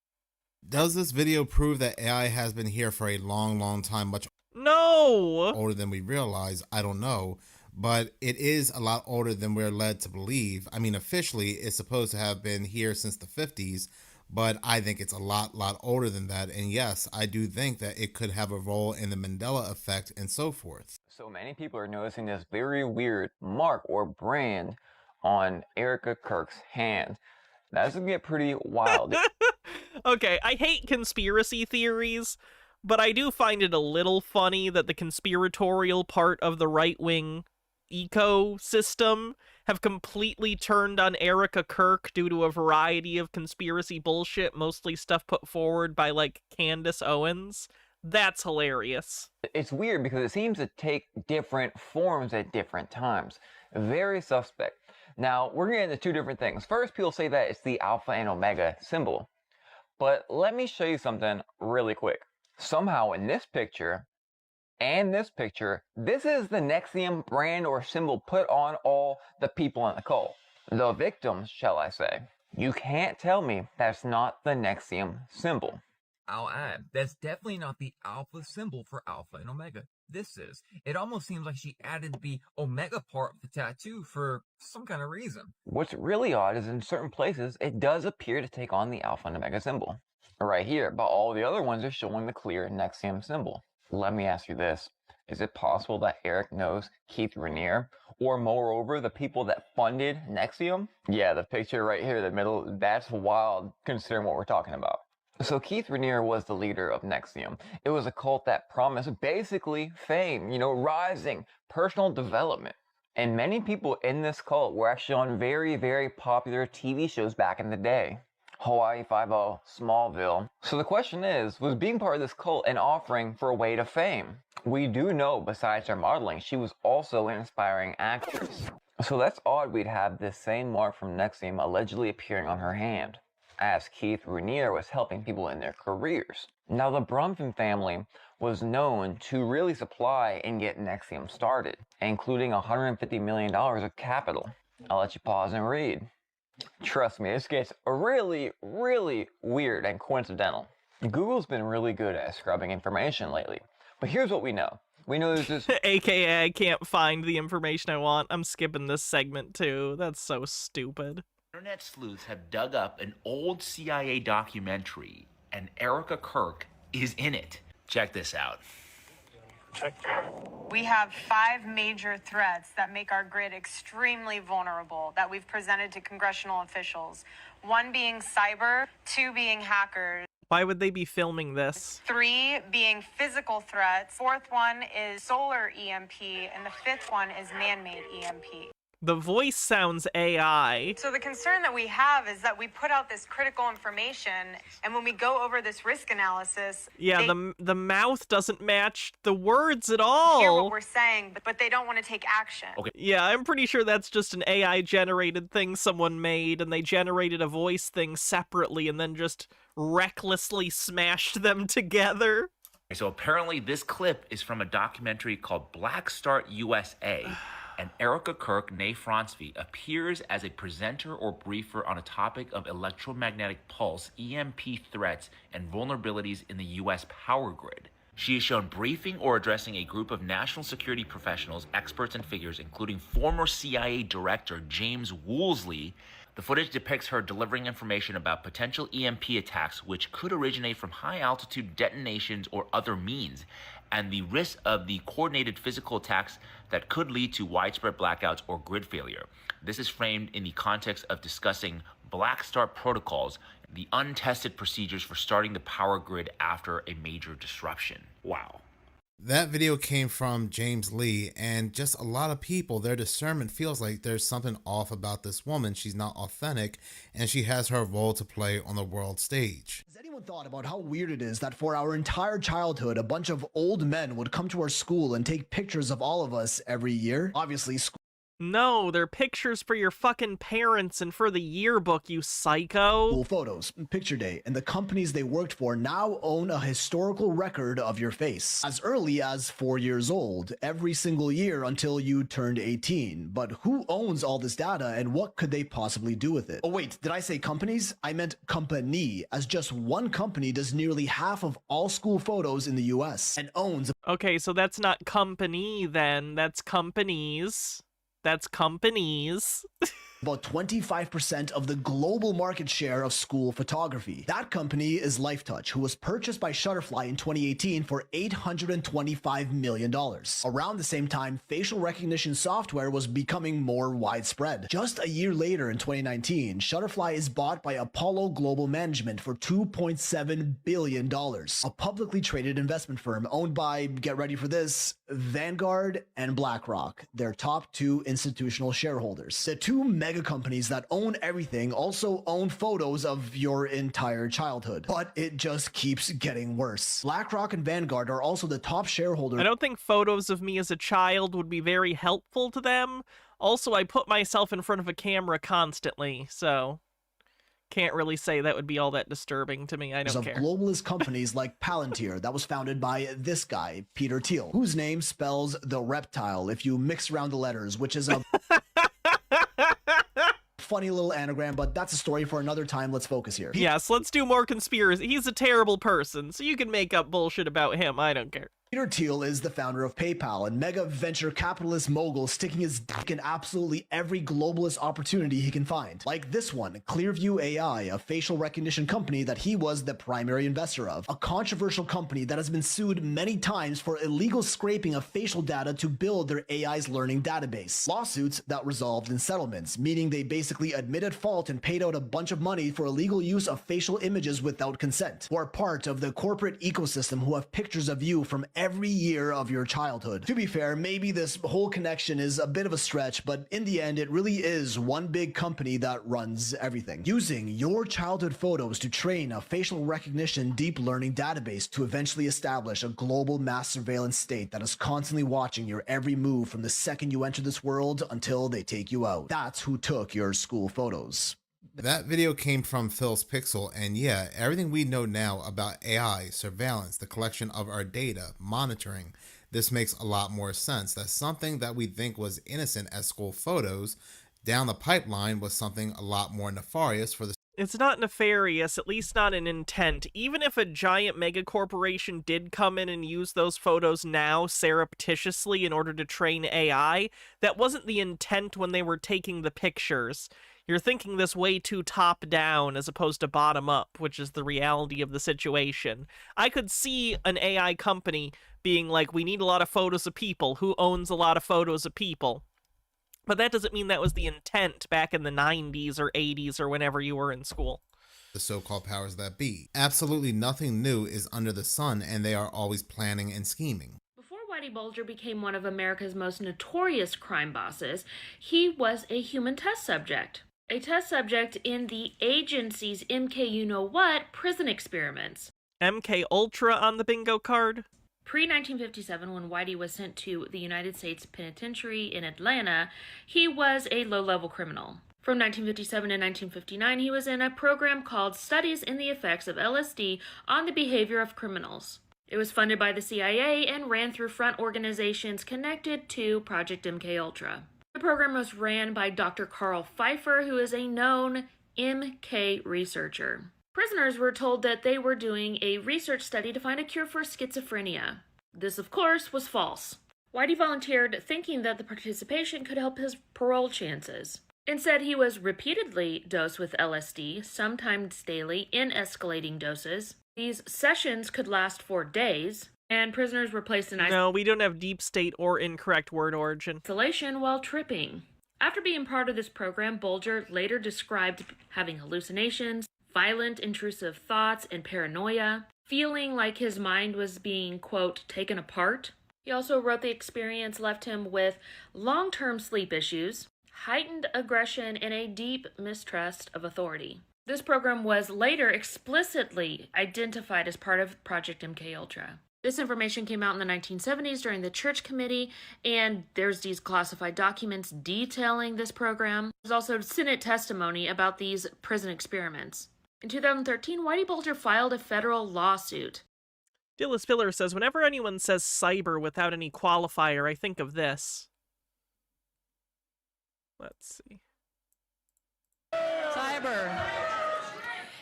Does this video prove that AI has been here for a long, long time, much older than we realize? I don't know, but it is a lot older than we're led to believe. I mean, officially, it's supposed to have been here since the 50s, but I think it's a lot older than that. And yes, I do think that it could have a role in the Mandela effect and so forth. So many people are noticing this very weird mark or brand on Erica Kirk's hand. That's gonna get pretty wild. Okay, I hate conspiracy theories, but I do find it a little funny that the conspiratorial part of the right-wing ecosystem have completely turned on Erica Kirk due to a variety of conspiracy bullshit, mostly stuff put forward by, like, Candace Owens. That's hilarious. It's weird because it seems to take different forms at different times. Very suspect. Now, we're getting into two different things. First, people say that it's the Alpha and Omega symbol. But let me show you something really quick. Somehow in this picture and this picture, this is the Nexium brand or symbol put on all the people in the cult. The victims, shall I say. You can't tell me that's not the Nexium symbol. I'll add, that's definitely not the Alpha symbol for Alpha and Omega. This is. It almost seems like she added the Omega part of the tattoo for some kind of reason. What's really odd is in certain places, it does appear to take on the Alpha and Omega symbol. Right here, but all the other ones are showing the clear Nexium symbol. Let me ask you this. Is it possible that Eric knows Keith Raniere? Or moreover, the people that funded Nexium? Yeah, the picture right here in the middle, that's wild considering what we're talking about. So Keith Raniere was the leader of Nexium. It was a cult that promised basically fame, you know, rising, personal development. And many people in this cult were actually on very, very popular TV shows back in the day. Hawaii Five-0, Smallville. So the question is, was being part of this cult an offering for a way to fame? We do know, besides her modeling, she was also an inspiring actress. So that's odd we'd have this same mark from Nexium allegedly appearing on her hand, as Keith Raniere was helping people in their careers. Now, the Brumfin family was known to really supply and get Nexium started, including $150 million of capital. I'll let you pause and read. Trust me, this gets really, really weird and coincidental. Google's been really good at scrubbing information lately, but here's what we know. We know there's this. AKA, I can't find the information I want. I'm skipping this segment too. That's so stupid. Internet sleuths have dug up an old CIA documentary, and Erica Kirk is in it. Check this out. We have 5 major threats that make our grid extremely vulnerable that we've presented to congressional officials. 1 being cyber, 2 being hackers. Why would they be filming this? 3 being physical threats. 4th one is solar EMP, and the 5th one is man-made EMP. The voice sounds AI. So the concern that we have is that we put out this critical information, and when we go over this risk analysis, Yeah, they the mouth doesn't match the words at all. hear what we're saying, but they don't want to take action. Okay. Yeah, I'm pretty sure that's just an AI generated thing someone made, and they generated a voice thing separately and then just recklessly smashed them together. So apparently this clip is from a documentary called Black Start USA, and Erica Kirk, née Francevy, appears as a presenter or briefer on a topic of electromagnetic pulse, EMP threats, and vulnerabilities in the U.S. power grid. She is shown briefing or addressing a group of national security professionals, experts, and figures, including former CIA Director James Woolsey. The footage depicts her delivering information about potential EMP attacks which could originate from high-altitude detonations or other means, and the risk of the coordinated physical attacks that could lead to widespread blackouts or grid failure. This is framed in the context of discussing Black Start protocols, the untested procedures for starting the power grid after a major disruption. Wow. That video came from James Lee, and just a lot of people, their discernment feels like there's something off about this woman. She's not authentic, and she has her role to play on the world stage. Has anyone thought about how weird it is that for our entire childhood, a bunch of old men would come to our school and take pictures of all of us every year? Obviously, No, they're pictures for your fucking parents and for the yearbook, you psycho. school photos, picture day, and the companies they worked for now own a historical record of your face. As early as 4 years old, every single year until you turned 18. But who owns all this data, and what could they possibly do with it? Oh wait, did I say companies? I meant company, as just one company does nearly half of all school photos in the US and owns. Okay, so that's not company then, that's companies. That's companies. About 25% of the global market share of school photography. That company is LifeTouch, who was purchased by Shutterfly in 2018 for $825 million. Around the same time, facial recognition software was becoming more widespread. Just a year later, in 2019, Shutterfly is bought by Apollo Global Management for $2.7 billion, a publicly traded investment firm owned by, get ready for this, Vanguard and BlackRock, their top 2 institutional shareholders. The 2 mega companies that own everything also own photos of your entire childhood. But it just keeps getting worse. BlackRock and Vanguard are also the top shareholders. I don't think photos of me as a child would be very helpful to them. Also, I put myself in front of a camera constantly, so can't really say that would be all that disturbing to me. I don't care. Globalist companies like Palantir that was founded by this guy, Peter Thiel, whose name spells the reptile if you mix around the letters, which is a funny little anagram, but that's a story for another time. Let's focus here. Yes, let's do more conspiracy. He's a terrible person, so you can make up bullshit about him. I don't care. Peter Thiel is the founder of PayPal and mega venture capitalist mogul sticking his dick in absolutely every globalist opportunity he can find. Like this one, Clearview AI, a facial recognition company that he was the primary investor of. A controversial company that has been sued many times for illegal scraping of facial data to build their AI's learning database. Lawsuits that resolved in settlements, meaning they basically admitted fault and paid out a bunch of money for illegal use of facial images without consent, who are part of the corporate ecosystem who have pictures of you from every year of your childhood. To be fair, maybe this whole connection is a bit of a stretch, but in the end, it really is one big company that runs everything. Using your childhood photos to train a facial recognition deep learning database to eventually establish a global mass surveillance state that is constantly watching your every move from the second you enter this world until they take you out. That's who took your school photos. That video came from Phil's Pixel, and yeah, everything we know now about AI, surveillance, the collection of our data, monitoring, this makes a lot more sense. That something that we think was innocent as school photos, down the pipeline was something a lot more nefarious for the It's not nefarious, at least not in intent. Even if a giant megacorporation did come in and use those photos now surreptitiously in order to train AI, that wasn't the intent when they were taking the pictures. You're thinking this way too top-down as opposed to bottom-up, which is the reality of the situation. I could see an AI company being like, we need a lot of photos of people. Who owns a lot of photos of people? But that doesn't mean that was the intent back in the 90s or 80s or whenever you were in school. The so-called powers that be. Absolutely nothing new is under the sun, and they are always planning and scheming. Before Whitey Bulger became one of America's most notorious crime bosses, he was a human test subject. A test subject in the agency's MK you-know-what prison experiments. MK Ultra on the bingo card? Pre-1957, when Whitey was sent to the United States Penitentiary in Atlanta, he was a low-level criminal. From 1957 to 1959, he was in a program called Studies in the Effects of LSD on the Behavior of Criminals. It was funded by the CIA and ran through front organizations connected to Project MKUltra. The program was ran by Dr. Carl Pfeiffer, who is a known MK researcher. Prisoners were told that they were doing a research study to find a cure for schizophrenia. This, of course, was false. Whitey volunteered thinking that the participation could help his parole chances. Instead, he was repeatedly dosed with LSD, sometimes daily, in escalating doses. These sessions could last for days, and prisoners were placed in No, we don't have deep state or incorrect word origin. Isolation while tripping. After being part of this program, Bulger later described having hallucinations, violent, intrusive thoughts, and paranoia, feeling like his mind was being, quote, taken apart. He also wrote the experience left him with long-term sleep issues, heightened aggression, and a deep mistrust of authority. This program was later explicitly identified as part of Project MKUltra. This information came out in the 1970s during the Church Committee, and there's these classified documents detailing this program. There's also Senate testimony about these prison experiments. In 2013, Whitey Bulger filed a federal lawsuit. Dilla Spiller says, whenever anyone says cyber without any qualifier, I think of this. Let's see. Cyber.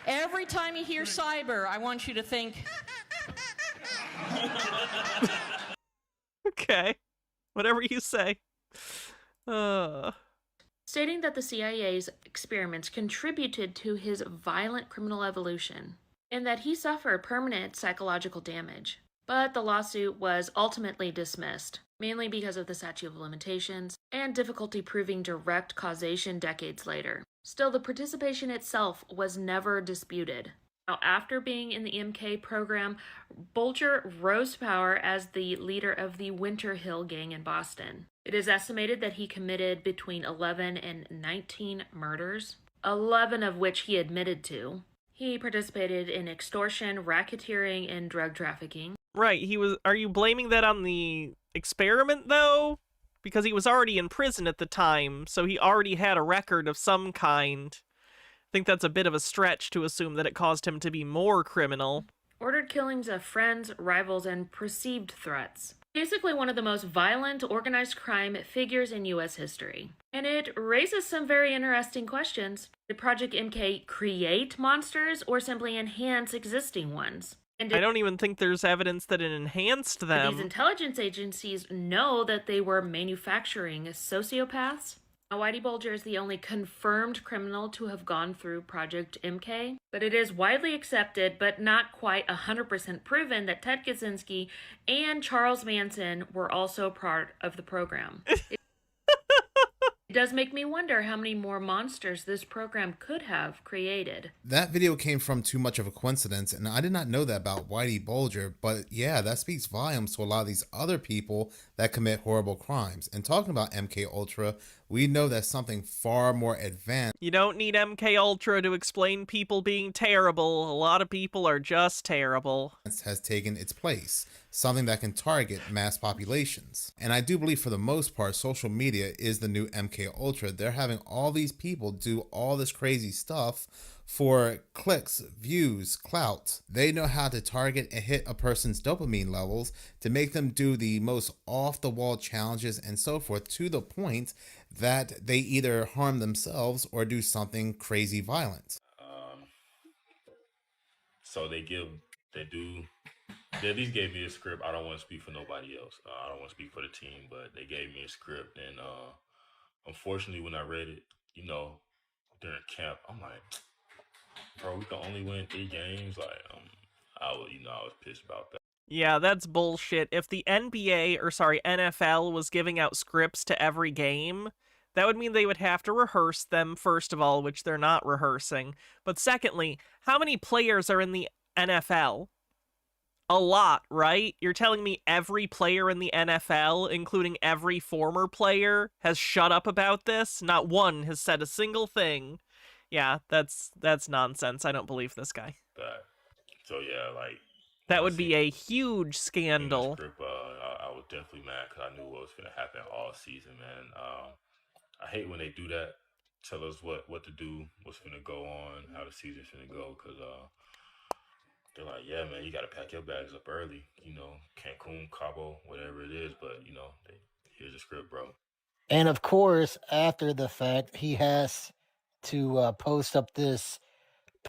Every time you hear cyber, I want you to think... Okay. Whatever you say. Stating that the CIA's experiments contributed to his violent criminal evolution, and that he suffered permanent psychological damage. But the lawsuit was ultimately dismissed, mainly because of the statute of limitations and difficulty proving direct causation decades later. Still, the participation itself was never disputed. Now, after being in the MK program, Bulger rose to power as the leader of the Winter Hill Gang in Boston. It is estimated that he committed between 11 and 19 murders, 11 of which he admitted to. He participated in extortion, racketeering, and drug trafficking. Right, are you blaming that on the experiment, though? Because he was already in prison at the time, so he already had a record of some kind. I think that's a bit of a stretch to assume that it caused him to be more criminal. Ordered killings of friends, rivals, and perceived threats. Basically one of the most violent organized crime figures in U.S. history. And it raises some very interesting questions. Did Project MK create monsters or simply enhance existing ones? I don't even think there's evidence that it enhanced them. These intelligence agencies know that they were manufacturing sociopaths. Now, Whitey Bulger is the only confirmed criminal to have gone through Project MK, but it is widely accepted, but not quite 100% proven, that Ted Kaczynski and Charles Manson were also part of the program. It does make me wonder how many more monsters this program could have created. That video came from too much of a coincidence, and I did not know that about Whitey Bulger, but yeah, that speaks volumes to a lot of these other people that commit horrible crimes. And talking about MK Ultra, we know that something far more advanced. You don't need MK Ultra to explain people being terrible. A lot of people are just terrible. Has taken its place, something that can target mass populations. And I do believe for the most part, social media is the new MK Ultra. They're having all these people do all this crazy stuff for clicks, views, clout. They know how to target and hit a person's dopamine levels to make them do the most off-the-wall challenges and so forth, to the point that they either harm themselves or do something crazy violent. So they at least gave me a script. I don't want to speak for nobody else. I don't want to speak for the team, but they gave me a script, and unfortunately, when I read it, during camp, I'm like, bro, we can only win 3 games. Like, I was pissed about that. Yeah, that's bullshit. If the NFL was giving out scripts to every game, that would mean they would have to rehearse them, first of all, which they're not rehearsing. But secondly, how many players are in the NFL? A lot, right? You're telling me every player in the NFL, including every former player, has shut up about this? Not one has said a single thing. Yeah, that's nonsense. I don't believe this guy. So yeah, like, that would be a huge scandal. Script, I was definitely mad because I knew what was going to happen all season, man. I hate when they do that. Tell us what to do, what's going to go on, how the season's going to go, because they're like, yeah, man, you got to pack your bags up early. Cancun, Cabo, whatever it is, but, here's the script, bro. And of course, after the fact, he has to post up this.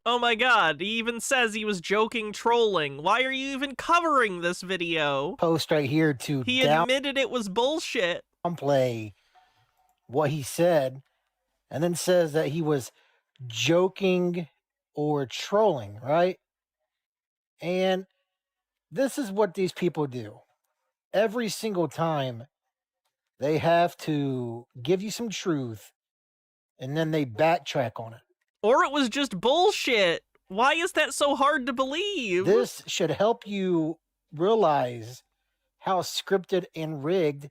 Oh my god, he even says he was joking, trolling. Why are you even covering this video? Post right here to He admitted it was bullshit. Downplay what he said, and then says that he was joking or trolling, right? And this is what these people do. Every single time, they have to give you some truth, and then they backtrack on it. Or it was just bullshit. Why is that so hard to believe? This should help you realize how scripted and rigged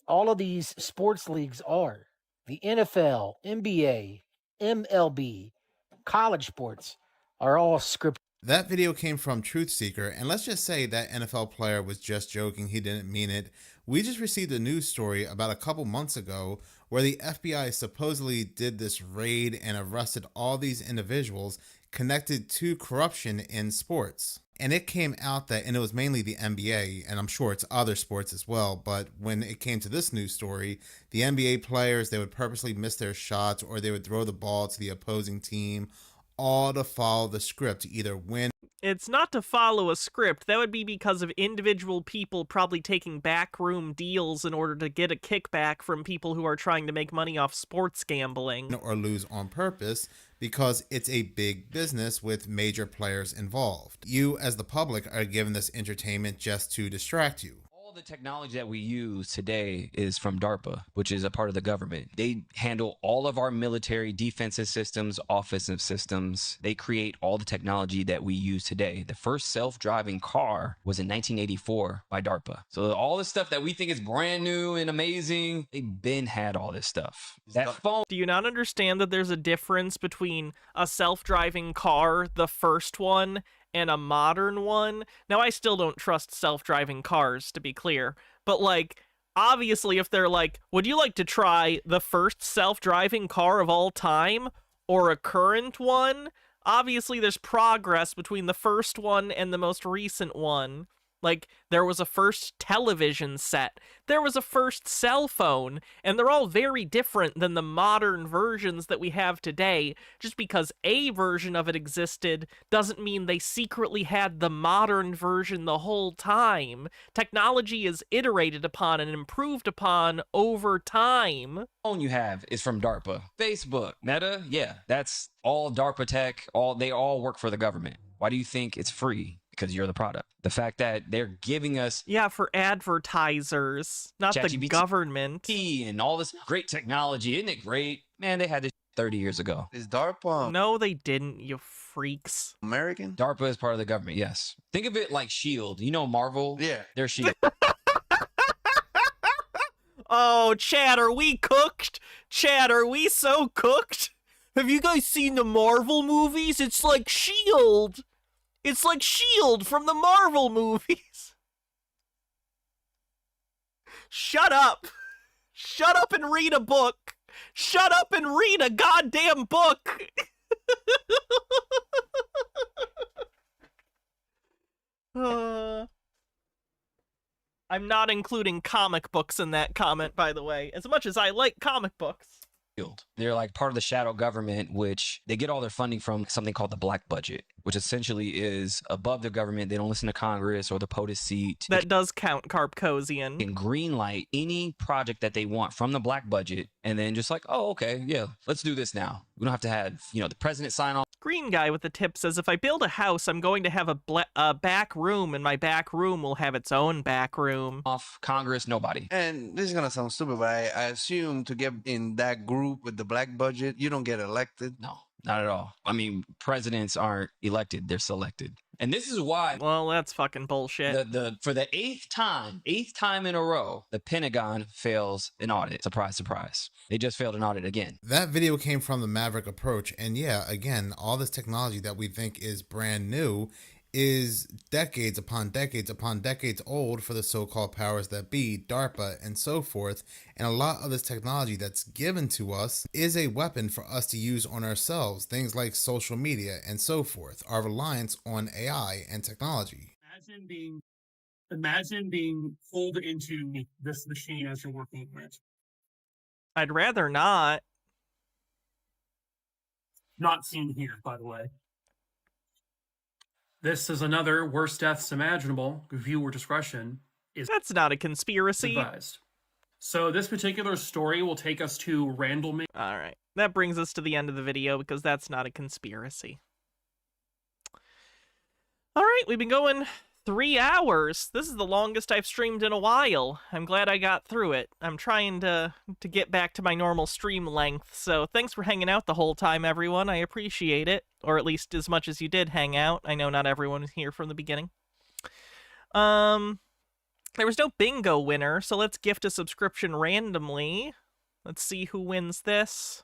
all of these sports leagues are. The NFL, NBA, MLB, college sports are all scripted. That video came from Truth Seeker, and let's just say that NFL player was just joking. He didn't mean it. We just received a news story about a couple months ago where the FBI supposedly did this raid and arrested all these individuals connected to corruption in sports. And it came out that, and it was mainly the NBA, and I'm sure it's other sports as well, but when it came to this news story, the NBA players, they would purposely miss their shots or they would throw the ball to the opposing team, all to follow the script to either win. It's not to follow a script. That would be because of individual people probably taking backroom deals in order to get a kickback from people who are trying to make money off sports gambling. Or lose on purpose because it's a big business with major players involved. You, as the public, are given this entertainment just to distract you. The technology that we use today is from DARPA, which is a part of the government. They handle all of our military defensive systems, offensive systems. They create all the technology that we use today. The first self-driving car was in 1984 by DARPA. So all the stuff that we think is brand new and amazing, they've been had all this stuff. That phone. Do you not understand that there's a difference between a self-driving car, the first one, and a modern one? Now, I still don't trust self-driving cars, to be clear, but, like, obviously if they're like, would you like to try the first self-driving car of all time or a current one? Obviously there's progress between the first one and the most recent one. Like, there was a first television set, there was a first cell phone, and they're all very different than the modern versions that we have today. Just because a version of it existed doesn't mean they secretly had the modern version the whole time. Technology is iterated upon and improved upon over time. Phone you have is from DARPA. Facebook, Meta, yeah, that's all DARPA tech. They all work for the government. Why do you think it's free? Because you're the product. The fact that they're giving us... Yeah, for advertisers, not the government. And all this great technology. Isn't it great? Man, they had this 30 years ago. Is DARPA... No, they didn't, you freaks. American? DARPA is part of the government, yes. Think of it like S.H.I.E.L.D. You know Marvel? Yeah. They're S.H.I.E.L.D. Oh, Chad, are we cooked? Chad, are we so cooked? Have you guys seen the Marvel movies? It's like S.H.I.E.L.D. It's like S.H.I.E.L.D. from the Marvel movies. Shut up. Shut up and read a book. Shut up and read a goddamn book. I'm not including comic books in that comment, by the way, as much as I like comic books. They're like part of the shadow government, which they get all their funding from something called the black budget, which essentially is above the government. They don't listen to Congress or the POTUS seat. That does count, Carpkosian. Can green light any project that they want from the black budget, and then just like, oh, okay, yeah, let's do this now. We don't have to have, the president sign off. Green guy with the tip says, if I build a house, I'm going to have a back room, and my back room will have its own back room. Off Congress, nobody. And this is gonna sound stupid, but I assume to get in that group with the black budget, you don't get elected. No, not at all. I mean, presidents aren't elected; they're selected. And this is why. Well, that's fucking bullshit. For the eighth time in a row, the Pentagon fails an audit. Surprise, surprise. They just failed an audit again. That video came from the Maverick Approach. And yeah, again, all this technology that we think is brand new is decades upon decades upon decades old for the so-called powers that be, DARPA and so forth. And a lot of this technology that's given to us is a weapon for us to use on ourselves, things like social media and so forth, our reliance on AI and technology. Imagine being pulled into this machine as you're working with it. I'd rather not. Not seen here, by the way. This is another worst deaths imaginable. Viewer discretion is... That's not a conspiracy. Advised. So this particular story will take us to Randall... All right. That brings us to the end of the video because that's not a conspiracy. All right. We've been going 3 hours. This is the longest I've streamed in a while. I'm glad I got through it. I'm trying to get back to my normal stream length. So thanks for hanging out the whole time, everyone. I appreciate it. Or at least as much as you did hang out. I know not everyone was here from the beginning. There was no bingo winner, so let's gift a subscription randomly. Let's see who wins this.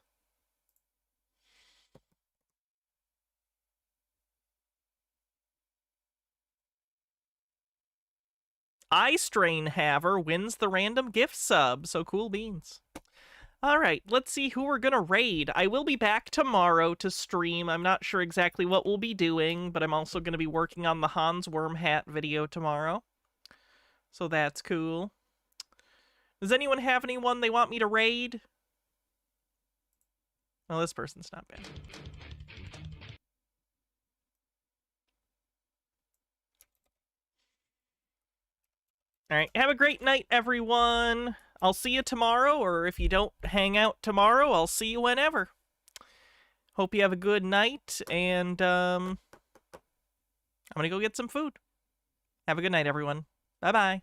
Eye Strain Haver wins the random gift sub, so cool beans. All right, let's see who we're gonna raid. I will be back tomorrow to stream. I'm not sure exactly what we'll be doing, but I'm also gonna be working on the Hans Worm hat video tomorrow. So that's cool. Does anyone have anyone they want me to raid? Well, this person's not bad. All right, have a great night, everyone. I'll see you tomorrow, or if you don't hang out tomorrow, I'll see you whenever. Hope you have a good night, and I'm gonna go get some food. Have a good night, everyone. Bye-bye.